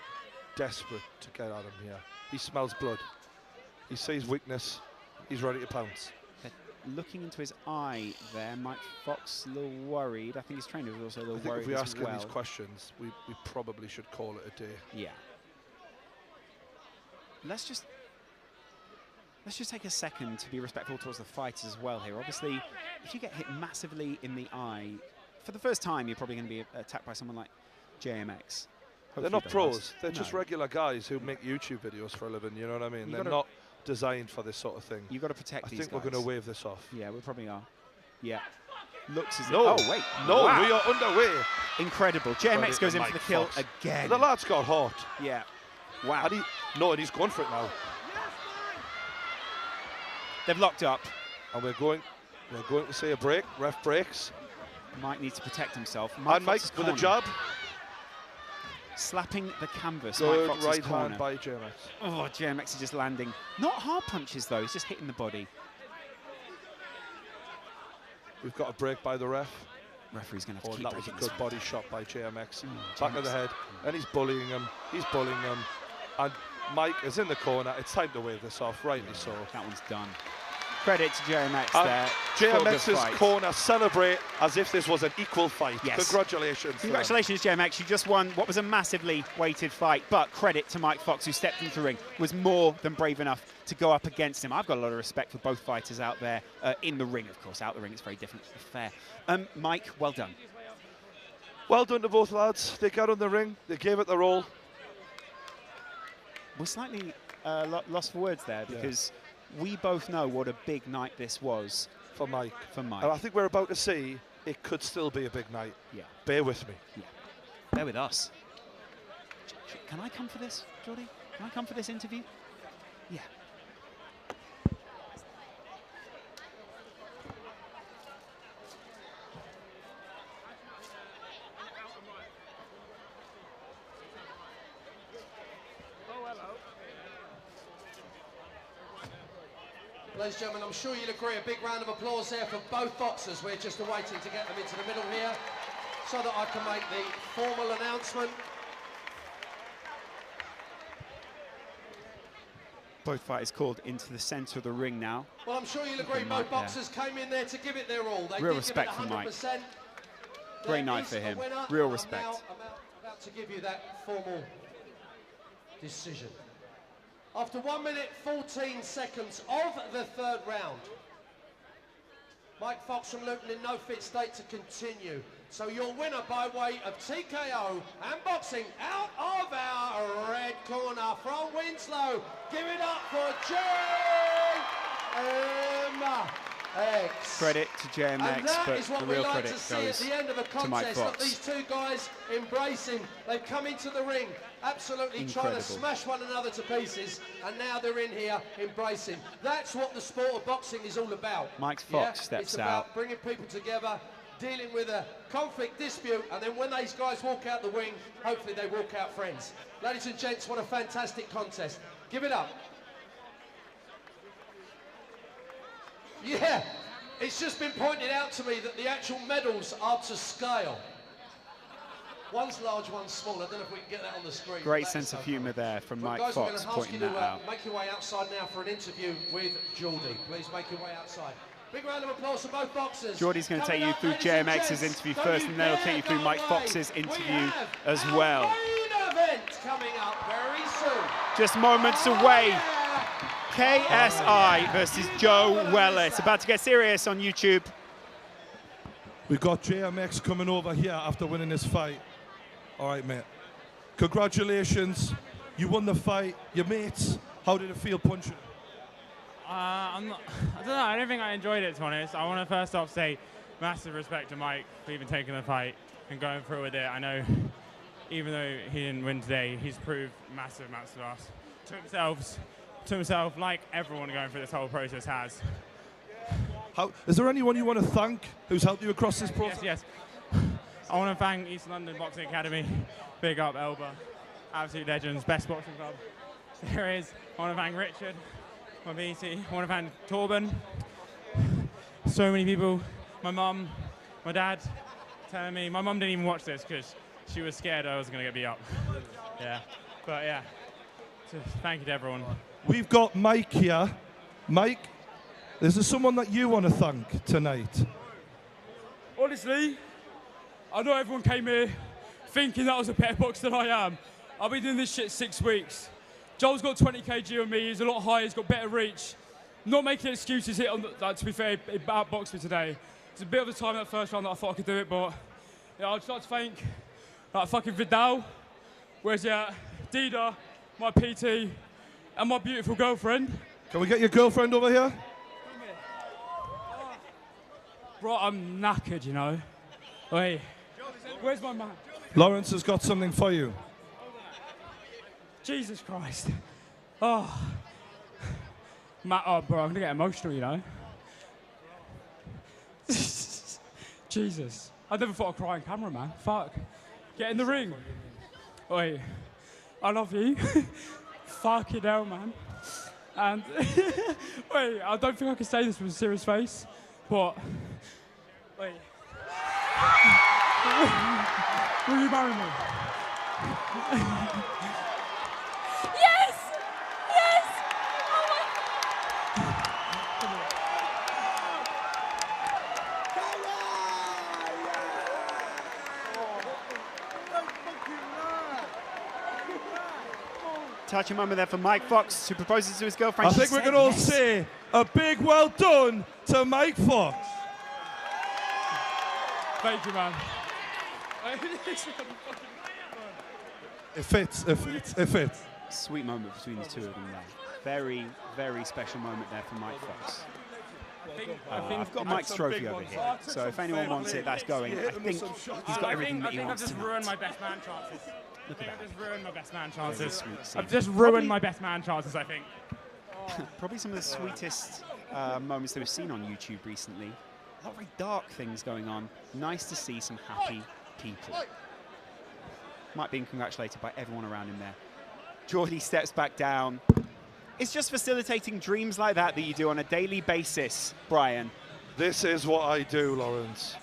desperate to get at him here. He smells blood. He sees weakness. He's ready to pounce. Looking into his eye there, Mike Fox a little worried. I think his trainer was also a little worried if we as ask well. him these questions, we probably should call it a day. Yeah. Let's just take a second to be respectful towards the fighters as well here. Obviously, if you get hit massively in the eye, for the first time, you're probably going to be attacked by someone like JMX. They're not pros. They're just regular guys who make YouTube videos for a living. You know what I mean? They're not designed for this sort of thing. You've got to protect these guys. I think we're going to wave this off. Yeah, we probably are. Yeah. Looks as no. Oh, wait. No, wow. we are underway. Incredible. JMX goes in for the kill again. The lad's got hot. Yeah. Wow. And he's going for it now. They've locked up. And we're going to see a break. Ref breaks. Mike needs to protect himself. Mike with a jab. Slapping the canvas. Good Mike Fox's right corner. hand by JMX. Oh, JMX is just landing. Not hard punches, though. He's just hitting the body. We've got a break by the ref. Referee's going to have to keep that was a good body shot by JMX. JMX. Back of the head. And he's bullying him. He's bullying him. And Mike is in the corner. It's time to wave this off, rightly so. That one's done. Credit to JMX there. JMX's corner celebrate as if this was an equal fight. Yes. Congratulations. Congratulations, JMX. You just won what was a massively weighted fight. But credit to Mike Fox, who stepped into the ring, was more than brave enough to go up against him. I've got a lot of respect for both fighters out there in the ring, of course. Out the ring, it's very different. Fair. Mike, well done. Well done to both lads. They got on the ring. They gave it their all. We're slightly lost for words there because we both know what a big night this was for Mike. And I think we're about to see it could still be a big night. Yeah. Bear with me. Yeah. Bear with us. Can I come for this, Geordie? Can I come for this interview? Yeah. Ladies and gentlemen, I'm sure you'll agree, a big round of applause there for both boxers. We're just awaiting to get them into the middle here so that I can make the formal announcement. Both fighters called into the centre of the ring now. Well, I'm sure you'll agree, both boxers came in there to give it their all. They Real did respect give it 100%. for Mike. Great night for him. Real respect. I'm about to give you that formal decision. After 1 minute 14 seconds of the third round, Mike Fox from Luton in no fit state to continue. So your winner by way of TKO and boxing out of our red corner from Winslow. Give it up for JMX. Credit to JMX, but the real credit goes at the end of a to Mike contest. Fox. That these two guys embracing. They've come into the ring absolutely trying to smash one another to pieces, and now they're in here embracing. That's what the sport of boxing is all about. Mike Fox steps it's about bringing people together, dealing with a conflict dispute, and then when these guys walk out the ring, hopefully they walk out friends. Ladies and gents, what a fantastic contest. Give it up. Yeah, it's just been pointed out to me that the actual medals are to scale. One's large, one's small. I don't know if we can get that on the screen. Great sense of humour there from Mike guys, Fox pointing that out. Make your way outside now for an interview with Geordie. Please make your way outside. Big round of applause for both boxers. Geordie's going to take you through JMX's interview first, and then he'll take you through Mike Fox's interview as well. Main event coming up very soon. Just moments away. KSI versus Joe Weller. It's about to get serious on YouTube. We've got JMX coming over here after winning this fight. All right, mate. Congratulations. You won the fight. Your mates, how did it feel punching? I don't know. I don't think I enjoyed it, to be honest. I want to first off say massive respect to Mike for even taking the fight and going through with it. I know even though he didn't win today, he's proved massive amounts to us, to himself, like everyone going through this whole process has. Is there anyone you want to thank who's helped you across this process? Yes. I want to thank East London Boxing Academy, big up Elba, absolute legends, best boxing club there is. I want to thank Richard, my BT. I want to thank Torben. So many people. My mum, my dad, telling me. My mum didn't even watch this because she was scared I was going to get beat up. Yeah. But yeah, just thank you to everyone. We've got Mike here. Mike, is there someone that you want to thank tonight? Honestly, I know everyone came here thinking that I was a better boxer than I am. I've been doing this shit 6 weeks. Joel's got 20 kg on me, he's a lot higher, he's got better reach. Not making excuses here, to be fair, it outboxed me today. It's a bit of a time in that first round that I thought I could do it, but yeah, I'd just like to thank fucking Vidal, where's he at? Dida, my PT, and my beautiful girlfriend. Can we get your girlfriend over here? Bro, I'm knackered, you know. Wait, where's my man? Lawrence has got something for you. Jesus Christ. Oh. Oh, bro, I'm gonna get emotional, you know. Jesus. I never thought I'd cry on camera, man. Fuck. Get in the ring. Wait. I love you. Fucking hell, man. And wait, I don't think I can say this with a serious face, but wait. Will you marry me? Yes! Yes! Oh my... Touching moment there for Mike Fox, who proposes to his girlfriend. I think we can all say a big well done to Mike Fox. Thank you, man. It fits, it fits, it fits. Sweet moment between the two of them there. Very, very special moment there for Mike Fox. I've got Mike's trophy over here, so if anyone wants it, that's going. I think he's got everything that he wants I've just tonight. ruined my best man chances. Look at that. I've just ruined my best man chances. Sweet scene. I've just ruined my best man chances, I think. Probably some of the sweetest moments that we've seen on YouTube recently. A lot of very dark things going on. Nice to see some happy people. Mike being congratulated by everyone around him there. Geordie steps back down. It's just facilitating dreams like that that you do on a daily basis, Brian. This is what I do, Lawrence.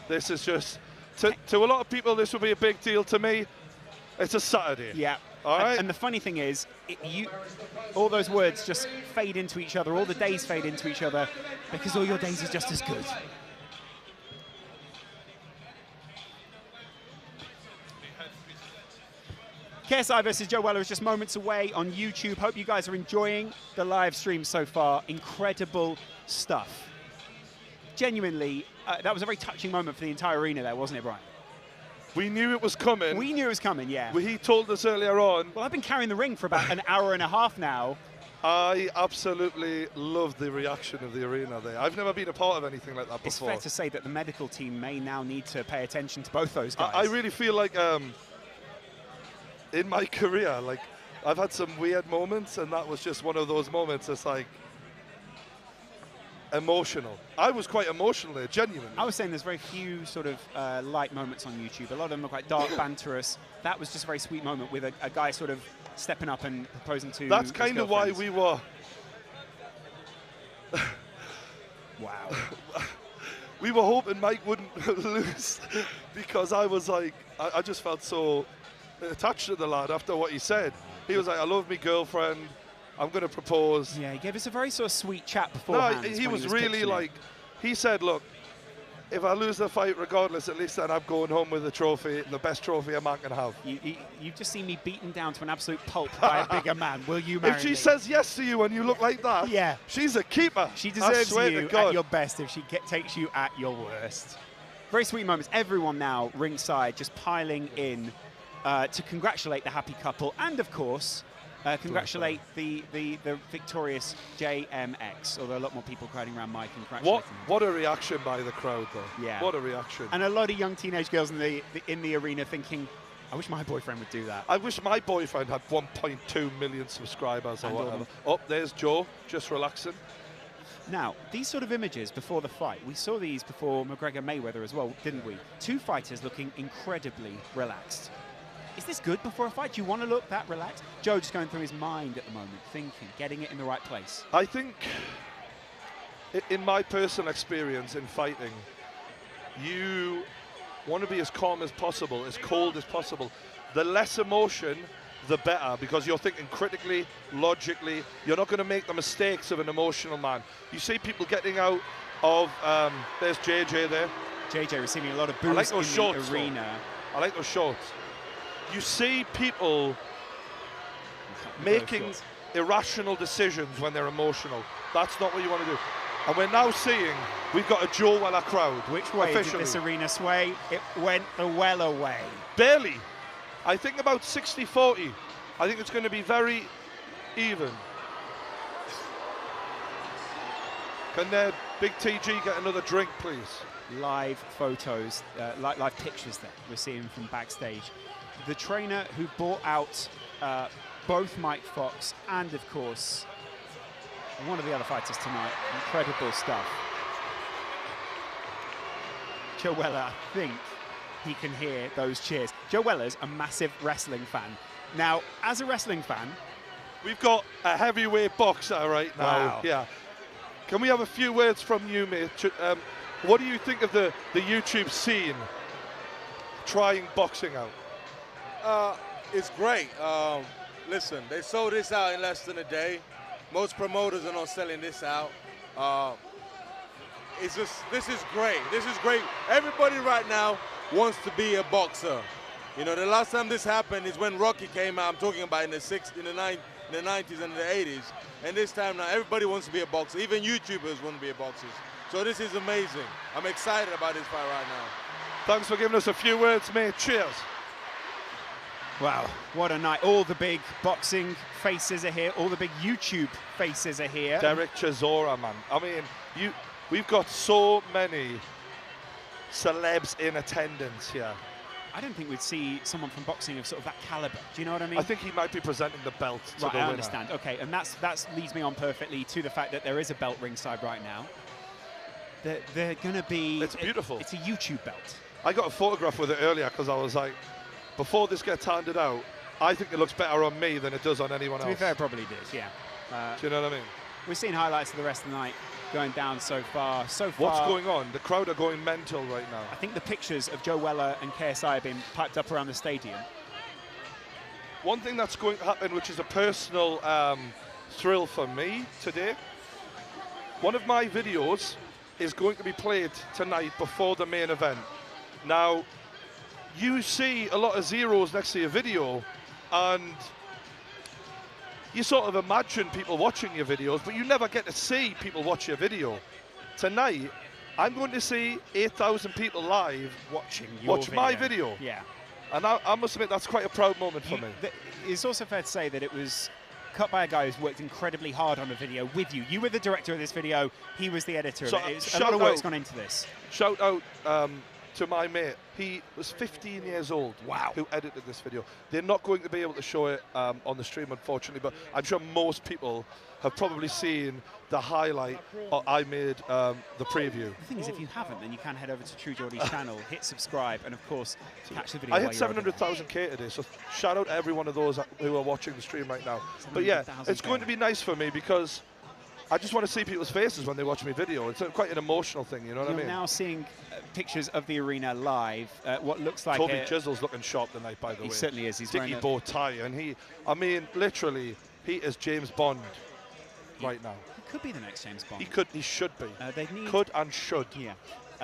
This is just, to a lot of people, this will be a big deal. To me, it's a Saturday. Yeah. All right. And the funny thing is, all those words just fade into each other. All the days fade into each other because all your days are just as good. KSI versus Joe Weller is just moments away on YouTube. Hope you guys are enjoying the live stream so far. Incredible stuff. Genuinely, that was a very touching moment for the entire arena there, wasn't it, Brian? We knew it was coming. We knew it was coming, yeah. He told us earlier on. Well, I've been carrying the ring for about an hour and a half now. I absolutely love the reaction of the arena there. I've never been a part of anything like that before. It's fair to say that the medical team may now need to pay attention to both those guys. I really feel like in my career, like I've had some weird moments, and that was just one of those moments. It's like emotional. I was quite emotional there, genuinely. I was saying there's very few sort of light moments on YouTube. A lot of them are quite dark, banterous. That was just a very sweet moment with a guy sort of stepping up and proposing to That's kind of why we were... Wow. We were hoping Mike wouldn't lose because I was like, I just felt so attached to the lad after what he said. He was like, I love my girlfriend, I'm going to propose. Yeah, he gave us a very sort of sweet chat beforehand. No, he was really like, he said, look, if I lose the fight regardless, at least then I'm going home with the trophy, the best trophy a man can have. You've just seen me beaten down to an absolute pulp by a bigger man. Will you marry me? If she says yes to you and you look like that, yeah, she's a keeper. She deserves you at your best if she takes you at your worst. Very sweet moments. Everyone now ringside just piling in to congratulate the happy couple and, of course, congratulate the victorious JMX, although a lot more people crowding around Mike and congratulating him. What a reaction by the crowd, though. Yeah. What a reaction. And a lot of young teenage girls in the arena thinking, I wish my boyfriend would do that. I wish my boyfriend had 1.2 million subscribers or whatever. Oh, there's Joe, just relaxing. Now, these sort of images before the fight, we saw these before McGregor-Mayweather as well, didn't we? Two fighters looking incredibly relaxed. is this good before a fight? Do you want to look that relaxed? Joe just going through his mind at the moment, thinking, getting it in the right place. I think, in my personal experience in fighting, you want to be as calm as possible, as cold as possible. The less emotion, the better, because you're thinking critically, logically. You're not going to make the mistakes of an emotional man. You see people getting out of, there's JJ there. JJ receiving a lot of boos like those in shorts, the arena. I like those shorts. You see people making irrational decisions when they're emotional. That's not what you want to do. And we're now seeing we've got a Joe Weller crowd. Which way officially. did this arena sway? It went the Weller way. Barely. I think about 60-40. I think it's going to be very even. Can Big TG get another drink, please? Live photos, live pictures that we're seeing from backstage. The trainer who brought out both Mike Fox and, of course, one of the other fighters tonight. Incredible stuff. Joe Weller, I think he can hear those cheers. Joe Weller's a massive wrestling fan. Now, as a wrestling fan, we've got a heavyweight boxer right now. Wow. Yeah. Can we have a few words from you, mate? What do you think of the YouTube scene trying boxing out? It's great. Listen, they sold this out in less than a day. Most promoters are not selling this out. This is great. This is great. Everybody right now wants to be a boxer. You know, the last time this happened is when Rocky came out. I'm talking about in the 90s and the 80s. And this time now, everybody wants to be a boxer. Even YouTubers want to be a boxer. So this is amazing. I'm excited about this fight right now. Thanks for giving us a few words, mate. Cheers. Wow, what a night. All the big boxing faces are here. All the big YouTube faces are here. Derek Chisora, man. I mean, we've got so many celebs in attendance here. I don't think we'd see someone from boxing of sort of that caliber. Do you know what I mean? I think he might be presenting the belt to right, the I winner. understand. Okay, and that leads me on perfectly to the fact that there is a belt ringside right now. They're going to be... It's beautiful. It's a YouTube belt. I got a photograph with it earlier because I was like, before this gets handed out, I think it looks better on me than it does on anyone else. To be fair, it probably did, yeah. Do you know what I mean? We've seen highlights of the rest of the night going down so far. What's going on? The crowd are going mental right now. I think the pictures of Joe Weller and KSI have been piped up around the stadium. One thing that's going to happen, which is a personal thrill for me today, one of my videos is going to be played tonight before the main event. Now, you see a lot of zeros next to your video, and you sort of imagine people watching your videos, but you never get to see people watch your video. Tonight, I'm going to see 8,000 people live watch my video. Yeah. And I must admit, that's quite a proud moment for me. It's also fair to say that it was cut by a guy who's worked incredibly hard on the video with you. You were the director of this video. He was the editor of it. It's a lot of work's gone into this. Shout out to my mate. He was 15 years old. Wow. Who edited this video. They're not going to be able to show it on the stream, unfortunately, but I'm sure most people have probably seen the highlight I made the preview. The thing is, if you haven't, then you can head over to True Geordie's channel, hit subscribe, and of course, catch the video. I hit 700,000K today, so shout out to every one of those who are watching the stream right now. But yeah, it's going to be nice for me because I just want to see people's faces when they watch my video. It's quite an emotional thing, you know what I mean? You're now seeing pictures of the arena live. What looks like Toby Chisel's looking sharp tonight, by the way. He certainly is. He's Sticky bow tie, and I mean, literally, he is James Bond right now. He could be the next James Bond. He should be. They could and should. Yeah.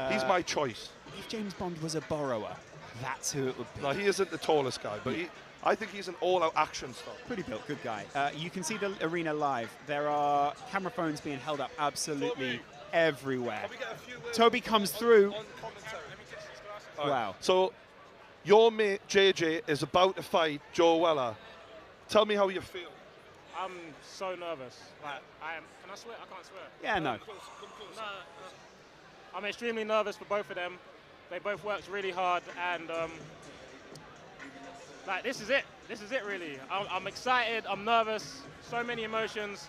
He's my choice. If James Bond was a borrower, that's who it would be. No, he isn't the tallest guy, but I think he's an all-out action star. Pretty built, good guy. You can see the arena live. There are camera phones being held up absolutely everywhere. Toby comes through. Wow. So your mate JJ is about to fight Joe Weller. Tell me how you feel. I'm so nervous. Like, can I swear? I can't swear. Yeah, no. No. I'm extremely nervous for both of them. They both worked really hard, and like, this is it. This is it, really. I'm excited. I'm nervous. So many emotions.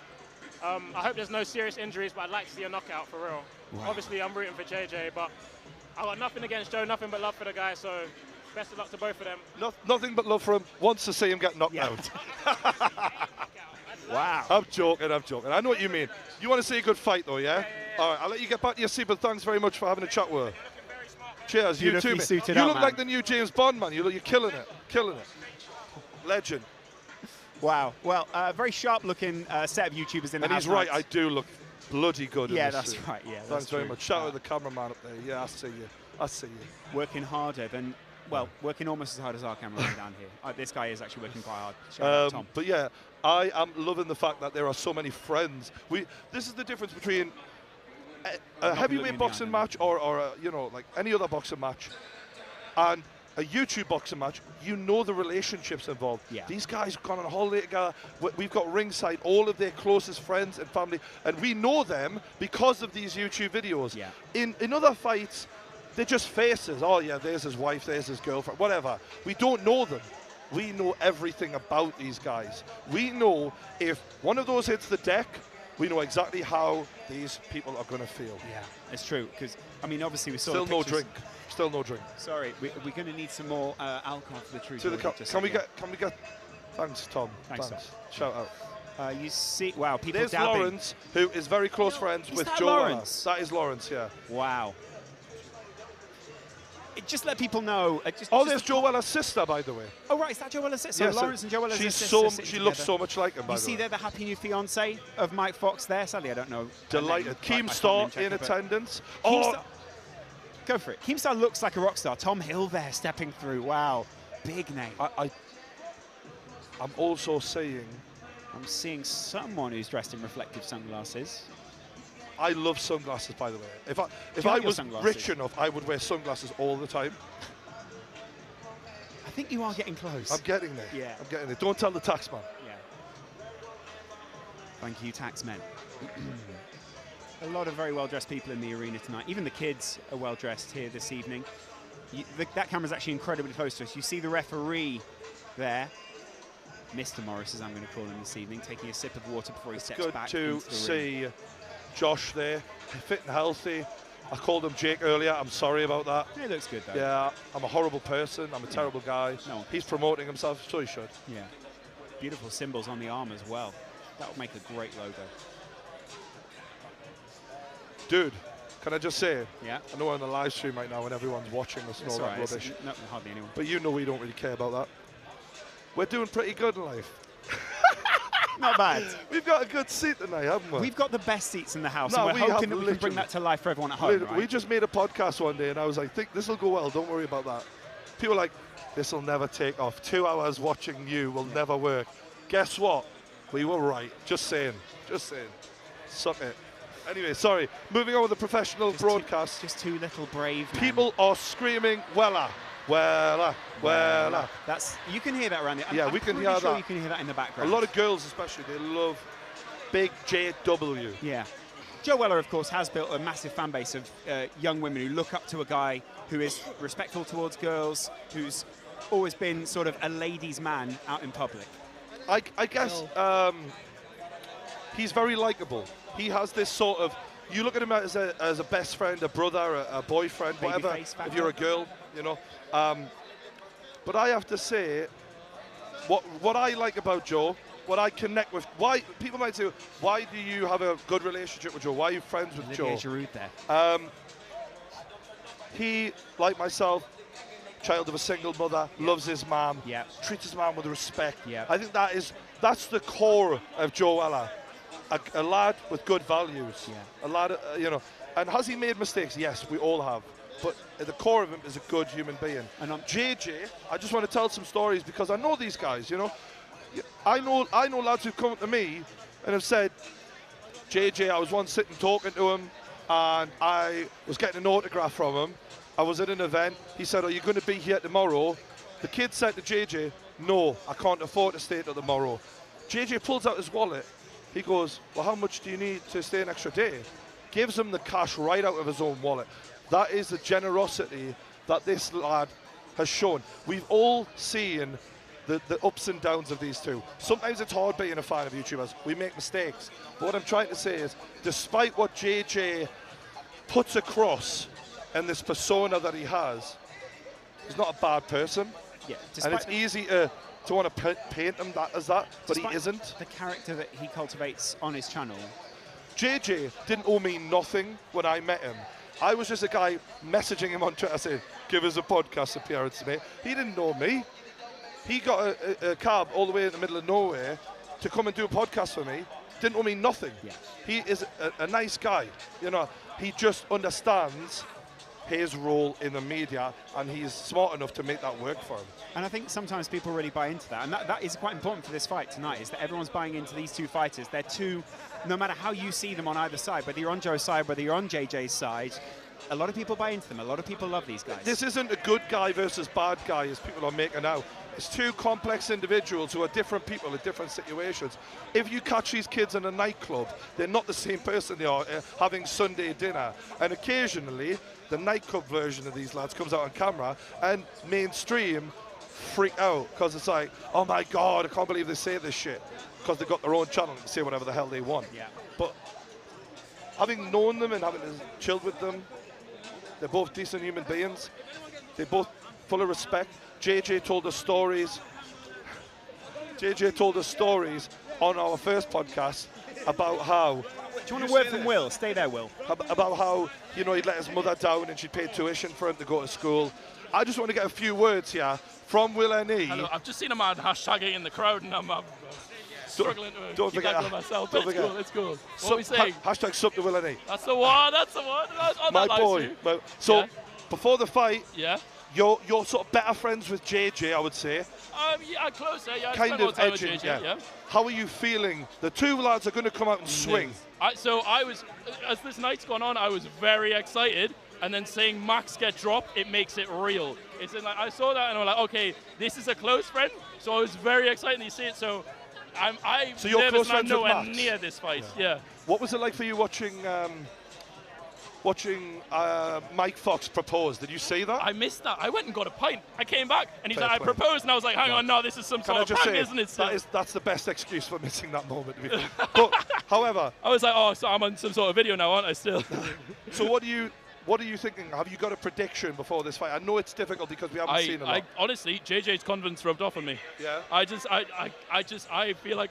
I hope there's no serious injuries, but I'd like to see a knockout for real. Wow. Obviously, I'm rooting for JJ, but I got nothing against Joe, nothing but love for the guy. So Best of luck to both of them. Nothing but love for him. Wants to see him get knocked out. Wow. I'm joking. I know what you mean. You want to see a good fight, though, yeah? All right, I'll let you get back to your seat, but thanks very much for having a chat with her. Cheers, you too, mate. You look like the new James Bond, man. You're killing it. Legend. Wow. Well, very sharp-looking set of YouTubers in the house. And he's right, I do look bloody good in this that's suit. right, yeah. Thanks very much. Shout out to the cameraman up there. Yeah, I see you. Working harder than, well, working almost as hard as our cameraman down here. This guy is actually working quite hard. Shout out, Tom. But yeah, I am loving the fact that there are so many friends. This is the difference between a heavyweight boxing match or you know, like any other boxing match and a YouTube boxing match. You know the relationships involved. Yeah. These guys have gone on a holiday together. We've got ringside all of their closest friends and family, and we know them because of these YouTube videos. Yeah. In other fights, they're just faces. Oh yeah, there's his wife, there's his girlfriend, whatever. We don't know them. We know everything about these guys. We know if one of those hits the deck, we know exactly how these people are going to feel. Yeah, it's true. Because, I mean, obviously we saw Still the no pictures. drink. Still no drink. Sorry, we're going to need some more alcohol for the truth. Can we get? Thanks, Tom. Thanks. Tom. Shout out. You see, wow, people There's dabbing. Lawrence, who is very close friends with that Joe. Lawrence? That is Lawrence, yeah. Wow. Just let people know. There's Joella's sister, by the way. Oh, right, is that Joella's sister? Yeah, So Lawrence and Joella's she's sister. she looks so much like him, by You the see way. there the happy new fiance of Mike Fox there? Sadly, I don't know. Delighted. I can't Keemstar name check in it, but- attendance. Keemstar, go for it. Keemstar looks like a rock star. Tom Hill there stepping through. Wow, big name. I'm also seeing. I'm seeing someone who's dressed in reflective sunglasses. I love sunglasses, by the way. If I like your was sunglasses? rich enough, I would wear sunglasses all the time. I think you are getting close. I'm getting there. Yeah. I'm getting there. Don't tell the taxman. Yeah. Thank you, taxmen. A lot of very well-dressed people in the arena tonight. Even the kids are well-dressed here this evening. That camera's actually incredibly close to us. You see the referee there, Mr. Morris, as I'm going to call him this evening, taking a sip of water before he steps back Good into to the see ring. Josh there, fit and healthy. I called him Jake earlier. I'm sorry about that. He looks good, though. Yeah, I'm a horrible person. I'm a terrible guy. No. He's promoting himself, so he should. Yeah. Beautiful symbols on the arm as well. That would make a great logo. Dude, can I just say? Yeah. I know we're on the live stream right now and everyone's watching us and It's all all that right. rubbish. No, hardly anyone. But you know we don't really care about that. We're doing pretty good in life. Not bad. We've got a good seat tonight, haven't we? We've got the best seats in the house, No, and we we're have hoping that we can bring literally- that to life for everyone at home, right? We just made a podcast one day and I was like, think this will go well, don't worry about that. People are like, this will never take off. 2 hours watching you will never work. Guess what? We were right. Just saying. Suck it. Anyway, sorry. Moving on with the professional broadcast. Just two little brave men. People are screaming, Wella, Wella, Wella. You can hear that around the... Yeah, I'm we can pretty hear sure that. you can hear that in the A background. lot of girls especially, they love big JW. Yeah. Joe Weller, of course, has built a massive fan base of young women who look up to a guy who is respectful towards girls, who's always been sort of a ladies' man out in public. I guess he's very likable. He has this sort of, you look at him as a best friend, a brother, a boyfriend, whatever, Babyface factor. if you're a girl, you know. But I have to say, what I like about Joe, what I connect with, why people might say, why do you have a good relationship with Joe? Why are you friends with Joe? Olivier Giroud there. He, like myself, child of a single mother, loves his mum, Yeah. treats his mum with respect. Yeah. I think that's the core of Joe Weller. A lad with good values. Yeah. A lad, and has he made mistakes? Yes, we all have. But at the core of him is a good human being. And JJ, I just want to tell some stories because I know these guys, you know. I know lads who've come up to me and have said, JJ, I was once sitting talking to him and I was getting an autograph from him. I was at an event. He said, are you going to be here tomorrow? The kid said to JJ, no, I can't afford to stay till tomorrow. JJ pulls out his wallet. He goes, well, how much do you need to stay an extra day? Gives him the cash right out of his own wallet. That is the generosity that this lad has shown. We've all seen the ups and downs of these two. Sometimes it's hard being a fan of YouTubers. We make mistakes. But what I'm trying to say is, despite what JJ puts across and this persona that he has, he's not a bad person. Yeah, and it's easy to want to paint him as that, but he isn't. The character that he cultivates on his channel. JJ didn't owe me nothing when I met him. I was just a guy messaging him on Twitter saying, give us a podcast appearance, mate. He didn't know me. He got a cab all the way in the middle of nowhere to come and do a podcast for me. Didn't owe me nothing. Yeah. He is a nice guy. You know, he just understands his role in the media, and he's smart enough to make that work for him. And I think sometimes people really buy into that, and that is quite important for this fight tonight, is that everyone's buying into these two fighters. They're two, no matter how you see them on either side, whether you're on Joe's side, whether you're on JJ's side, a lot of people buy into them. A lot of people love these guys. This isn't a good guy versus bad guy, as people are making out. It's two complex individuals who are different people in different situations. If you catch these kids in a nightclub, they're not the same person they are having Sunday dinner. And occasionally, the nightclub version of these lads comes out on camera, and mainstream freak out because it's like, oh my God, I can't believe they say this shit, because they've got their own channel and say whatever the hell they want. Yeah. But having known them and having chilled with them, they're both decent human beings. They're both full of respect. JJ told us stories. JJ told us stories on our first podcast about how. Do you want a word from Will? Stay there, Will. About how, you know, he'd let his mother down and she'd pay tuition for him to go to school. I just want to get a few words here from Will N.E. Hello, I've just seen a man hashtagging in the crowd, and I'm struggling to don't keep forget that to myself. Don't But forget. it's cool. What are we saying? Hashtag sub to Will N.E. That's the one. That's the one. That's on My that boy. live stream. Well, so Yeah. before the fight, Yeah. you're sort of better friends with JJ, I would say. Yeah, closer. Yeah, I Kind spent more of time with edging, JJ, yeah. How are you feeling? The two lads are going to come out and swing. So I was, as this night's gone on, I was very excited. And then seeing Max get dropped, it makes it real. It's in, like, I saw that and I'm like, okay, this is a close friend. So I was very excited to see it. So I'm So you're nervous close friends and I'm with nowhere Max? near this fight. Yeah. What was it like for you watching Mike Fox propose? Did you see that? I missed that. I went and got a pint. I came back and he's Fair like, play. I proposed, and I was like, hang on, no, this is some Can I sort of just prank, say, isn't it? that's the best excuse for missing that moment. To be fair. But however, I was like, oh, so I'm on some sort of video now, aren't I? Still. so what are you thinking? Have you got a prediction before this fight? I know it's difficult because we haven't seen a lot. Honestly, JJ's confidence rubbed off on me. Yeah. I feel like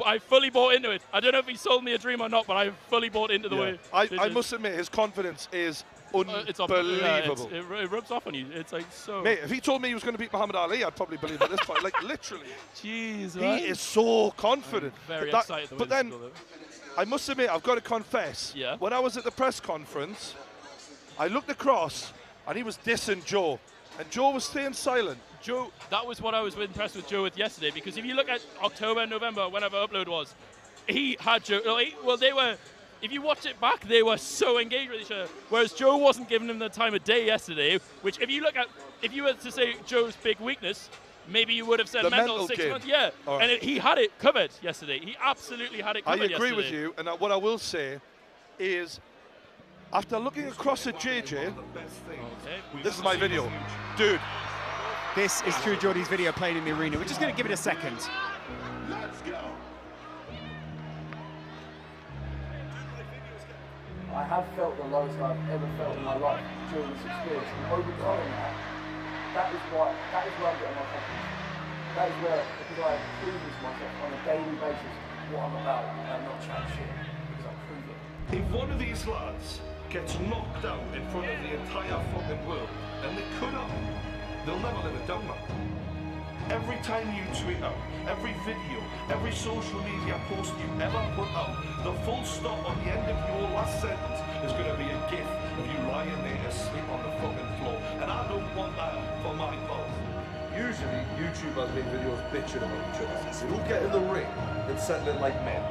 I fully bought into it. I don't know if he sold me a dream or not, but I fully bought into the way. I must admit, his confidence is unbelievable. It rubs off on you. It's like so. Mate, if he told me he was going to beat Muhammad Ali, I'd probably believe at this point. Like literally. Jeez, man. He is so confident. I'm very That- excited. But then, I must admit, I've got to confess. Yeah. When I was at the press conference, I looked across and he was dissing Joe, and Joe was staying silent. Joe, that was what I was impressed with Joe with yesterday, because if you look at October, November, whenever upload was, he had Joe. Well, they were. If you watch it back, they were so engaged with each other. Whereas Joe wasn't giving him the time of day yesterday. Which, if you were to say Joe's big weakness, maybe you would have said The mental mental 6 game. months. Yeah, All right. and he had it covered yesterday. He absolutely had it I covered agree with yesterday. you, and what I will say is, after looking across at JJ, this is my video. Dude. This is True Geordie's video playing in the arena. We're just going to give it a second. Let's go. I have felt the lowest I've ever felt in my life during this experience. And overcoming that is where I'm getting my confidence. That is where, because I have proven to myself on a daily basis what I'm about, and I'm not chatting shit, because I prove it. If one of these lads gets knocked out in front of the entire fucking world, and they could have, they'll never live it down, man. Every time you tweet out, every video, every social media post you ever put out, the full stop on the end of your last sentence is going to be a gif of you lying there asleep on the fucking floor. And I don't want that for my pals. Usually, YouTubers make videos bitching about each other. They don't get in the ring and settle it like men.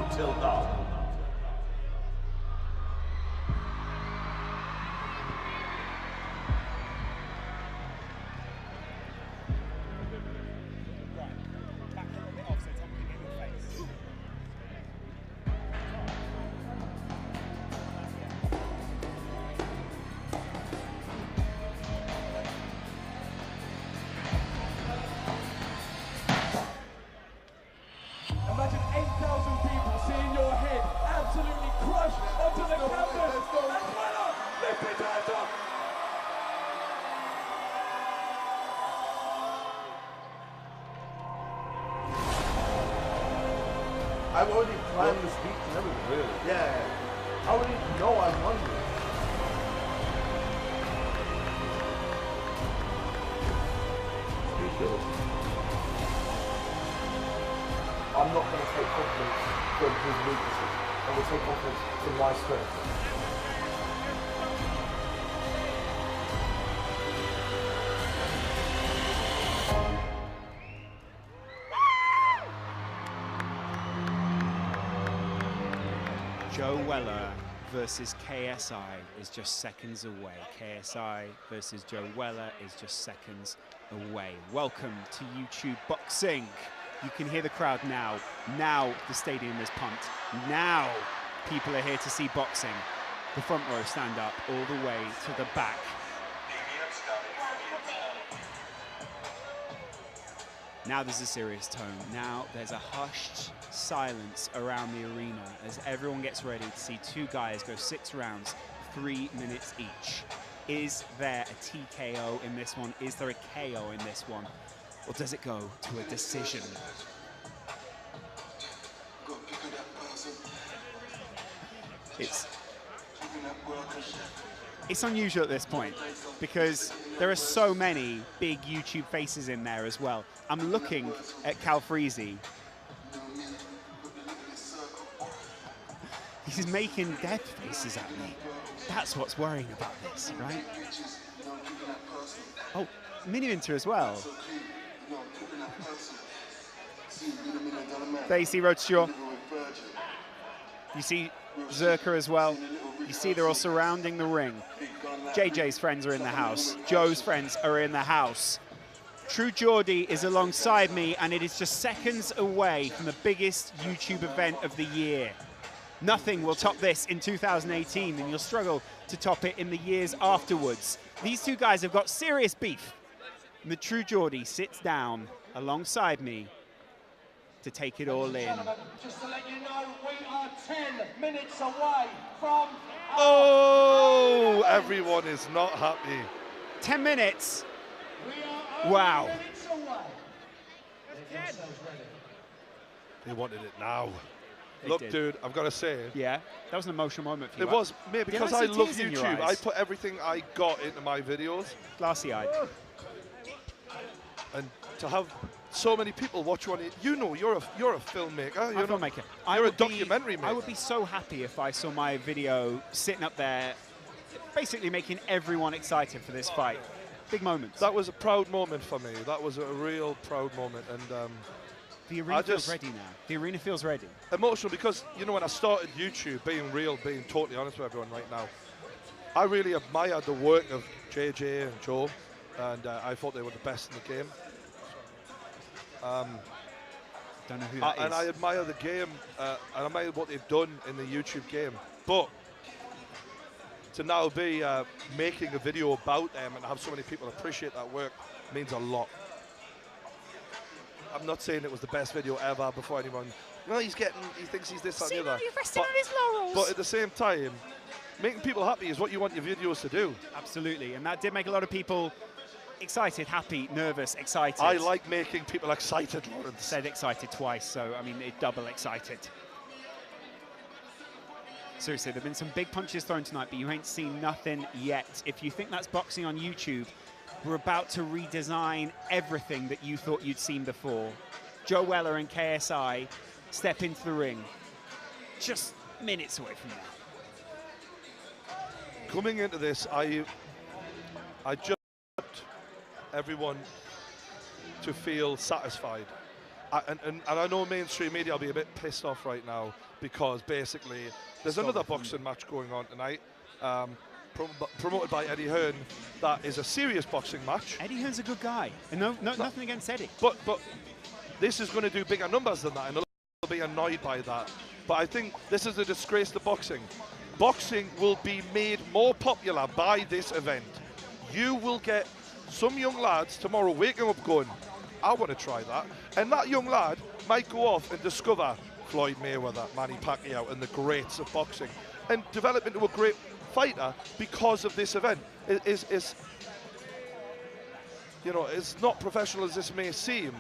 Until now. Imagine 8,000 people seeing your head I've already planned the speech and everything, really. Yeah. I already know I'm hungry. I'm not going to take confidence from his weaknesses. I will take confidence from my strength. Joe Weller versus KSI is just seconds away. KSI versus Joe Weller is just seconds away. Welcome to YouTube Boxing. You can hear the crowd now. Now the stadium is pumped. Now people are here to see boxing. The front row stand up all the way to the back. Now there's a serious tone. Now there's a hushed silence around the arena as everyone gets ready to see two guys go 6 rounds, 3 minutes each. Is there a TKO in this one? Is there a KO in this one? Or does it go to a decision? It's unusual at this point because there are so many big YouTube faces in there as well. I'm looking at Cal Freezy. He's making death faces at me. That's what's worrying about this, right? Oh, Mini Winter as well. There you see Roadshaw. You see Zerka as well. You see they're all surrounding the ring. JJ's friends are in the house. Joe's friends are in the house. True Geordie is alongside me, and it is just seconds away from the biggest YouTube event of the year. Nothing will top this in 2018, and you'll struggle to top it in the years afterwards. These two guys have got serious beef. And the True Geordie sits down alongside me to take it all in. Just to let you know, we are 10 minutes away from... Oh, everyone is not happy. 10 minutes. Wow. They wanted it now. They Look, did. dude, I've got to say. Yeah, that was an emotional moment for you. It was, mate, because Yeah, I see love tears in your YouTube. eyes. I put everything I got into my videos. Glassy-eyed. And to have so many people watch you on it, you know, you're a filmmaker. I'm a filmmaker. You're a documentary maker. I would be so happy if I saw my video sitting up there, basically making everyone excited for this fight. Big moments. That was a proud moment for me. That was a real proud moment. And the arena feels ready now. The arena feels ready. Emotional because, you know, when I started YouTube, being totally honest with everyone right now, I really admired the work of JJ and Joe, and I thought they were the best in the game. Don't know who that is. And I admire the game, and I admire what they've done in the YouTube game. But to now be making a video about them and have so many people appreciate that work means a lot. I'm not saying it was the best video ever before anyone. No, he thinks he's this, that, and the other. Resting on his laurels. But at the same time, making people happy is what you want your videos to do. Absolutely, and that did make a lot of people excited, happy, nervous, excited. I like making people excited, Lawrence. Said excited twice, so I mean, double excited. Seriously, there have been some big punches thrown tonight, but you ain't seen nothing yet. If you think that's boxing on YouTube, we're about to redesign everything that you thought you'd seen before. Joe Weller and KSI step into the ring just minutes away from now. Coming into this, I just want everyone to feel satisfied. And I know mainstream media will be a bit pissed off right now because basically there's another boxing match going on tonight, promoted by Eddie Hearn. That is a serious boxing match. Eddie Hearn's a good guy, and nothing against Eddie. But this is going to do bigger numbers than that, and they'll be annoyed by that. But I think this is a disgrace to boxing. Boxing will be made more popular by this event. You will get some young lads tomorrow waking up going, I want to try that. And that young lad might go off and discover Floyd Mayweather, Manny Pacquiao, and the greats of boxing, and develop into a great fighter because of this event. You know, it's not professional as this may seem,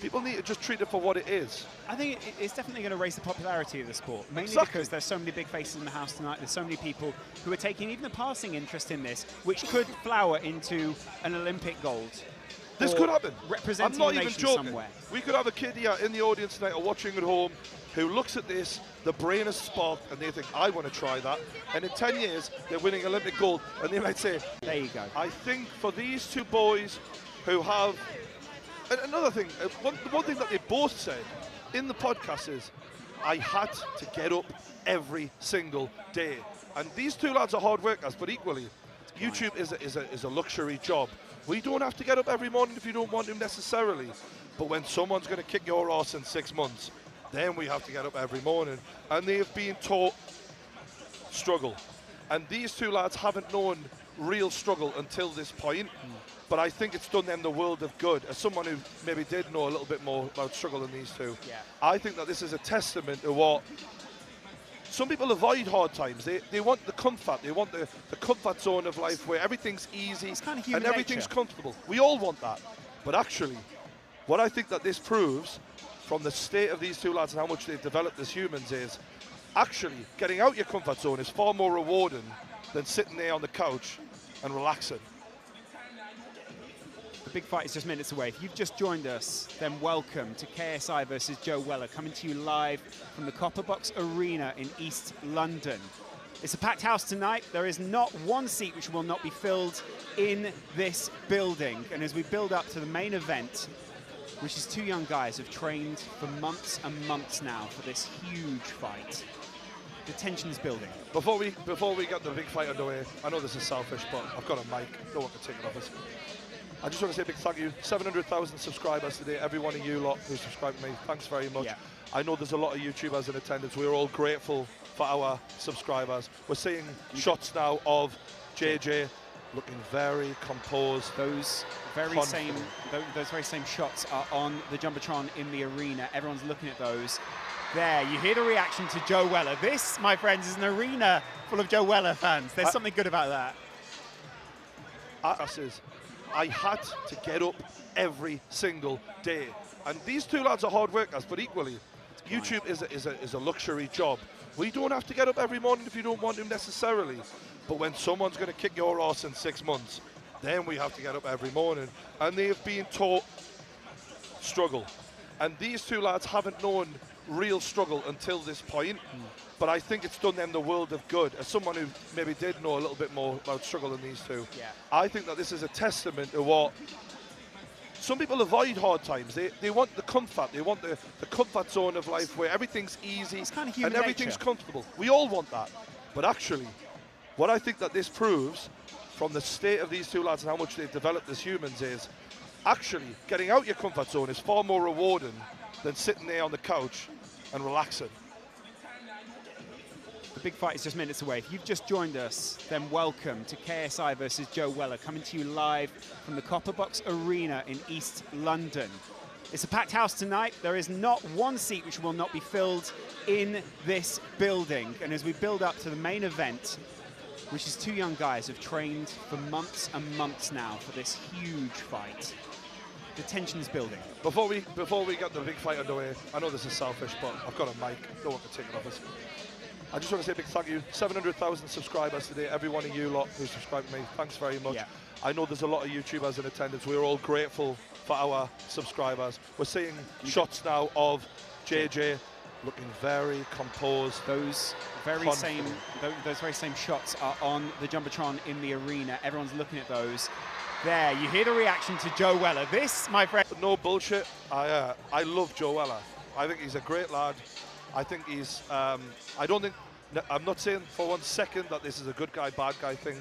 People need to just treat it for what it is. I think it's definitely going to raise the popularity of the sport, mainly because there's so many big faces in the house tonight. There's so many people who are taking even a passing interest in this, which could flower into an Olympic gold. This could happen. Representing I'm not a even nation joking. somewhere. We could have a kid here in the audience tonight or watching at home who looks at this, the brain is sparked, and they think, I want to try that. And in 10 years, they're winning Olympic gold, and they might say, there you go. I think for these two boys who have... And another thing, one thing that they both said in the podcast is, I had to get up every single day. And these two lads are hard workers, but equally, YouTube is a luxury job. We don't have to get up every morning if you don't want to necessarily. But when someone's going to kick your ass in 6 months, then we have to get up every morning. And they have been taught struggle. And these two lads haven't known real struggle until this point. But I think it's done them the world of good. As someone who maybe did know a little bit more about struggle than these two, I think that this is a testament to what some people avoid hard times. They want the comfort. They want the comfort zone of life where everything's easy kind of human and everything's nature. comfortable. We all want that. But actually, what I think that this proves from the state of these two lads and how much they've developed as humans is actually getting out your comfort zone is far more rewarding than sitting there on the couch and relaxing. The big fight is just minutes away. If you've just joined us, then welcome to KSI versus Joe Weller, coming to you live from the Copper Box Arena in East London. It's a packed house tonight. There is not one seat which will not be filled in this building. And as we build up to the main event, which is two young guys who've trained for months and months now for this huge fight, the tension's building. Before we get the big fight underway, I know this is selfish, but I've got a mic. No one can take it off us. I just want to say a big thank you. 700,000 subscribers today. Every one of you lot who subscribed to me, thanks very much. I know there's a lot of YouTubers in attendance. We're all grateful for our subscribers. We're seeing shots now of JJ looking very composed. Those very same shots are on the Jumbotron in the arena. Everyone's looking at those. There, you hear the reaction to Joe Weller. This, my friends, is an arena full of Joe Weller fans. There's something good about that. I had to get up every single day. And these two lads are hard workers, but equally, YouTube is a luxury job. We don't have to get up every morning if you don't want to necessarily. But when someone's going to kick your ass in 6 months, then we have to get up every morning. And they have been taught struggle. And these two lads haven't known real struggle until this point. But I think it's done them the world of good. As someone who maybe did know a little bit more about struggle than these two, I think that this is a testament to what some people avoid hard times. They want the comfort. They want the comfort zone of life where everything's easy kind of human and everything's nature. comfortable. We all want that. But actually, what I think that this proves from the state of these two lads and how much they've developed as humans is actually getting out your comfort zone is far more rewarding than sitting there on the couch and relaxing. The big fight is just minutes away. If you've just joined us, then welcome to KSI versus Joe Weller, coming to you live from the Copper Box Arena in East London. It's a packed house tonight. There is not one seat which will not be filled in this building. And as we build up to the main event, which is two young guys who've trained for months and months now for this huge fight, the tension's building. Before we get the big fight underway, I know this is selfish, but I've got a mic. No one can take it off us. I just want to say a big thank you. 700,000 subscribers today. Every one of you lot who subscribed to me, thanks very much. I know there's a lot of YouTubers in attendance. We're all grateful for our subscribers. We're seeing shots now of JJ looking very composed. Those very same shots are on the Jumbotron in the arena. Everyone's looking at those. There, you hear the reaction to Joe Weller. This, my friend... No bullshit. I love Joe Weller. I think he's a great lad. I think he's... I'm not saying for 1 second that this is a good guy, bad guy thing.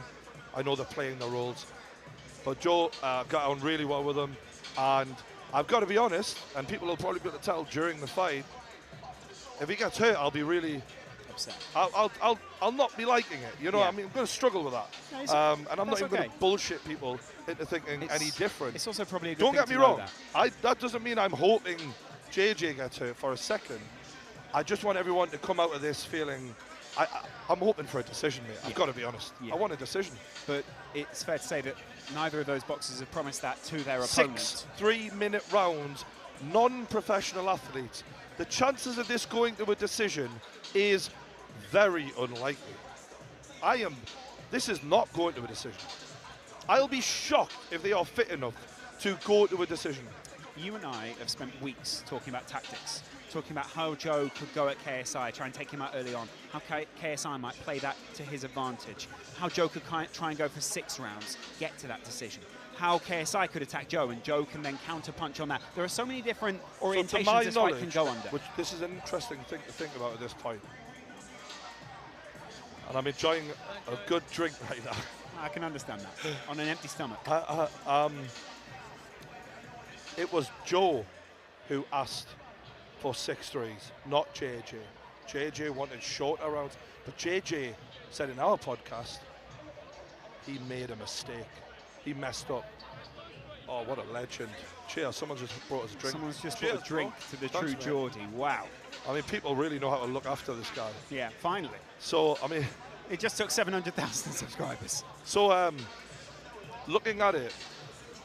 I know they're playing their roles. But Joe got on really well with him. And I've got to be honest, and people will probably be able to tell during the fight, if he gets hurt, I'll be really upset. I'll not be liking it. You know, I mean, I'm going to struggle with that. No, and I'm not even going to bullshit people into thinking any different. It's also probably a good Don't thing get me to know wrong. That doesn't mean I'm hoping JJ gets hurt for a second. I just want everyone to come out of this feeling. I'm hoping for a decision, mate. I've got to be honest. I want a decision. But it's fair to say that neither of those boxers have promised that to their opponent. 6 3-minute rounds non-professional athletes, the chances of this going to a decision is very unlikely. This is not going to a decision. I'll be shocked if they are fit enough to go to a decision. You and I have spent weeks talking about tactics, talking about how Joe could go at KSI, try and take him out early on, how KSI might play that to his advantage, how Joe could try and go for 6 rounds, get to that decision, how KSI could attack Joe and Joe can then counter-punch on that. There are so many different orientations this fight can go under. Which this is an interesting thing to think about at this point. And I'm enjoying a good drink right now. I can understand that, on an empty stomach. It was Joe who asked for 6 threes, not JJ. JJ wanted shorter rounds, but JJ said in our podcast, he made a mistake. He messed up. Oh, what a legend. Cheers, someone just brought us a drink. Someone's just brought a drink to the true Geordie, wow. I mean, people really know how to look after this guy. Yeah, finally. So, I mean... It just took 700,000 subscribers. So, looking at it,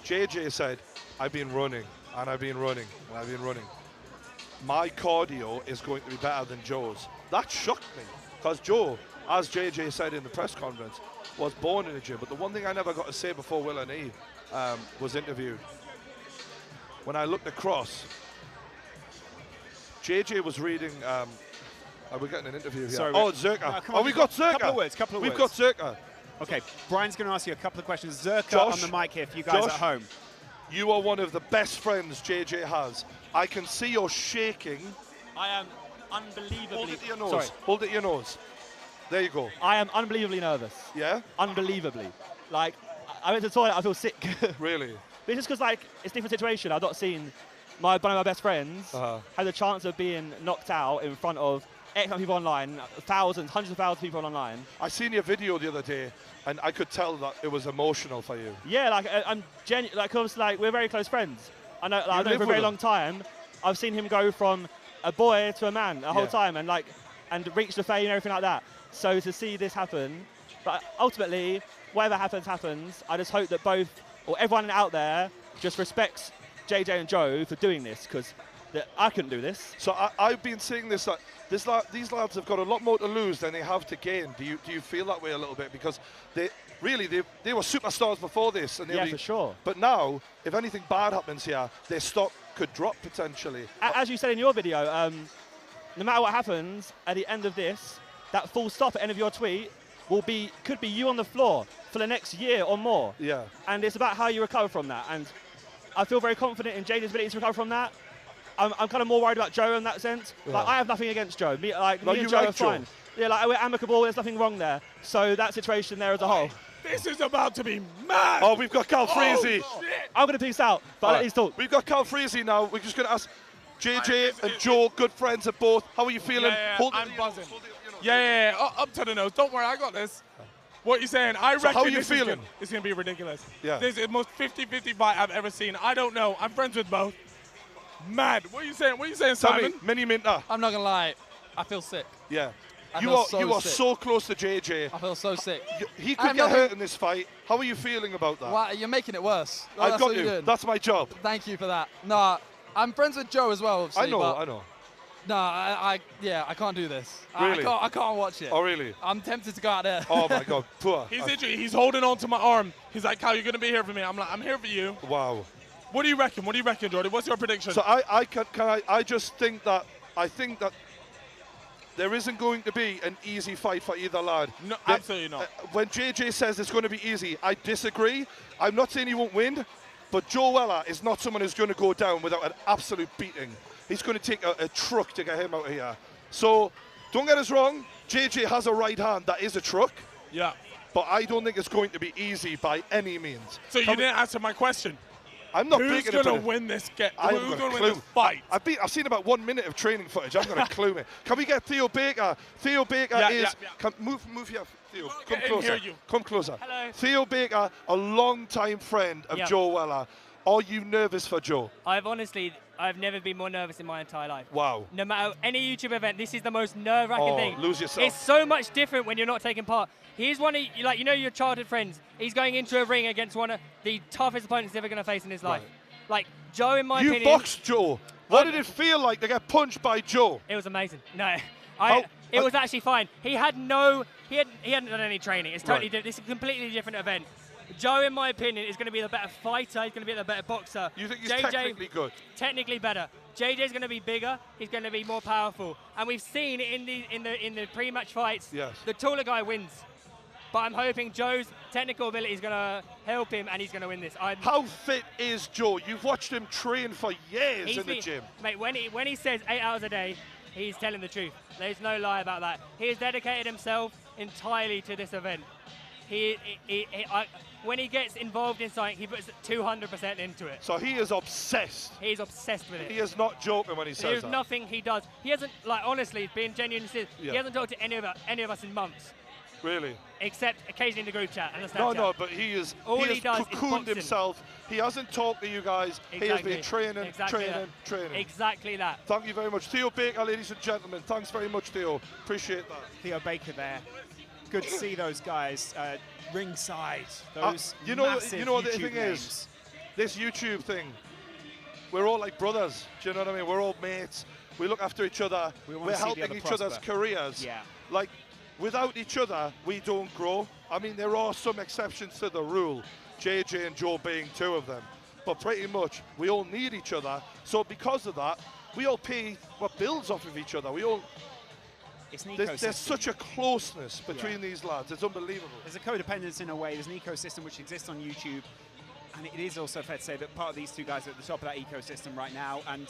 JJ said, I've been running, and I've been running, and I've been running. My cardio is going to be better than Joe's. That shocked me, because Joe, as JJ said in the press conference, was born in a gym. But the one thing I never got to say before Will and E was interviewed, when I looked across, JJ was reading... we're getting an interview here. Sorry, Zerka. We got Zerka. Couple of words. We've got Zerka. Okay, Brian's going to ask you a couple of questions. Zerka Josh, on the mic here for you guys Josh, at home. You are one of the best friends JJ has. I can see you're shaking. I am unbelievably... Hold it to your nose. Sorry. Hold it to your nose. There you go. I am unbelievably nervous. Yeah? Unbelievably. Like, I went to the toilet, I feel sick. Really? But it's just because, like, it's a different situation. I've not seen one of my best friends had the chance of being knocked out in front of X amount of people online, thousands, hundreds of thousands of people online. I seen your video the other day, and I could tell that it was emotional for you. Yeah, like I'm genuine. Like, cause like we're very close friends. I know, like, I've known him for a very long time. I've seen him go from a boy to a man the whole time, and reach the fame and everything like that. So to see this happen, but ultimately, whatever happens, happens. I just hope that everyone out there just respects JJ and Joe for doing this, because I couldn't do this. So I've been seeing this. These lads have got a lot more to lose than they have to gain. Do you feel that way a little bit? Because they were superstars before this. And yeah, for sure. But now, if anything bad happens here, their stock could drop potentially. As you said in your video, no matter what happens, at the end of this, that full stop at the end of your tweet could be you on the floor for the next year or more. Yeah. And it's about how you recover from that. And I feel very confident in JJ's ability to recover from that. I'm kind of more worried about Joe in that sense. Yeah. Like, I have nothing against Joe. Me and Joe are fine. Yeah, like, we're amicable. There's nothing wrong there. So that situation there as a whole. This is about to be mad. Oh, we've got Cal Freezy. I'm going to peace out, but I'll let you talk. We've got Cal Freezy now. We're just going to ask JJ and Joe, good friends of both. How are you feeling? Yeah, I'm buzzing. Yeah, up to the nose. Don't worry, I got this. What you saying? I reckon how are you feeling? It's going to be ridiculous. Yeah. This is the most 50-50 fight I've ever seen. I don't know. I'm friends with both. Mad. What are you saying? What are you saying, Simon? Mini Minter. I'm not going to lie. I feel sick. Yeah. I You feel are sick. so close to JJ. I feel so sick. He could get hurt in this fight. How are you feeling about that? Well, you're making it worse. I've That's got what you. you're doing. That's my job. Thank you for that. No, I'm friends with Joe as well, obviously. I know. No, I can't do this. Really? I can't watch it. Oh, really? I'm tempted to go out there. Oh, my God. Poor. He's injured. He's holding on to my arm. He's like, Cal, you're going to be here for me. I'm like, I'm here for you. Wow. What do you reckon? What do you reckon, Jordy? What's your prediction? So I just think that there isn't going to be an easy fight for either lad. No, absolutely not. When JJ says it's going to be easy, I disagree. I'm not saying he won't win, but Joe Weller is not someone who's going to go down without an absolute beating. He's going to take a truck to get him out of here. So don't get us wrong, JJ has a right hand that is a truck. Yeah. But I don't think it's going to be easy by any means. So you didn't answer my question. I'm not Who's going to win this Who's going to win this fight? I've seen about 1 minute of training footage. I'm going to clue me. Can we get Theo Baker? Theo Baker move here, Theo. Come closer. Come closer. Hello. Theo Baker, a long-time friend of Joe Weller. Are you nervous for Joe? I've never been more nervous in my entire life. Wow. No matter any YouTube event, this is the most nerve-wracking thing. Lose yourself. It's so much different when you're not taking part. He's one of, your childhood friends. He's going into a ring against one of the toughest opponents he's ever going to face in his life. Like, Joe, in my You opinion... boxed Joe. What did it feel like to get punched by Joe? It was amazing. No, How- it was actually fine. He hadn't done any training. It's totally Right. different. This is a completely different event. Joe, in my opinion, is going to be the better fighter. He's going to be the better boxer. You think he's technically good? Technically better. JJ's going to be bigger. He's going to be more powerful. And we've seen in the pre-match fights, Yes. the taller guy wins. But I'm hoping Joe's technical ability is going to help him, and he's going to win this. How fit is Joe? You've watched him train for years He's in the been- gym. Mate, when he says 8 hours a day, he's telling the truth. There's no lie about that. He has dedicated himself entirely to this event. When he gets involved in something, he puts 200% into it. So he is obsessed. He's obsessed with it. He is not joking when he says There's that. nothing he does. He hasn't, like, honestly, being genuine, Yeah. he hasn't talked to any of us in months. Really? Except occasionally in the group chat and the No, Snapchat. no, but he is. All he he does has is cocooned boxing. himself. He hasn't talked to you guys. He has been training, Exactly training, that. training. Exactly that. Thank you very much, Theo Baker, ladies and gentlemen. Thanks very much, Theo. Appreciate that. Theo Baker there. Good to see those guys ringside. Those you know massive what the YouTube thing names. is? This YouTube thing, we're all like brothers. Do you know what I mean? We're all mates. We look after each other. We wanna We're see the helping other each other's prosper. careers. Yeah. Like, without each other, we don't grow. I mean, there are some exceptions to the rule, JJ and Joe being two of them. But pretty much, we all need each other. So because of that, we all pay bills off of each other. We all. It's an There's ecosystem. such a closeness between these lads. It's unbelievable. There's a codependence in a way. There's an ecosystem which exists on YouTube. And it is also fair to say that part of these two guys are at the top of that ecosystem right now. And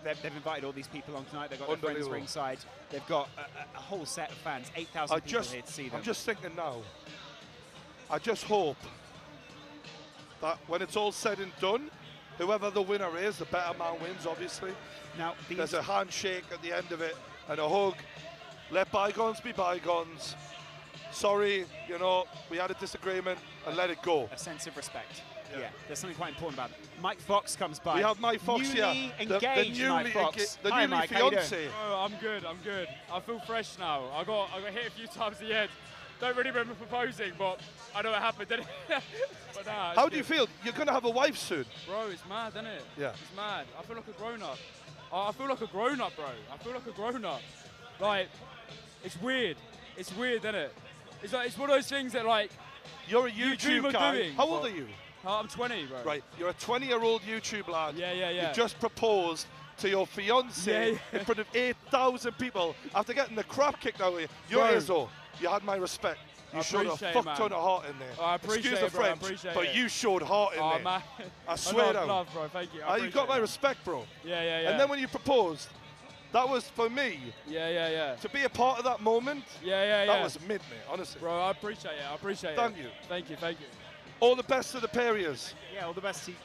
they've invited all these people on tonight. They've got their friends Unbelievable. ringside. They've got a whole set of fans, 8,000 people here to see them. I'm just thinking now, I just hope that when it's all said and done, whoever the winner is, the better man wins, obviously. Now, there's a handshake at the end of it and a hug. Let bygones be bygones. Sorry, you know, we had a disagreement and let it go. A sense of respect. Yeah, there's something quite important about it. Mike Fox comes by. We have Mike Fox newly here. engaged Mike Fox. The Hi, newly Mike, how you doing? fiancé. Oh, I'm good. I feel fresh now. I got hit a few times in the head. Don't really remember proposing, but I know it happened, didn't it? But nah, How it's do you good. feel? You're going to have a wife soon. Bro, it's mad, isn't it? Yeah. It's mad. I feel like a grown-up. I feel like a grown-up, bro. I feel like a grown-up. Like, it's weird. It's weird, isn't it? It's like, it's one of those things that, like, You're a you dream YouTube of guy. doing, How old but- are you? I'm 20, bro. Right, you're a 20-year-old YouTube lad. Yeah. You just proposed to your fiancée in front of 8,000 people after getting the crap kicked out of you. You're Bro. Izzo. You had my respect. You I showed a appreciate it, fuck man. ton of heart in there. I appreciate Excuse it, the bro. I French, appreciate but it. you showed heart in Oh, there. man. I swear love, down. love, bro. Thank you. I You got my respect, bro. Yeah. And then when you proposed, that was for me. Yeah. To be a part of that moment, Yeah. that was mid, mate, honestly. Bro, I appreciate it. I appreciate Thank it. you. Thank you. All the best to the Perriers. Yeah, all the best to you.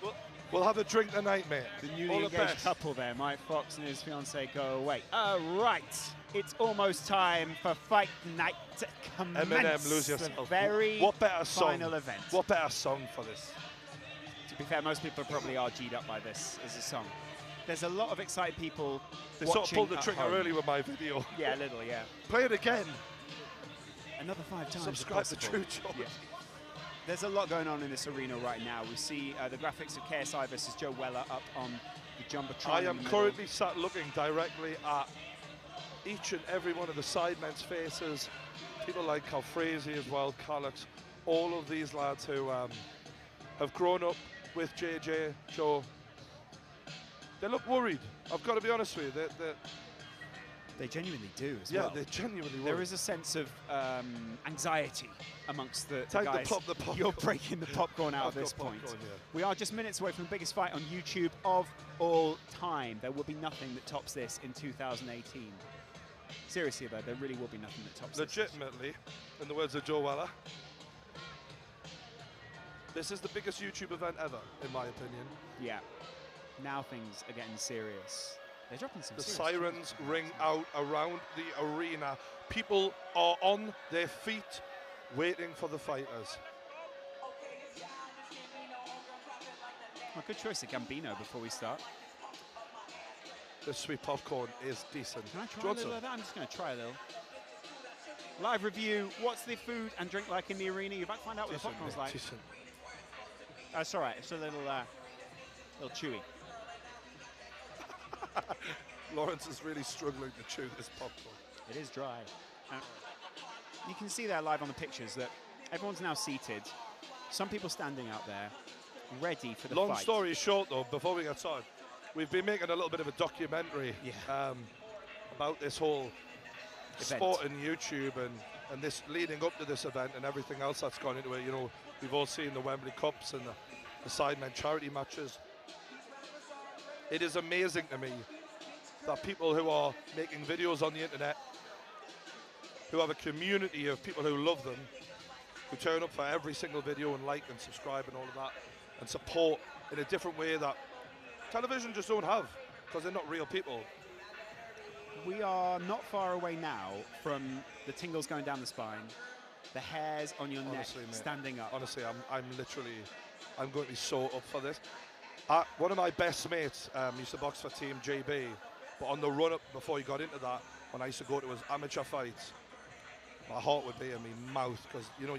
We'll have a drink tonight, mate. The newly all the engaged best. couple there, Mike Fox and his fiancée, go away. Right, it's almost time for fight night to commence. Eminem, lose the yourself. very What better song? final event. What better song for this? To be fair, most people probably are G'd up by this as a song. There's a lot of excited people They sort of watching pulled the at trigger home. early with my video. Yeah, a little, yeah. Play it again. Another 5 times. if Subscribe to possible. True George. Yeah. There's a lot going on in this arena right now. We see the graphics of KSI versus Joe Weller up on the Jumbotron. I in am the middle. currently sat looking directly at each and every one of the sidemen's faces. People like Calfrazi as well, Callux, all of these lads who have grown up with JJ, Joe. They look worried. I've got to be honest with you. They genuinely do as Yeah, well. they're genuinely There worried. is a sense of anxiety amongst the Time to guys. pop the popcorn. You're breaking the popcorn out I've at this got point. popcorn, yeah. We are just minutes away from the biggest fight on YouTube of all time. There will be nothing that tops this in 2018. Seriously though, there really will be nothing that tops this. Legitimately, in the words of Joe Weller, this is the biggest YouTube event ever, in my opinion. Yeah. Now things are getting serious. They're dropping some The serious sirens ring out around the arena. People are on their feet waiting for the fighters. Well, good choice of Gambino before we start. This sweet popcorn is decent. Can I Do try you a want little some? of that? I'm just going to try a little. Live review. What's the food and drink like in the arena? You're about to find out what the Decent, popcorn's mate, like. decent. That's all right. It's a little A little chewy. Lawrence is really struggling to chew this popcorn. It is dry. You can see there live on the pictures that everyone's now seated. Some people standing out there, ready for the fight. Long story short, though, before we get started, we've been making a little bit of a documentary about this whole sport in YouTube and this leading up to this event and everything else that's gone into it. You know, we've all seen the Wembley Cups and the Sidemen charity matches. It is amazing to me that people who are making videos on the internet, who have a community of people who love them, who turn up for every single video and like and subscribe and all of that, and support in a different way that television just don't have, because they're not real people. We are not far away now from the tingles going down the spine, the hairs on your neck standing up. Honestly, I'm going to be so up for this. One of my best mates used to box for Team GB, but on the run-up before he got into that, when I used to go to his amateur fights, my heart would be in my mouth, because you know,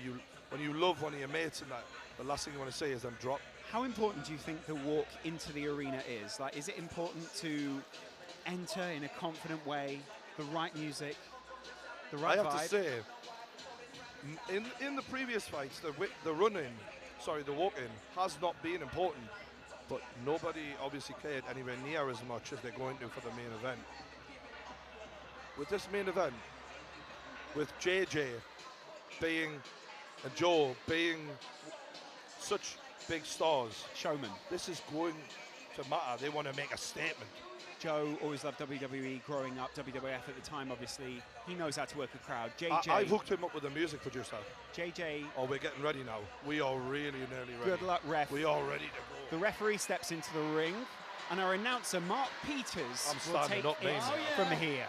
when you love one of your mates and that, the last thing you want to say is them drop. How important do you think the walk into the arena is? Like, is it important to enter in a confident way, the right music, the right vibe? I have to say, in the previous fights, the walk-in has not been important, but nobody obviously cared anywhere near as much as they're going to for the main event. With this main event, with JJ being, and Joe being such big stars, showmen, this is going to matter. They want to make a statement. Joe always loved WWE growing up, WWF at the time, obviously. He knows how to work a crowd. JJ. I've hooked him up with a music producer. JJ. Oh, we're getting ready now. We are really nearly ready. Good luck, ref. We are ready to go. The referee steps into the ring, and our announcer, Mark Peters, will take it from here.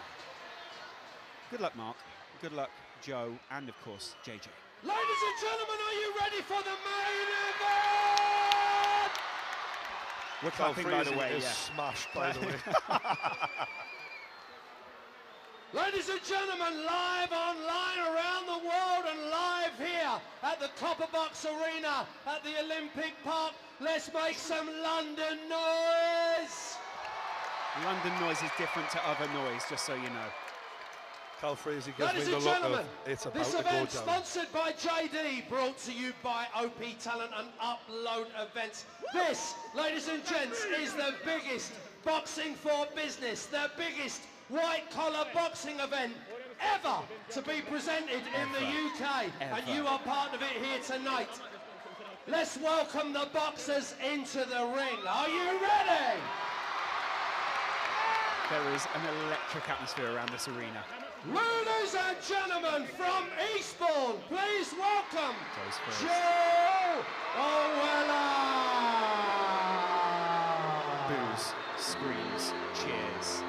Good luck, Mark. Good luck, Joe, and of course, JJ. Ladies and gentlemen, are you ready for the main event? We're clapping, by the way. Smashed, by the way. Ladies and gentlemen, live online around the world and live here at the Copper Box Arena at the Olympic Park, let's make some London noise! London noise is different to other noise, just so you know. Cal Frazee gives me the look of it's about to go down. This event sponsored by JD, brought to you by OP Talent and Upload Events. This, ladies and gents, is the biggest boxing for business, the biggest white-collar boxing event ever to be presented in the UK. And you are part of it here tonight. Let's welcome the boxers into the ring. Are you ready? There is an electric atmosphere around this arena. Ladies and gentlemen, from Eastbourne, please welcome Joe Owella. Boos, screams, cheers.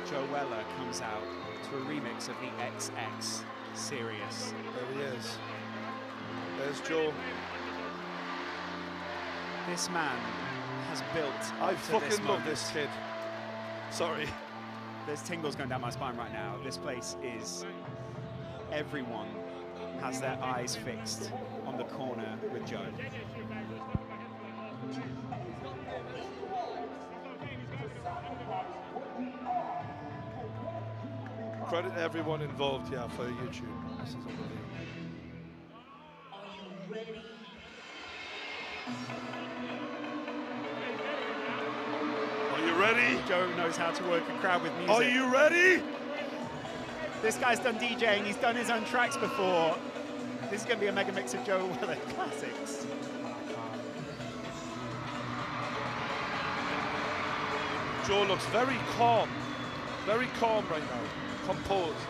Joe Weller comes out to a remix of the XX Serious. There he is. There's Joe. This man has built. I fucking love this kid. Sorry. There's tingles going down my spine right now. This place is, everyone has their eyes fixed on the corner with Joe. Credit to everyone involved here for YouTube. This is unbelievable. Are you ready? Joe knows how to work a crowd with music. Are you ready? This guy's done DJing, he's done his own tracks before. This is going to be a mega mix of Joe Weller classics. Joe looks very calm right now, composed.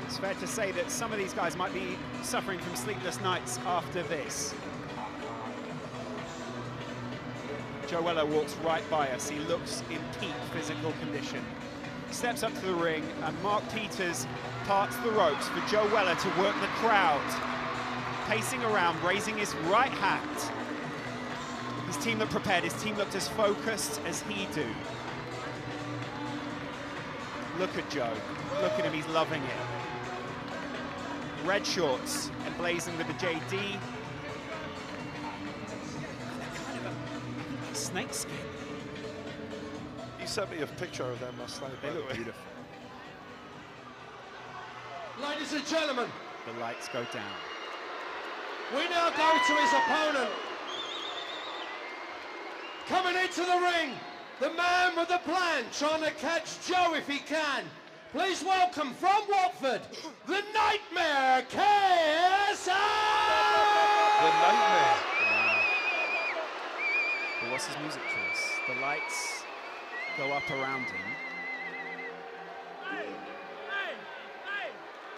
It's fair to say that some of these guys might be suffering from sleepless nights after this. Joe Weller walks right by us. He looks in peak physical condition. Steps up to the ring, and Mark Peters parts the ropes for Joe Weller to work the crowd. Pacing around, raising his right hand. His team looked prepared. His team looked as focused as he do. Look at Joe. Look at him, he's loving it. Red shorts, emblazoned with the JD. snake skin. He sent me a picture of them last night. They look beautiful. Ladies and gentlemen, the lights go down. We now go to his opponent. Coming into the ring, the man with the plan, trying to catch Joe if he can. Please welcome from Watford, the Nightmare, KSI! The Nightmare. But what's his music choice? The lights go up around him.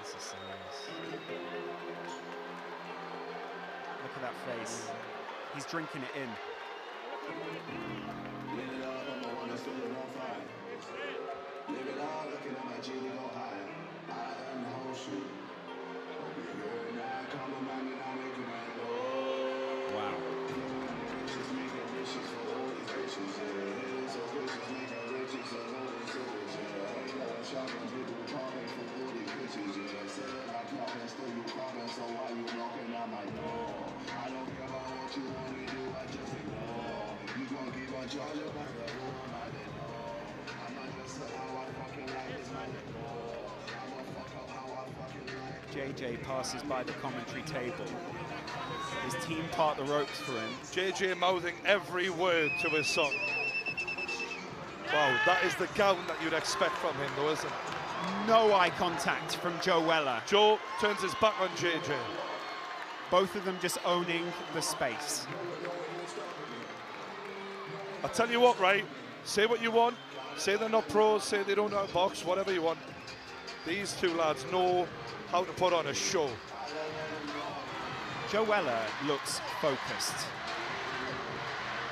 This is serious. Look at that face. He's drinking it in. Wow. JJ passes by the commentary table. His team part the ropes for him. JJ mouthing every word to his son. Wow, that is the gown that you'd expect from him, though, isn't it? No eye contact from Joe Weller. Joe turns his back on JJ. Both of them just owning the space. I'll tell you what, right? Say what you want. Say they're not pros, say they don't know how to box, whatever you want. These two lads know how to put on a show. Joe Weller looks focused.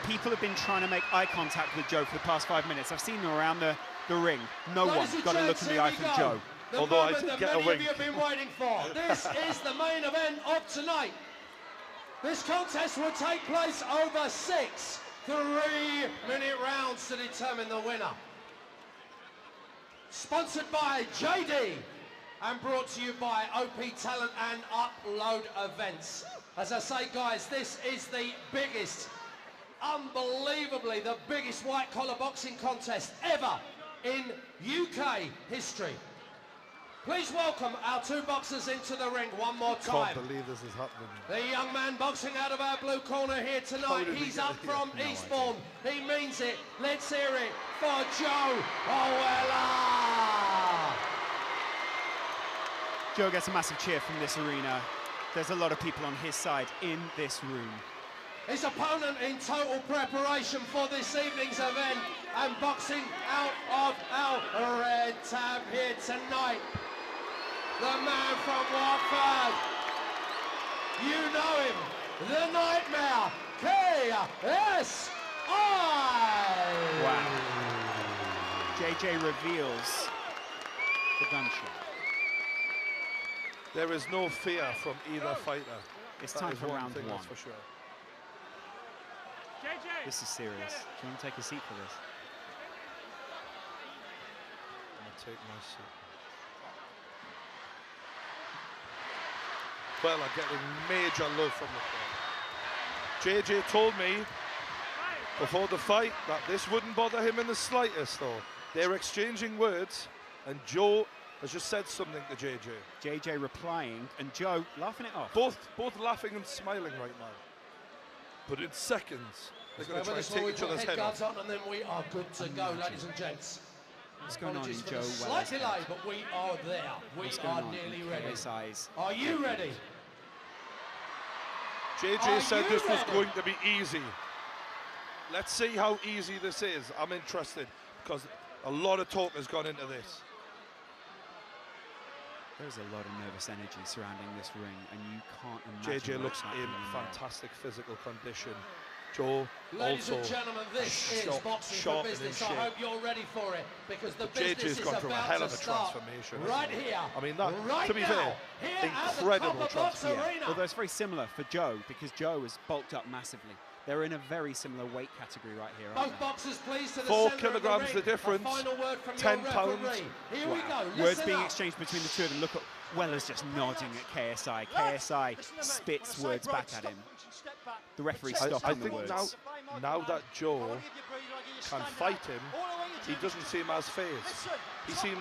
People have been trying to make eye contact with Joe for the past 5 minutes. I've seen them around the ring. No one got to look in the eye from Joe. The Although I moment did that get a many wink. of you have been waiting for. This is the main event of tonight. This contest will take place over 6 3-minute rounds to determine the winner. Sponsored by JD and brought to you by OP Talent and Upload Events. As I say, guys, this is the biggest, unbelievably the biggest white collar boxing contest ever in UK history. Please welcome our two boxers into the ring one more time. Can't believe this is happening. The young man boxing out of our blue corner here tonight. He's up from Eastbourne. He means it. Let's hear it for Joe Weller. Joe gets a massive cheer from this arena. There's a lot of people on his side in this room. His opponent in total preparation for this evening's event and boxing out of our red tab here tonight. The man from Watford. You know him. The Nightmare. KSI. Wow. JJ reveals the gunshot. There is no fear from either fighter. It's That time is for one round thing, one. that's for sure. This is serious. Do you want to take a seat for this? I'll take my seat. Well, I'm getting major love from the crowd. JJ told me before the fight that this wouldn't bother him in the slightest, though. They're exchanging words, and Joe has just said something to JJ. JJ replying, and Joe laughing it off. Both laughing and smiling right now. But in seconds, they're going to try and take each other's head off. on, and then we are good to go, ladies and gents. What's going on in Apologies for Joe the Weller's slight delay, but we are there. We What's are going on nearly in ready. KSI's Are you ready? JJ said you this was ready? going to be easy. Let's see how easy this is. I'm interested because a lot of talk has gone into this. There's a lot of nervous energy surrounding this ring, and you can't imagine JJ looks what's in happening there. fantastic physical condition. Joe Ladies also and gentlemen, this is boxing for sharp and in business. I shape. hope you're ready for it because the JJ's business is gone through a hell about of to a start transformation. right hasn't he? here. I mean, that, right to be now, fair, here at the incredible Copper Box transformation. Arena. Although it's very similar for Joe, because Joe has bulked up massively. They're in a very similar weight category right here, aren't Both they? boxers pleased to the 4 center of kilograms the the ring. difference, A final word from 10 your pounds. referee. Here we go. Words Listen being up. exchanged between the two of them. Look at Weller's just nodding at KSI. KSI spits words back at him. The referee stopping the think words. now that Joe can fight him, he doesn't seem as phased. He seemed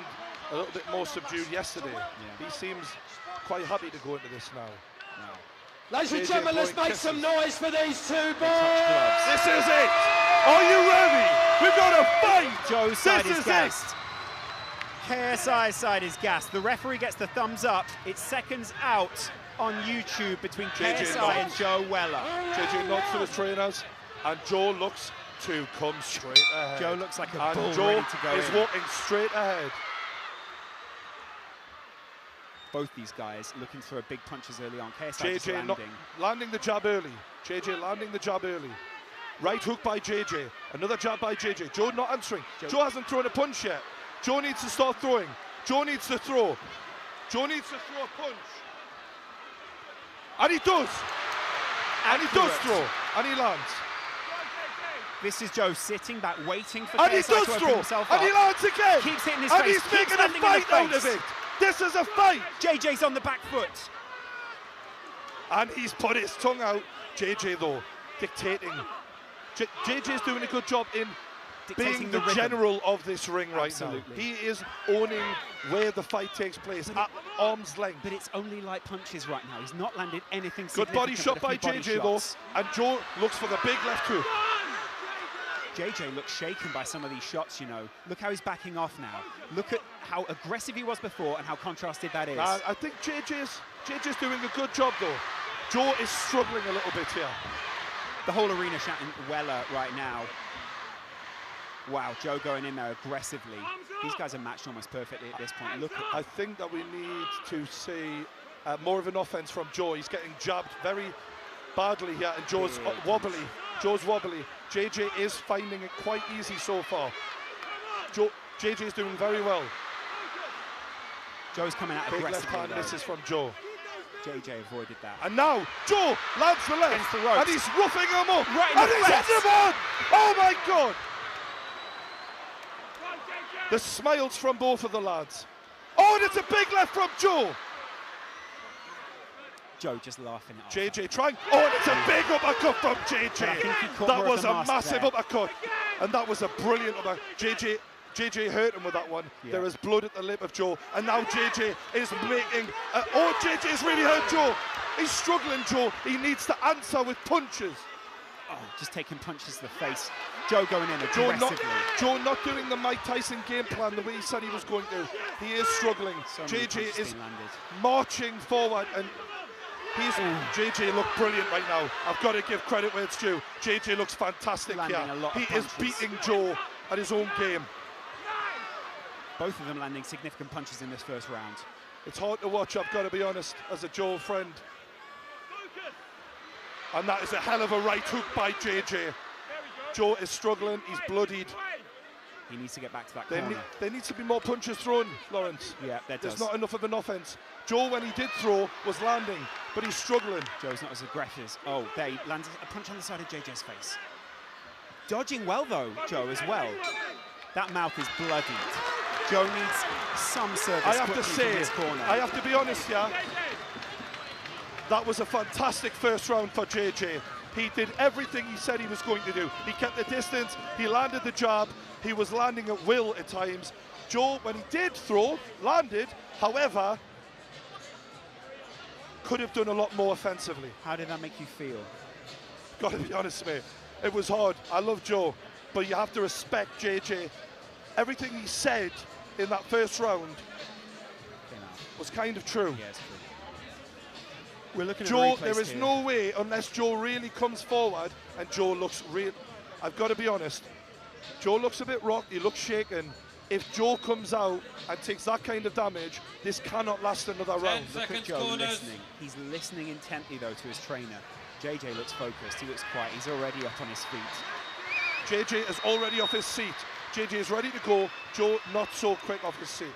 a little bit more subdued yesterday. He seems quite happy to go into this now. Ladies and gentlemen, let's make some noise for these two boys. This is it. Are you ready? We've got a fight. Joe's side This is is gassed. KSI's side is gassed. The referee gets the thumbs up. It's seconds out on YouTube between KSI and Joe Weller. JJ nods to his trainers, and Joe looks to come straight ahead. Joe looks like a and bull Joe ready to go is in. walking straight ahead. Both these guys looking for big punches early on. KSI just JJ landing. the jab early. JJ landing the jab early. Right hook by JJ. Another jab by JJ. Joe not answering. Joe hasn't thrown a punch yet. Joe needs to start throwing. Joe needs to throw. Joe needs to throw a punch. And he does. And he does throw. And he lands. This is Joe sitting back, waiting for And KSI he does to open throw. himself And up. he lands again. Keeps hitting his and face. he's making a landing in the fight out of face. it. This is a fight. JJ's on the back foot. And he's put his tongue out. JJ, though, dictating. JJ's doing a good job in being the rhythm. general of this ring right Absolutely. now. He is owning where the fight takes place at arm's length. But it's only light punches right now. He's not landed anything Good significant. body shot but a by few body JJ, shots. though. And Joe looks for the big left hook. JJ looks shaken by some of these shots, you know. Look how he's backing off now. Look at how aggressive he was before and how contrasted that is. I think JJ's doing a good job, though. Joe is struggling a little bit here. The whole arena shouting Weller right now. Wow, Joe going in there aggressively. These guys are matched almost perfectly at this point. Look at I think that we need to see more of an offense from Joe. He's getting jabbed very badly here, and Joe's wobbly. Joe's wobbly. JJ is finding it quite easy so far. JJ is doing very well. Joe's coming out Big aggressively. left hand though. misses from Joe. JJ avoided that. And now Joe lands the left, Against the ropes. and he's roughing him up, Right in and the he's face. hitting him hard. Oh my God! The smiles from both of the lads. Oh, and it's a big left from Joe. Joe just laughing at JJ trying. Oh, and it's a big uppercut from JJ. I think he caught That more of was the a mask massive there. uppercut, and that was a brilliant uppercut. JJ hurt him with that one. Yeah. There is blood at the lip of Joe, and now JJ is making. JJ has really hurt Joe. He's struggling, Joe. He needs to answer with punches. Oh, just taking punches to the face. Joe going in Joe aggressively. not doing the Mike Tyson game plan the way he said he was going to. He is struggling. So many punches JJ is being landed. marching forward, and JJ look brilliant right now. I've got to give credit where it's due. JJ looks fantastic Landing here. a lot of He is punches. beating Joe at his own game. Both of them landing significant punches in this first round. It's hard to watch, I've got to be honest, as a Joe friend. And that is a hell of a right hook by JJ. Joe is struggling, he's bloodied. He needs to get back to that corner. There needs to be more punches thrown, Lawrence. Yeah, there There's does. not enough of an offense. Joe, when he did throw, was landing, but he's struggling. Joe's not as aggressive. Oh, there he lands a punch on the side of JJ's face. Dodging well, though, Joe, as well. That mouth is bloodied. Joe needs some service I have to quickly say, from his corner. I have to be honest, yeah. That was a fantastic first round for JJ. He did everything he said he was going to do. He kept the distance, he landed the jab, he was landing at will at times. Joe, when he did throw, landed, however, could have done a lot more offensively. How did that make you feel? Got to be honest, mate. It was hard. I love Joe, but you have to respect JJ. Everything he said in that first round was kind of true. Yeah, it's true. We're looking Joe, at there is no way unless Joe really comes forward, and Joe looks real. I've got to be honest. Joe looks a bit rocked. He looks shaken. If Joe comes out and takes that kind of damage, this cannot last another round. Look at Joe listening. He's listening intently, though, to his trainer. JJ looks focused. He looks quiet. He's already up on his feet. JJ is already off his seat. JJ is ready to go. Joe not so quick off his seat.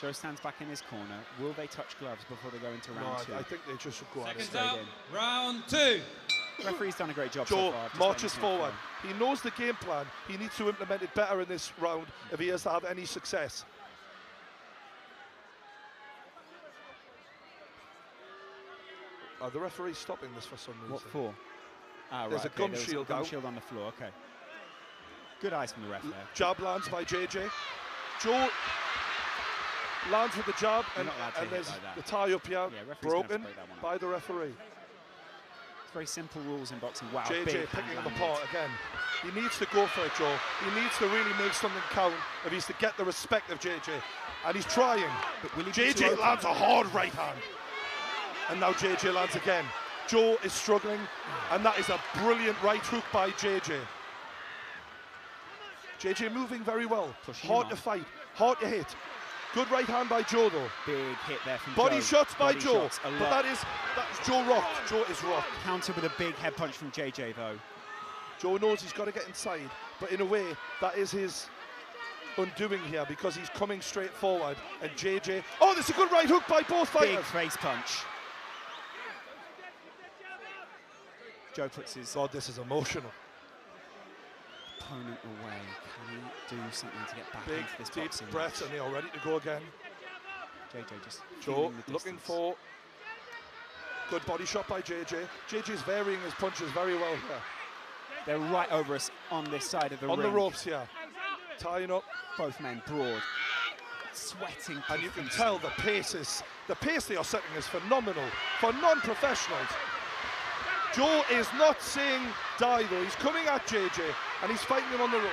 Joe stands back in his corner. Will they touch gloves before they go into round two? I think they just should go out Seconds straight out. in. Round two. Referee's done a great job Joe so far. Just marches letting us know forward. He knows the game plan. He needs to implement it better in this round if he has to have any success. Are the referees stopping this for some reason? What for? There's a gum shield out. Shield on the floor, okay. Good eyes from the ref there. Jab lands by JJ. Joe lands with the jab, and there's the tie up here, broken by the referee. It's very simple rules in boxing. Wow, JJ picking him apart again. He needs to go for it, Joe. He needs to really make something count if he's to get the respect of JJ. And he's trying. JJ lands a hard right hand. And now JJ lands again. Joe is struggling, and that is a brilliant right hook by JJ. JJ moving very well. Hard to fight, hard to hit. Good right hand by Joe though. Big hit there from Body Joe. shots by Body Joe. shots, But that's Joe rocked. Joe is rocked. Counter with a big head punch from JJ though. Joe knows he's got to get inside, but in a way, that is his undoing here because he's coming straight forward. And JJ, oh, there's a good right hook by both fighters. Big face punch. Joe puts his... God, this is emotional. Opponent away. Can he do something to get back Big, into this deep boxing breaths, match? and they are ready to go again. JJ just Joe looking for good body shot by JJ. JJ's varying his punches very well here. They're right over us on this side of the ring. On the ropes here. Tying up. Both men broad. Sweating. And you can tell the pace they are setting is phenomenal for non-professionals. Joe is not saying die though. He's coming at JJ and he's fighting him on the rope.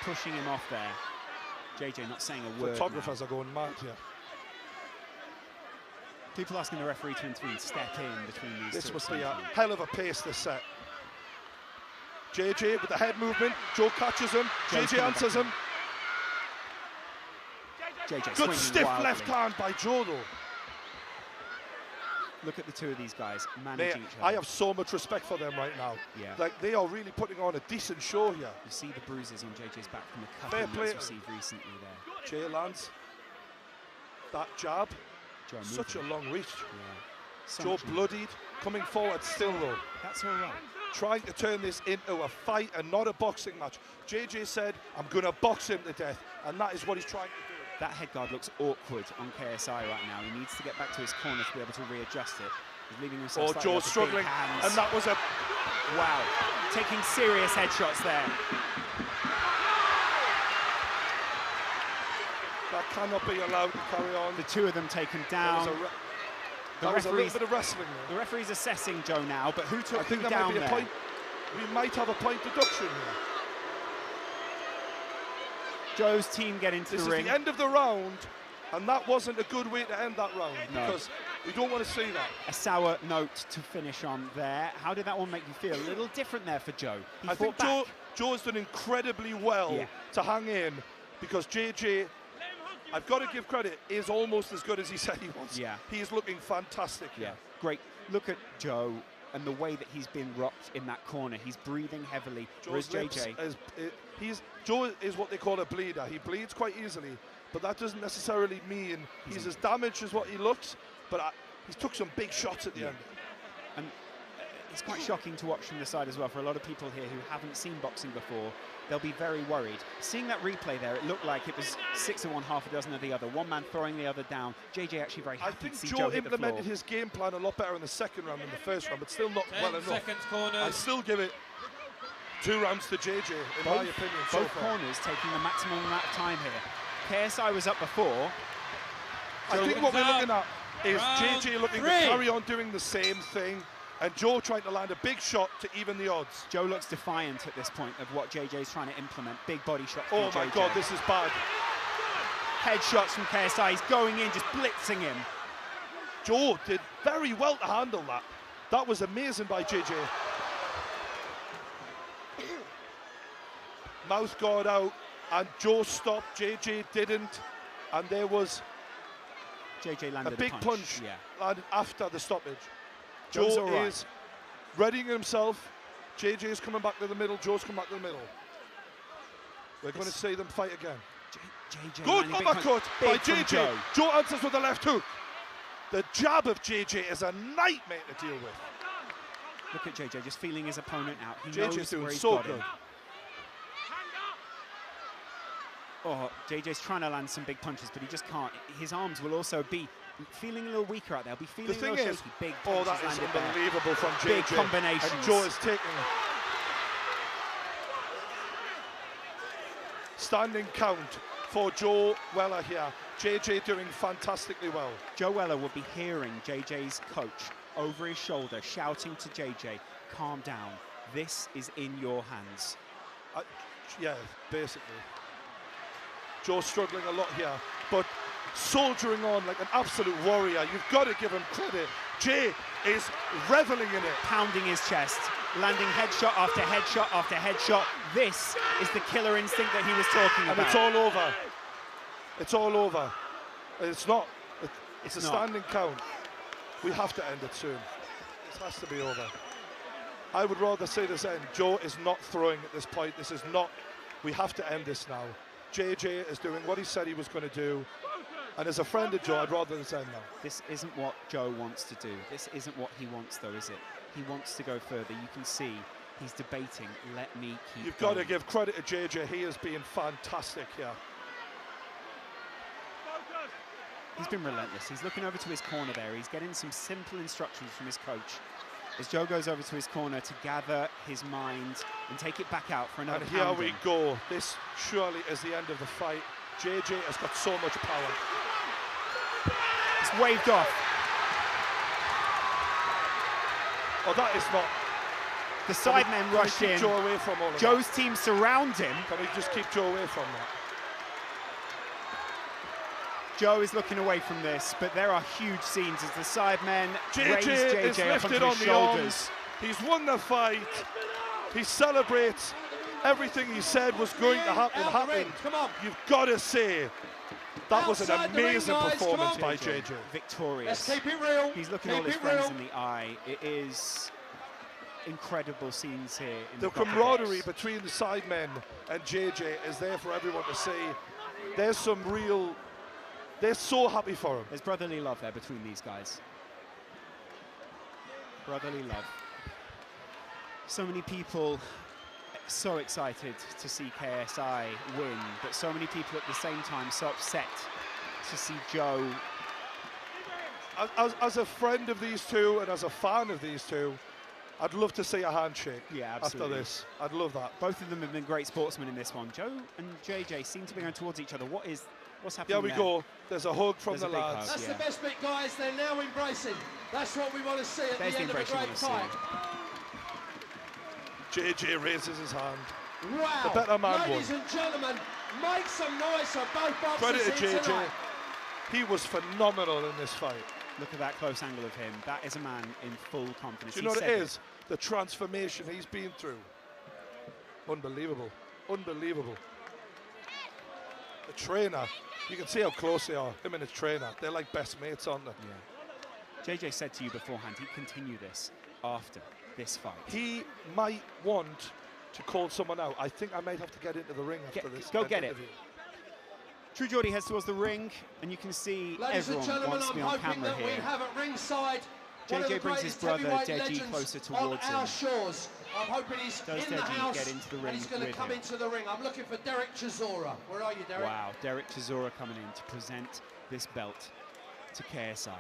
Pushing him off there. JJ not saying a word. Photographers are going mad here. People asking the referee to intervene, step in between these two. This must be a hell of a pace this set. JJ with the head movement. Joe catches him. JJ answers him. JJ good stiff left hand by Joe though. Look at the two of these guys managing each other. I have so much respect for them right now. Yeah. Like they are really putting on a decent show here. You see the bruises on JJ's back from the cuffing he's received recently there. Jay lands that jab. Joe such a long reach. Yeah. So Joe bloodied, coming forward still though. That's all right. Trying to turn this into a fight and not a boxing match. JJ said, I'm going to box him to death, and that is what he's trying to do. That head guard looks awkward on KSI right now. He needs to get back to his corner to be able to readjust it. He's leaving himself slightly Joe's struggling, and that was a... Wow, taking serious headshots there. That cannot be allowed to carry on. The two of them taken down. That was a little bit of wrestling there. The referee's assessing Joe now, but who took I think who there down might be a there? point. We might have a point deduction here. Joe's team get into this the ring. This is the end of the round, and that wasn't a good way to end that round because we don't want to see that. A sour note to finish on there. How did that one make you feel? A little different there for Joe. I think Joe's done incredibly well to hang in because JJ, I've got to give credit, is almost as good as he said he was. Yeah. He is looking fantastic. Yeah, great. Look at Joe and the way that he's been rocked in that corner. He's breathing heavily. Whereas JJ... Joe is what they call a bleeder. He bleeds quite easily, but that doesn't necessarily mean he's as damaged as what he looks, but he's took some big shots at the end. And it's quite shocking to watch from the side as well. For a lot of people here who haven't seen boxing before, they'll be very worried. Seeing that replay there, it looked like it was 6 of one, half a dozen of the other. One man throwing the other down. JJ actually very happy to see Joe hit the floor. Joe implemented his game plan a lot better in the second round than the first round, but still not well enough. 10 seconds corners. I still give it 2 rounds to JJ, in my opinion. Both corners taking the maximum amount of time here. KSI was up before. I think what we're looking at is JJ looking to carry on doing the same thing, and Joe trying to land a big shot to even the odds. Joe looks defiant at this point of what JJ's trying to implement. Big body shot from Oh my JJ. God, this is bad. Headshots from KSI. He's going in, just blitzing him. Joe did very well to handle that. That was amazing by JJ. Mouth guard out, and Joe stopped. JJ didn't, and there was JJ landed a big punch after the stoppage. Joe's Joe is readying himself. JJ is coming back to the middle. Joe's coming back to the middle. We're going to see them fight again. JJ good uppercut by JJ. Joe. Joe answers with the left hook. The jab of JJ is a nightmare to deal with. Look at JJ just feeling his opponent out. He JJ's knows doing where he's so got good. him. Oh, JJ's trying to land some big punches, but he just can't. His arms will also be feeling a little weaker out there. He'll be feeling The thing a little is, shaky. Big oh, that punches is landed there. unbelievable from JJ. Big combinations. And Joe is taking standing count for Joe Weller here. JJ doing fantastically well. Joe Weller will be hearing JJ's coach over his shoulder shouting to JJ, calm down, this is in your hands. Yeah, basically. Joe's struggling a lot here, but soldiering on like an absolute warrior. You've got to give him credit. Jay is reveling in it. Pounding his chest, landing headshot after headshot after headshot. This is the killer instinct that he was talking about. And it's all over. It's all over. It's not. It's a not. standing count. We have to end it soon. This has to be over. I would rather see this end. Joe is not throwing at this point. This is not. We have to end this now. JJ is doing what he said he was going to do. And as a friend of Joe, I'd rather this end now. This isn't what Joe wants to do. This isn't what he wants, though, is it? He wants to go further. You can see he's debating, let me keep You've going. got to give credit to JJ. He has been fantastic here. He's been relentless. He's looking over to his corner there. He's getting some simple instructions from his coach. As Joe goes over to his corner to gather his mind and take it back out for another And here pounding. we go. This surely is the end of the fight. JJ has got so much power. It's waved off. Oh, that is not. The sidemen rushed in. Joe away from all of Joe's team surround him. Can we just keep Joe away from that? Joe is looking away from this, but there are huge scenes as the sidemen raise JJ is JJ up lifted onto on his the shoulders. arms. He's won the fight. He celebrates everything he said was going to happen. Happened. Come on. You've got to say that was an Outside the ring, amazing guys, performance come on. by JJ. Victorious. Let's keep it real. He's looking Keep all his it friends real. in the eye. It is incredible scenes here. In The camaraderie between the sidemen and JJ is there for everyone to see. There's some real. They're so happy for him. There's brotherly love there between these guys. Brotherly love. So many people so excited to see KSI win, but so many people at the same time so upset to see Joe. As a friend of these two and as a fan of these two, I'd love to see a handshake after this. I'd love that. Both of them have been great sportsmen in this one. Joe and JJ seem to be going towards each other. What's happening There we there? go. There's a hug from There's the a big lads. hug, That's yeah. the best bit, guys. They're now embracing. That's what we want to see at There's the end the of a embrace you great wanna fight. JJ raises his hand. Wow. The better man won. Ladies and gentlemen, make some noise for both boxers Credit to here JJ. tonight. He was phenomenal in this fight. Look at that close angle of him. That is a man in full confidence. Do you know what it is? The transformation he's been through. Unbelievable. Unbelievable. The trainer, you can see how close they are, him and his trainer. They're like best mates, aren't they? Yeah. JJ said to you beforehand he'd continue this after this fight. He might want to call someone out. I think I might have to get into the ring after this. Go get it. interview. True Geordie heads towards the ring, and you can see Ladies and everyone gentlemen, wants to be I'm on hoping camera that we here. have at ringside one of the JJ brings his greatest brother heavyweight Deji legends closer on towards our him. shores. I'm hoping he's Does in the Deji house get into the ring and he's going to with come him? into the ring. I'm looking for Derek Chisora. Where are you, Derek? Wow, Derek Chisora coming in to present this belt to KSI.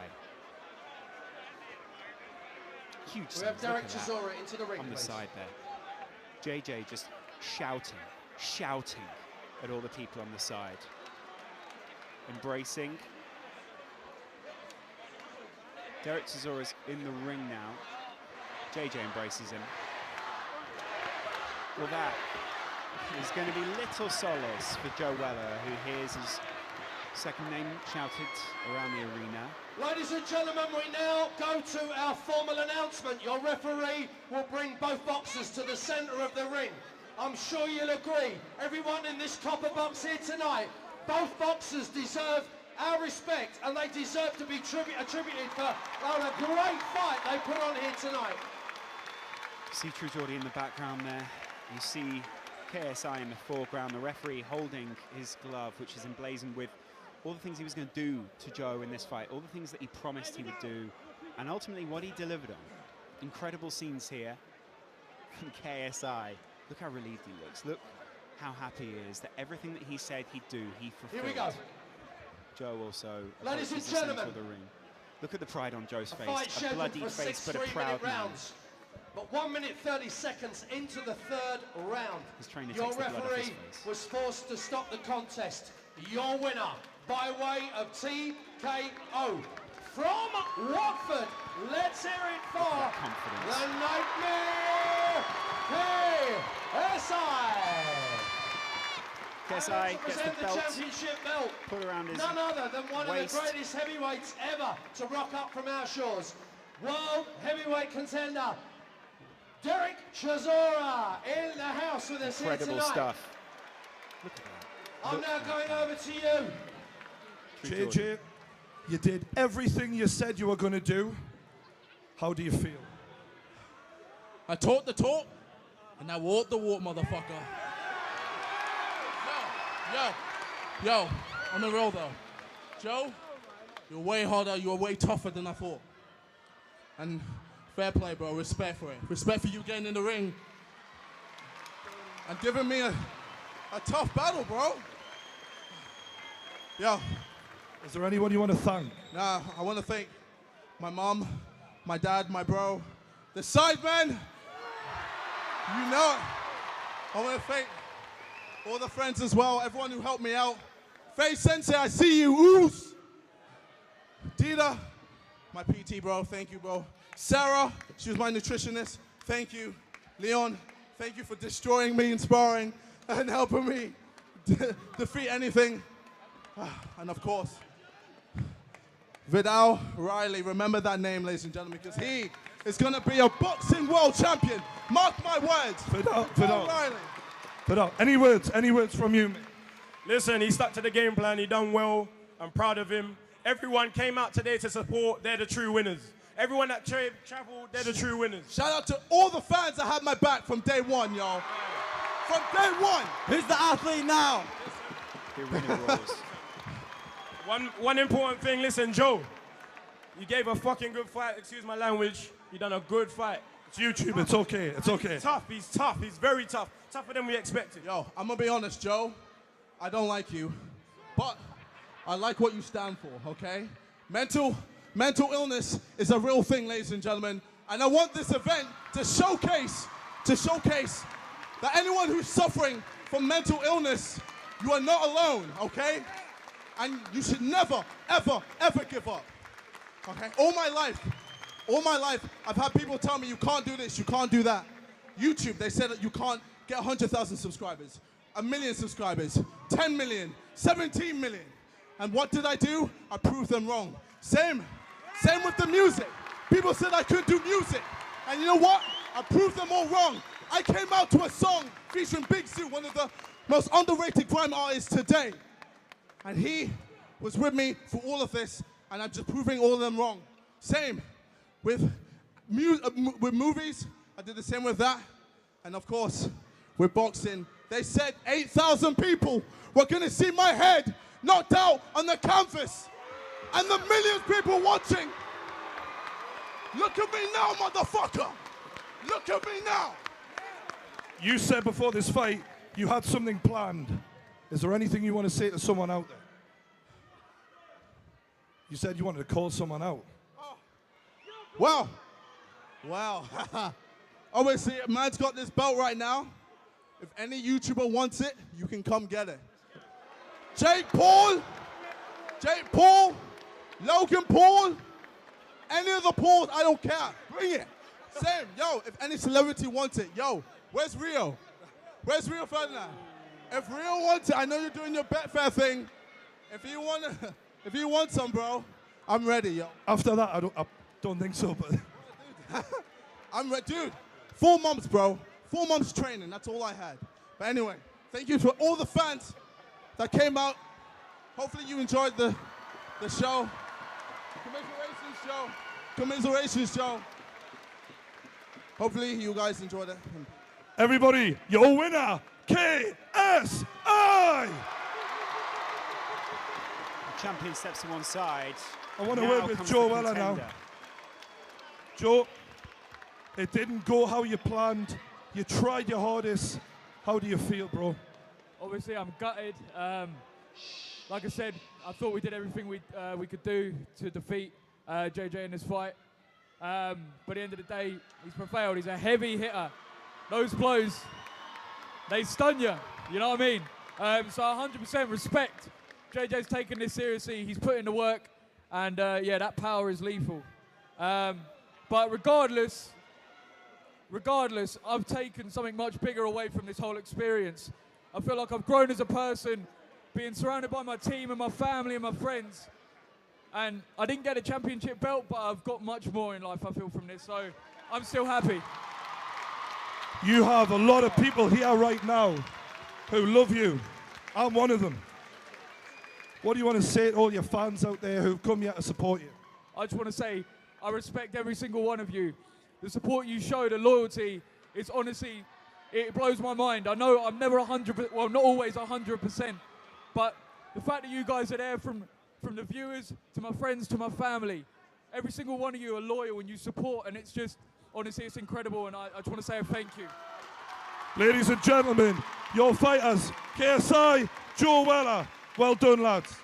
Huge We have scenes, Derek look at that. Chisora into the ring, On the please. side there. JJ just shouting at all the people on the side. Embracing. Derek Chisora's in the ring now. JJ embraces him. Well, that is going to be little solace for Joe Weller, who hears his second name shouted around the arena. Ladies and gentlemen, we now go to our formal announcement. Your referee will bring both boxers to the centre of the ring. I'm sure you'll agree, everyone in this copper box here tonight, both boxers deserve our respect and they deserve to be attributed for a great fight they put on here tonight. See True Geordie in the background there. You see KSI in the foreground, the referee holding his glove, which is emblazoned with all the things he was going to do to Joe in this fight, all the things that he promised he would do, and ultimately what he delivered on. Incredible scenes here from KSI. Look how relieved he looks. Look how happy he is that everything that he said he'd do, he fulfilled. Here we go. Joe also Ladies and approaches the centre gentlemen, of the ring. Look at the pride on Joe's face. Fight A scheduled bloody for face, 6 but a 3-minute proud man. rounds. But 1 minute 30 seconds into the third round, His trainer your takes the blood off his referee face. was forced to stop the contest. Your winner by way of TKO from Watford. Let's hear it for the Nightmare KSI. KSI gets the Present belt championship belt. put around his None other than one waist. of the greatest heavyweights ever to rock up from our shores. World heavyweight contender, Derek Chisora in the house with us Incredible here tonight. stuff. I'm now going over to you. JJ, you did everything you said you were going to do. How do you feel? I talked the talk, and I walked the walk, motherfucker. Yo, on the real though. Joe, you're way harder, you're way tougher than I thought. And fair play, bro, respect for it. Respect for you getting in the ring and giving me a tough battle, bro. Yo. Is there anyone you want to thank? Nah, I want to thank my mom, my dad, my bro, the Sidemen. You know it. I want to thank all the friends as well, everyone who helped me out. Faye Sensei, I see you. Oos. Dita, my PT, bro. Thank you, bro. Sarah, she was my nutritionist. Thank you. Leon, thank you for destroying me in sparring and helping me defeat anything. And of course, Vidal Riley. Remember that name, ladies and gentlemen, because he is going to be a boxing world champion. Mark my words. Vidal Riley. Vidal, any words from you, mate? Listen, he stuck to the game plan. He done well. I'm proud of him. Everyone came out today to support. They're the true winners. Everyone that traveled, they're the true winners. Shout out to all the fans that had my back from day one, y'all. From day one. Who's the athlete now? One important thing, listen, Joe. You gave a fucking good fight. Excuse my language. You done a good fight. It's YouTube. It's okay. It's okay. He's tough. He's tough. He's very tough. Tougher than we expected. Yo, I'm going to be honest, Joe. I don't like you, but I like what you stand for, okay? Mental illness is a real thing, ladies and gentlemen. And I want this event to showcase that anyone who's suffering from mental illness, you are not alone, okay? And you should never, ever, ever give up, okay? All my life, I've had people tell me you can't do this, you can't do that. YouTube, they said that you can't get 100,000 subscribers, 1 million subscribers, 10 million, 17 million. And what did I do? I proved them wrong. Same with the music. People said I couldn't do music. And you know what? I proved them all wrong. I came out to a song featuring Big Zoo, one of the most underrated grime artists today. And he was with me for all of this, and I'm just proving all of them wrong. Same with movies. I did the same with that. And of course, with boxing, they said 8,000 people were going to see my head knocked out on the canvas. And the millions of people watching. Look at me now, motherfucker. Look at me now. You said before this fight you had something planned. Is there anything you want to say to someone out there? You said you wanted to call someone out. Well, obviously, man's got this belt right now. If any YouTuber wants it, you can come get it. Jake Paul, Logan Paul, any of the Pauls, I don't care. Bring it. Same, yo, if any celebrity wants it, yo, where's Rio? Where's Rio Ferdinand? If Rio wants it, I know you're doing your Betfair thing. If you want some, bro, I'm ready, yo. After that, I don't think so, but I'm ready, dude. 4 months, bro. 4 months training, that's all I had. But anyway, thank you for all the fans that came out. Hopefully you enjoyed the show. Commiserations show. Hopefully you guys enjoyed it. Everybody, your winner, KSI! The champion steps to one side. I want to work with Joe Weller now. Joe, it didn't go how you planned. You tried your hardest. How do you feel, bro? Obviously, I'm gutted. like I said, I thought we did everything we could do to defeat JJ in this fight. But at the end of the day, he's prevailed. He's a heavy hitter. Those blows, they stun you. You know what I mean? So 100% respect. JJ's taking this seriously. He's putting the work. And yeah, that power is lethal. But regardless, I've taken something much bigger away from this whole experience. I feel like I've grown as a person, being surrounded by my team and my family and my friends. And I didn't get a championship belt, but I've got much more in life, I feel, from this. So I'm still happy. You have a lot of people here right now who love you. I'm one of them. What do you want to say to all your fans out there who've come here to support you? I just want to say I respect every single one of you. The support you show, the loyalty, it's honestly, it blows my mind. I know I'm never 100%, well, not always 100%, but the fact that you guys are there from the viewers to my friends to my family, every single one of you are loyal and you support, and it's just, honestly, it's incredible, and I just want to say a thank you. Ladies and gentlemen, your fighters, KSI, Joe Weller. Well done, lads.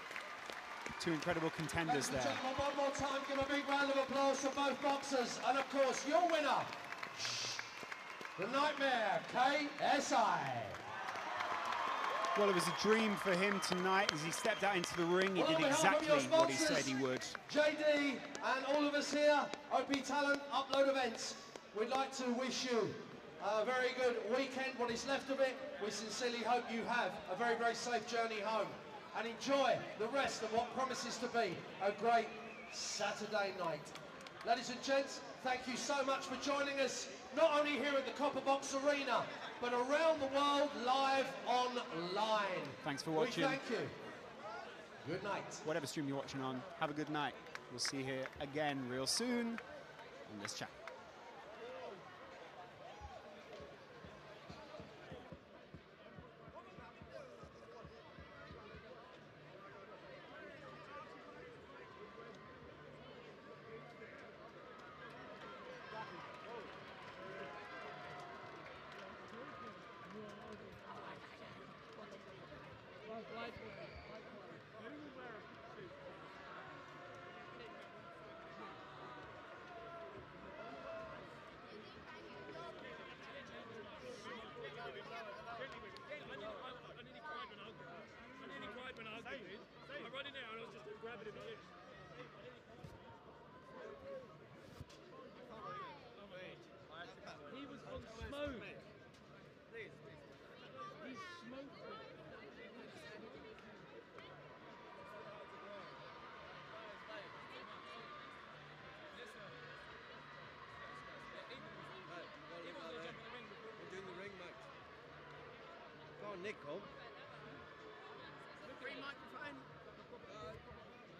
Two incredible contenders there. One more time, give a big round of applause for both boxers. And of course, your winner, the Nightmare, KSI. Well, it was a dream for him tonight as he stepped out into the ring. He did exactly what he said he would. JD and all of us here, OP Talent Upload Events, we'd like to wish you a very good weekend, what is left of it. We sincerely hope you have a very, very safe journey home and enjoy the rest of what promises to be a great Saturday night. Ladies and gents, thank you so much for joining us, not only here at the Copper Box Arena, but around the world, live online. Thanks for watching. We thank you. Good night. Whatever stream you're watching on, have a good night. We'll see you here again real soon on this channel. He was on smoke. He's smoking. Go on, Nick, come. Free microphone?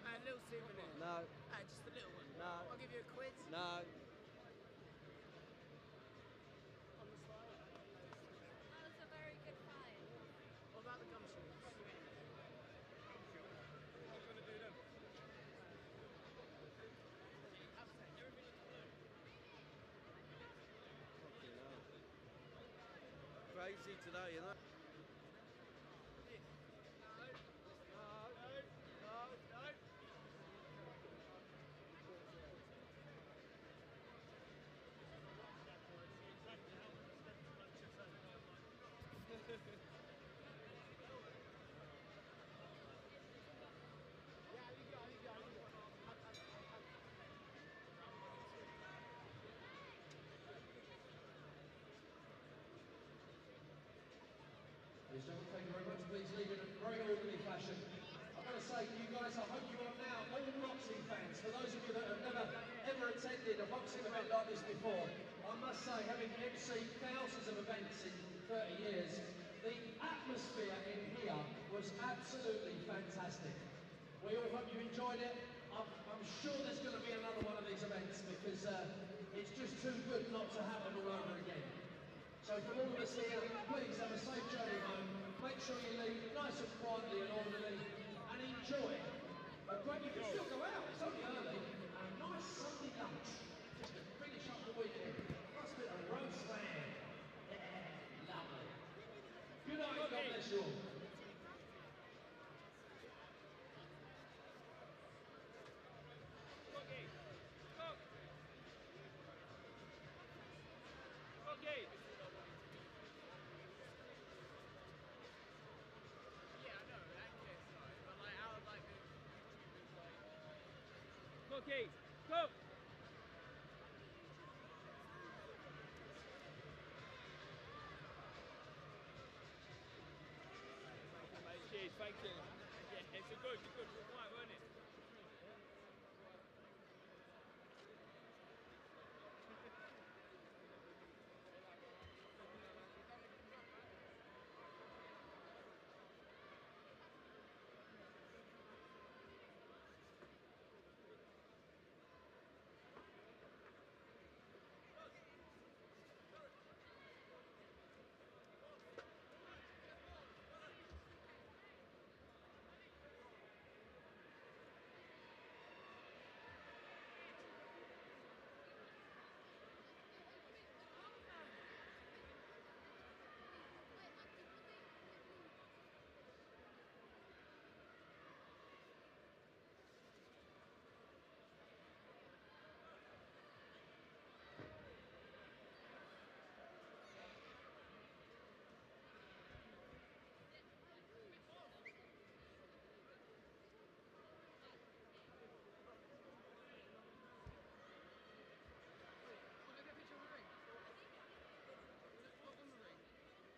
A little souvenir? No. Just a little one? No. I'll give you a quid? No. On the slide? That was a very good fight. What about the gumshoes? Crazy today, you know. Ladies and gentlemen, thank you very much. Please leave in a very orderly fashion. I've got to say to you guys, I hope you are now all boxing fans. For those of you that have never ever attended a boxing event like this before, I must say, having emceed thousands of events in 30 years, the atmosphere in here was absolutely fantastic. We all hope you enjoyed it. I'm sure there's going to be another one of these events because it's just too good not to happen all over again. So from all of us here, please have a safe journey home. Make sure you leave nice and quietly and orderly and enjoy a great, you can still go out, it's only early, a nice Sunday lunch just to finish up the weekend. Nice bit of roast lamb. Yeah, lovely. Good night, God bless you all. Mikey, go! Mate, cheers, thank you. Yeah, it's a good fight, wasn't it?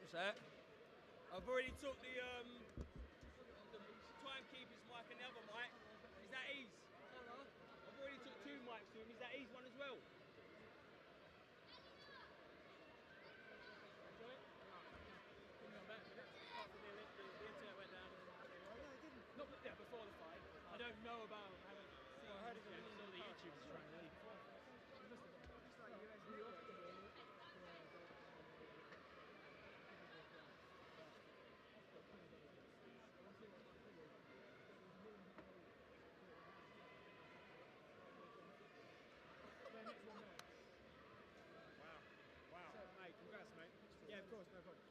What's that? I've already took the timekeeper's mic and the other mic. Is that ease? I've already took 2 mics to him. Is that ease one as well? The internet went down. No, it didn't. Not before the fight. I don't know about. I haven't seen. I heard it on the YouTubers trying to leave. It's like New York. Wow. Wow. So, mate, congrats, mate. Yeah, of course, no problem.